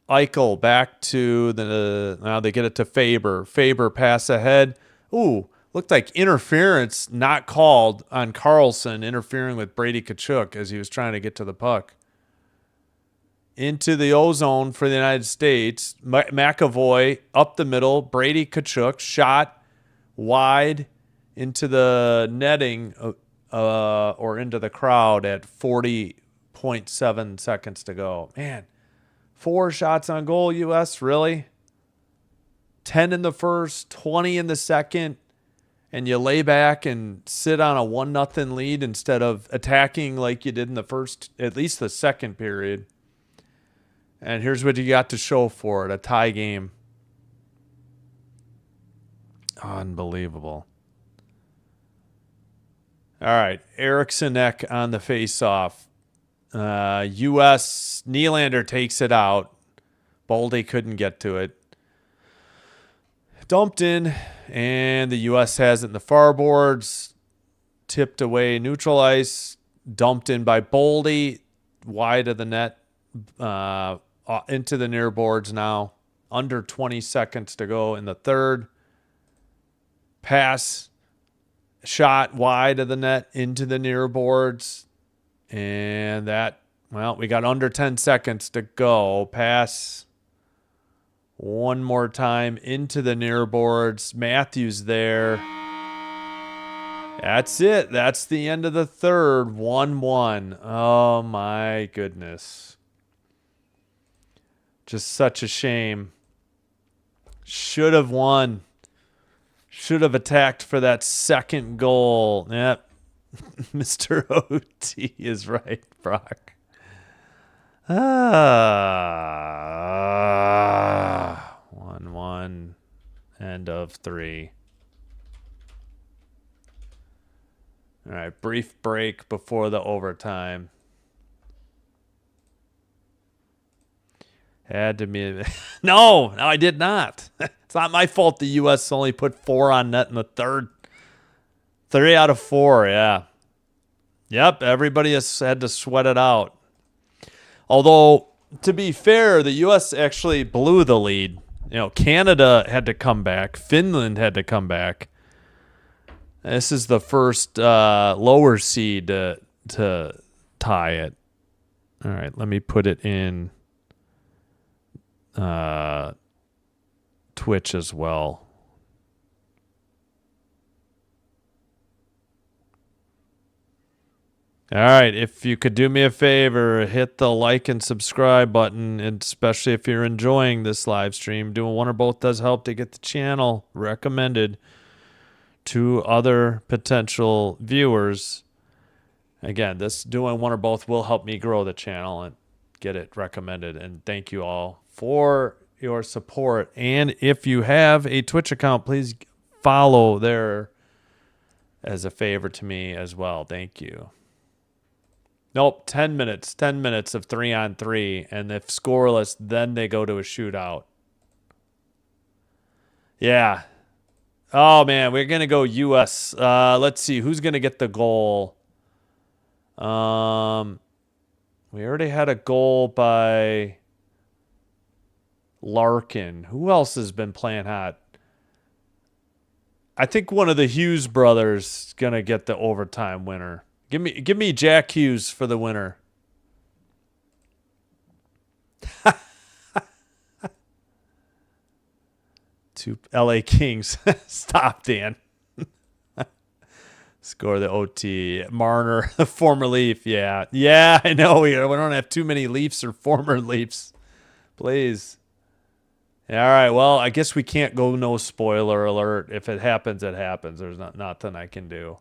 Eichel back to the... Now they get it to Faber. Faber pass ahead. Ooh, Looked like interference not called on Carlson interfering with Brady Tkachuk as he was trying to get to the puck. Into the O-zone for the United States. McAvoy up the middle. Brady Tkachuk shot wide into the netting or into the crowd at 40.7 seconds to go. Man, 4 shots on goal, U.S., really? 10 in the first, 20 in the second, and you lay back and sit on a 1-0 lead instead of attacking like you did in the first, at least the second period. And here's what you got to show for it, a tie game. Unbelievable. All right, Eriksson Ek on the face-off. U.S. Nylander takes it out. Boldy couldn't get to it. Dumped in, and the U.S. has it in the far boards. Tipped away neutral ice. Dumped in by Boldy. Wide of the net. Into the near boards now. Under 20 seconds to go in the third. Pass. Shot wide of the net into the near boards. And that, well, we got under 10 seconds to go. Pass one more time into the near boards. Matthews there. That's it. That's the end of the third. 1-1. Oh, my goodness. Just such a shame. Should have won. Should have attacked for that second goal. Yep. Mr. OT is right, Brock. 1-1. End of 3. All right, brief break before the overtime. Had to be. No, I did not. It's not my fault the U.S. only put 4 on net in the third. 3 out of 4, yeah. Yep, everybody has had to sweat it out. Although, to be fair, the U.S. actually blew the lead. You know, Canada had to come back. Finland had to come back. This is the first lower seed to tie it. All right, let me put it in Twitch as well. All right, if you could do me a favor, hit the like and subscribe button, and especially if you're enjoying this live stream. Doing one or both does help to get the channel recommended to other potential viewers. Again, this doing one or both will help me grow the channel and get it recommended. And thank you all for your support. And if you have a Twitch account, please follow there as a favor to me as well. Thank you. Nope, 10 minutes. 10 minutes of 3-on-3. And if scoreless, then they go to a shootout. Yeah. Oh, man, we're going to go U.S. Let's see. Who's going to get the goal? We already had a goal by Larkin. Who else has been playing hot? I think one of the Hughes brothers is going to get the overtime winner. Give me Jack Hughes for the winner. To LA Kings. Stop, Dan. Score the OT. Marner, the former Leaf. Yeah. Yeah, I know. We don't have too many Leafs or former Leafs. Please. All right. Well, I guess we can't go no spoiler alert. If it happens, it happens. There's nothing I can do.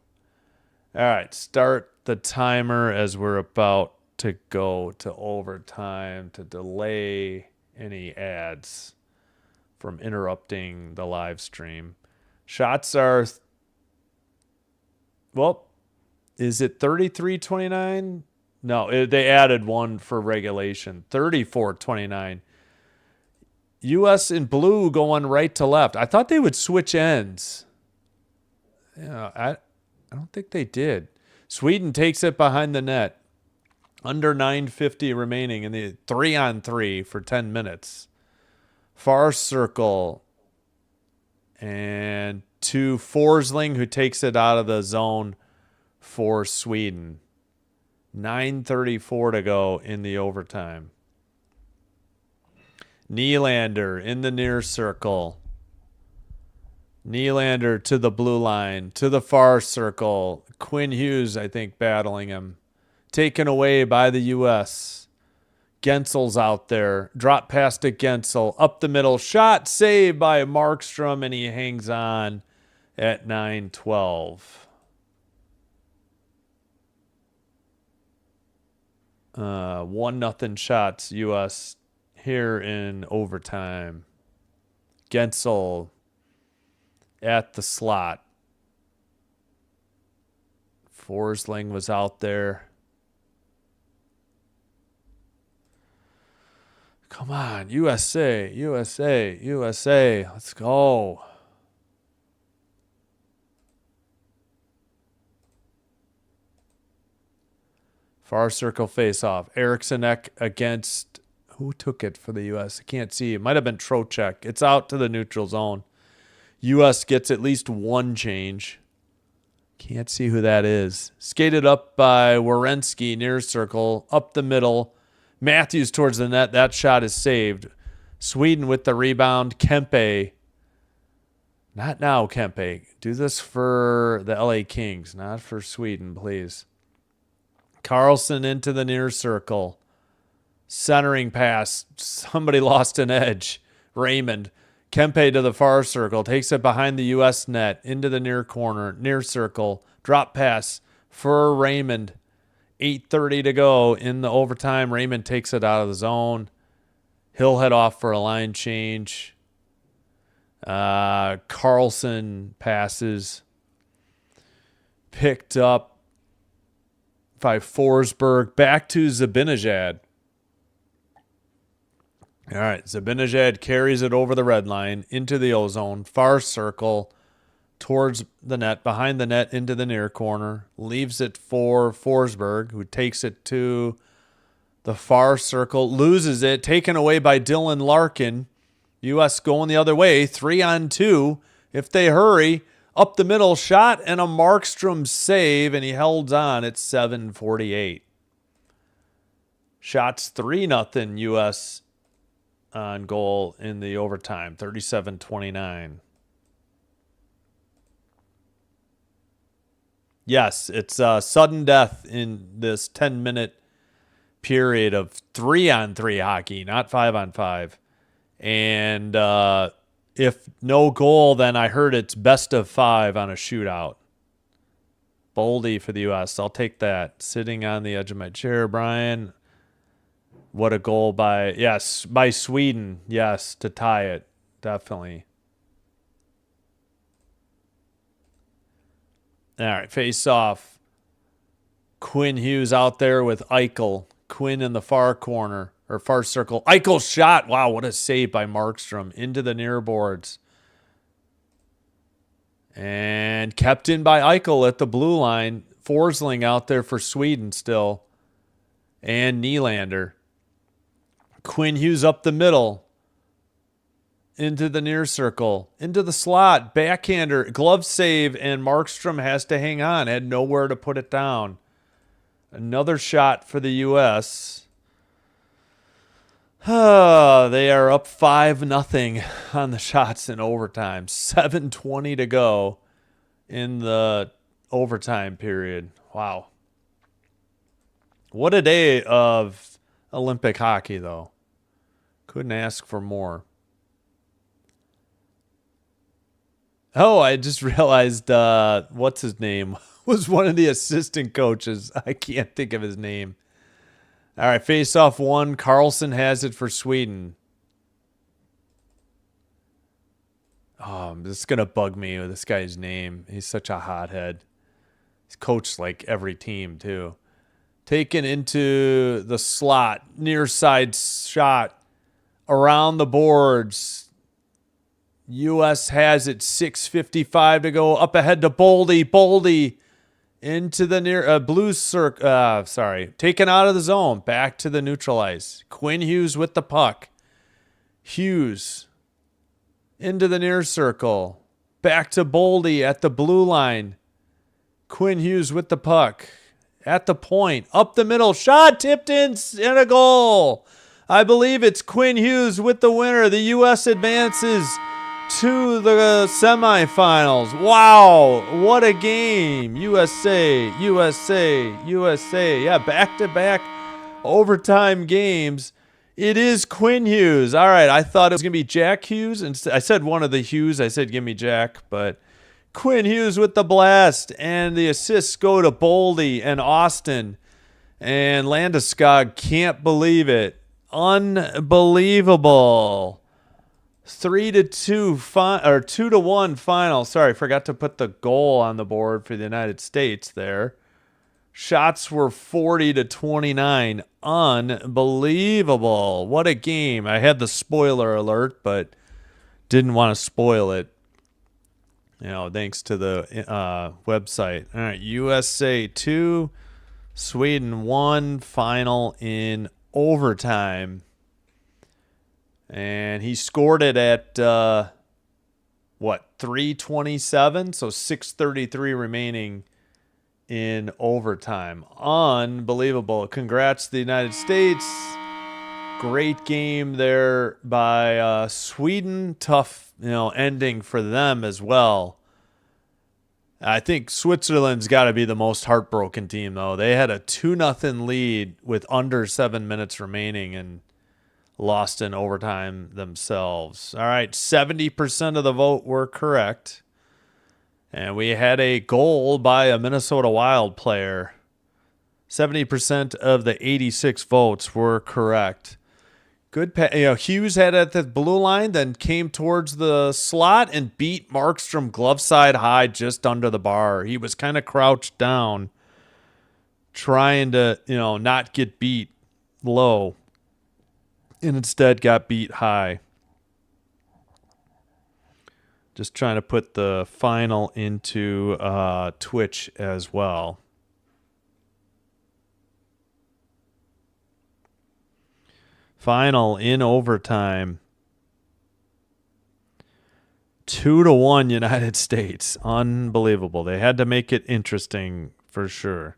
All right. Start the timer as we're about to go to overtime to delay any ads from interrupting the live stream. Shots are, well, is it 33-29? No, they added one for regulation. 34-29. U.S. in blue going right to left. I thought they would switch ends. Yeah, I don't think they did. Sweden takes it behind the net. Under 9:50 remaining in the 3-on-3 for 10 minutes. Far circle. And to Forsling, who takes it out of the zone for Sweden. 9:34 to go in the overtime. Nylander in the near circle. Nylander to the blue line, to the far circle. Quinn Hughes, I think, battling him. Taken away by the U.S. Gensel's out there. Drop pass to Gensel. Up the middle. Shot saved by Markstrom, and he hangs on at 9:12. 1-0 shots, U.S. here in overtime. Gensel at the slot. Forsling was out there. Come on, USA, USA, USA. Let's go. Far circle face-off. Eriksson Ek against... Who took it for the U.S.? I can't see. It might have been Trocheck. It's out to the neutral zone. U.S. gets at least one change. Can't see who that is. Skated up by Werenski, near circle, up the middle. Matthews towards the net. That shot is saved. Sweden with the rebound. Kempe. Not now, Kempe. Do this for the LA Kings, not for Sweden, please. Carlson into the near circle. Centering pass. Somebody lost an edge. Raymond. Kempe to the far circle. Takes it behind the U.S. net. Into the near corner. Near circle. Drop pass for Raymond. 8:30 to go in the overtime. Raymond takes it out of the zone. He'll head off for a line change. Carlson passes. Picked up by Forsberg. Back to Zibanejad. All right, Zibanejad carries it over the red line into the O-zone. Far circle towards the net, behind the net into the near corner. Leaves it for Forsberg, who takes it to the far circle. Loses it, taken away by Dylan Larkin. U.S. going the other way, 3-on-2. If they hurry, up the middle, shot and a Markstrom save, and he held on at 7:48. Shots 3-0 U.S. on goal in the overtime, 37-29. Yes, it's sudden death in this 10-minute period of 3-on-3 hockey, not 5-on-5. And if no goal, then I heard it's best of 5 on a shootout. Boldy for the U.S. I'll take that. Sitting on the edge of my chair, Brian. What a goal by Sweden. Yes, to tie it. Definitely. All right, face off. Quinn Hughes out there with Eichel. Quinn in the far corner, or far circle. Eichel shot. Wow, what a save by Markstrom. Into the near boards. And kept in by Eichel at the blue line. Forsling out there for Sweden still. And Nylander. Quinn Hughes up the middle. Into the near circle. Into the slot. Backhander. Glove save. And Markstrom has to hang on. Had nowhere to put it down. Another shot for the U.S. They are up 5-0 on the shots in overtime. 7:20 to go in the overtime period. Wow. What a day of Olympic hockey, though. Couldn't ask for more. Oh, I just realized what's his name was one of the assistant coaches. I can't think of his name. All right, face-off 1. Carlson has it for Sweden. Oh, this is going to bug me with this guy's name. He's such a hothead. He's coached like every team, too. Taken into the slot. Near side shot. Around the boards. U.S. has it. 6:55 to go. Up ahead to Boldy. Boldy into the near blue circle. Taken out of the zone. Back to the neutral ice. Quinn Hughes with the puck. Hughes into the near circle. Back to Boldy at the blue line. Quinn Hughes with the puck. At the point. Up the middle. Shot tipped in and a goal. I believe it's Quinn Hughes with the winner. The U.S. advances to the semifinals. Wow. What a game. USA, USA, USA. Yeah, back-to-back overtime games. It is Quinn Hughes. All right, I thought it was going to be Jack Hughes. And I said one of the Hughes. I said give me Jack, but Quinn Hughes with the blast. And the assists go to Boldy and Austin. And Landeskog can't believe it. Unbelievable. 3-2 or 2-1 final. Sorry, forgot to put the goal on the board for the United States there. Shots were 40-29. Unbelievable. What a game. I had the spoiler alert, but didn't want to spoil it. You know, thanks to the website. All right, USA 2, Sweden 1, final in overtime. And he scored it at, 3:27? So 6:33 remaining in overtime. Unbelievable. Congrats to the United States. Great game there by Sweden. Tough, ending for them as well. I think Switzerland's got to be the most heartbroken team, though. They had a 2-0 lead with under 7 minutes remaining and lost in overtime themselves. All right, 70% of the vote were correct. And we had a goal by a Minnesota Wild player. 70% of the 86 votes were correct. Good. Hughes had it at the blue line, then came towards the slot and beat Markstrom glove side high just under the bar. He was kind of crouched down, trying to, not get beat low, and instead got beat high. Just trying to put the final into Twitch as well. Final in overtime. 2-1 United States. Unbelievable. They had to make it interesting for sure.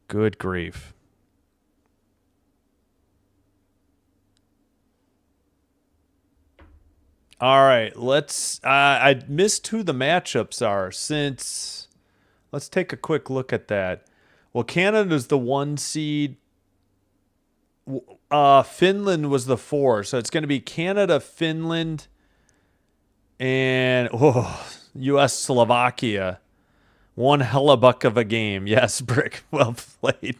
Good grief. All right, let's. I missed who the matchups are since. Let's take a quick look at that. Well, Canada's the 1 seed. Finland was the 4, so it's going to be Canada, Finland, and U.S. Slovakia. One hellebuck of a game. Yes, Brick. Well played.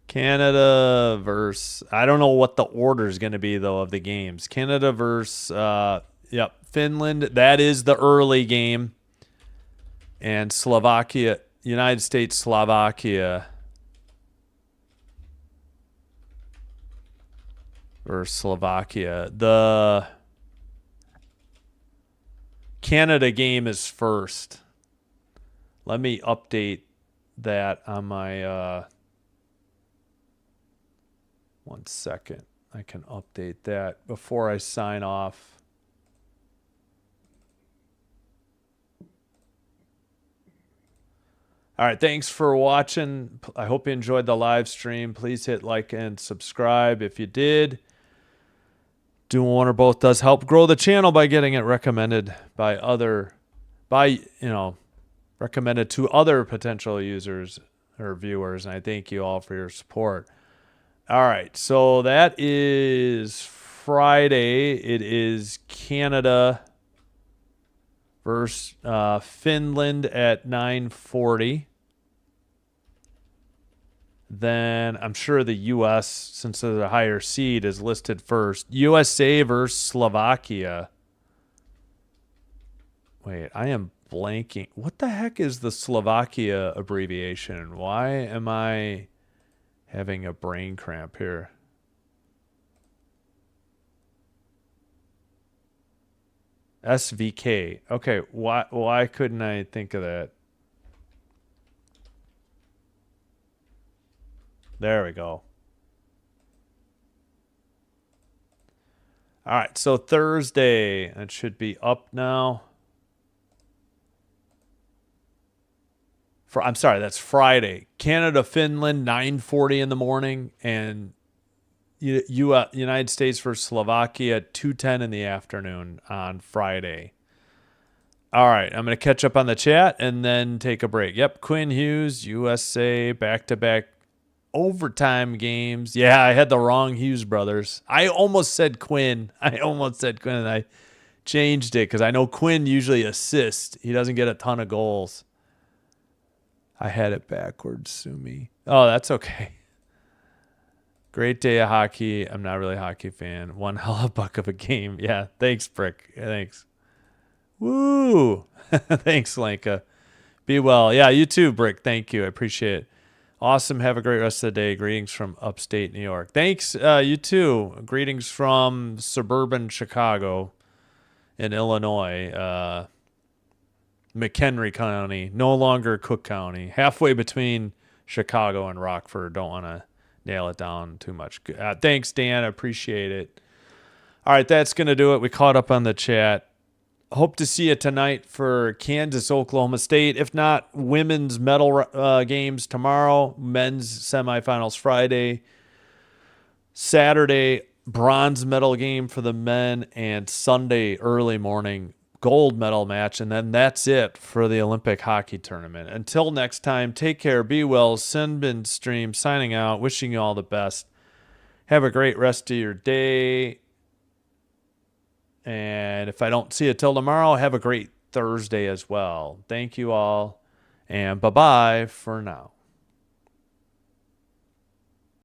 Canada versus, I don't know what the order is going to be, though, of the games. Canada versus, Finland. That is the early game. And Slovakia, United States, Slovakia versus Slovakia. The Canada game is first. Let me update that on my... 1 second. I can update that before I sign off. All right, thanks for watching. I hope you enjoyed the live stream. Please hit like and subscribe if you did. Doing one or both does help grow the channel by getting it recommended by recommended to other potential users or viewers. And I thank you all for your support. All right, so that is Friday. It is Canada versus Finland at 9:40. Then I'm sure the U.S., since they're the higher seed, is listed first. USA versus Slovakia. Wait, I am blanking. What the heck is the Slovakia abbreviation? Why am I having a brain cramp here? SVK. Okay, why couldn't I think of that? There we go. All right, so Thursday, it should be up now. I'm sorry, that's Friday. Canada, Finland, 9:40 in the morning, and United States versus Slovakia at 2:10 in the afternoon on Friday. All right, I'm going to catch up on the chat and then take a break. Yep, Quinn Hughes, USA, back-to-back overtime games. Yeah, I had the wrong Hughes brothers. I almost said Quinn. And I changed it because I know Quinn usually assists. He doesn't get a ton of goals. I had it backwards, Sumi. Oh, that's okay. Great day of hockey. I'm not really a hockey fan. One hell of a buck of a game. Yeah, thanks, Brick. Thanks. Woo! Thanks, Lanka. Be well. Yeah, you too, Brick. Thank you. I appreciate it. Awesome. Have a great rest of the day. Greetings from upstate New York. Thanks. You too. Greetings from suburban Chicago in Illinois. McHenry County, no longer Cook County. Halfway between Chicago and Rockford. Don't want to nail it down too much. Thanks, Dan. I appreciate it. All right, that's going to do it. We caught up on the chat. Hope to see you tonight for Kansas, Oklahoma State. If not, women's medal games tomorrow, men's semifinals Friday, Saturday, bronze medal game for the men, and Sunday early morning gold medal match. And then that's it for the Olympic hockey tournament. Until next time, take care, be well. Sinbin Stream signing out, wishing you all the best. Have a great rest of your day. And if I don't see you till tomorrow, have a great Thursday as well. Thank you all, and bye-bye for now.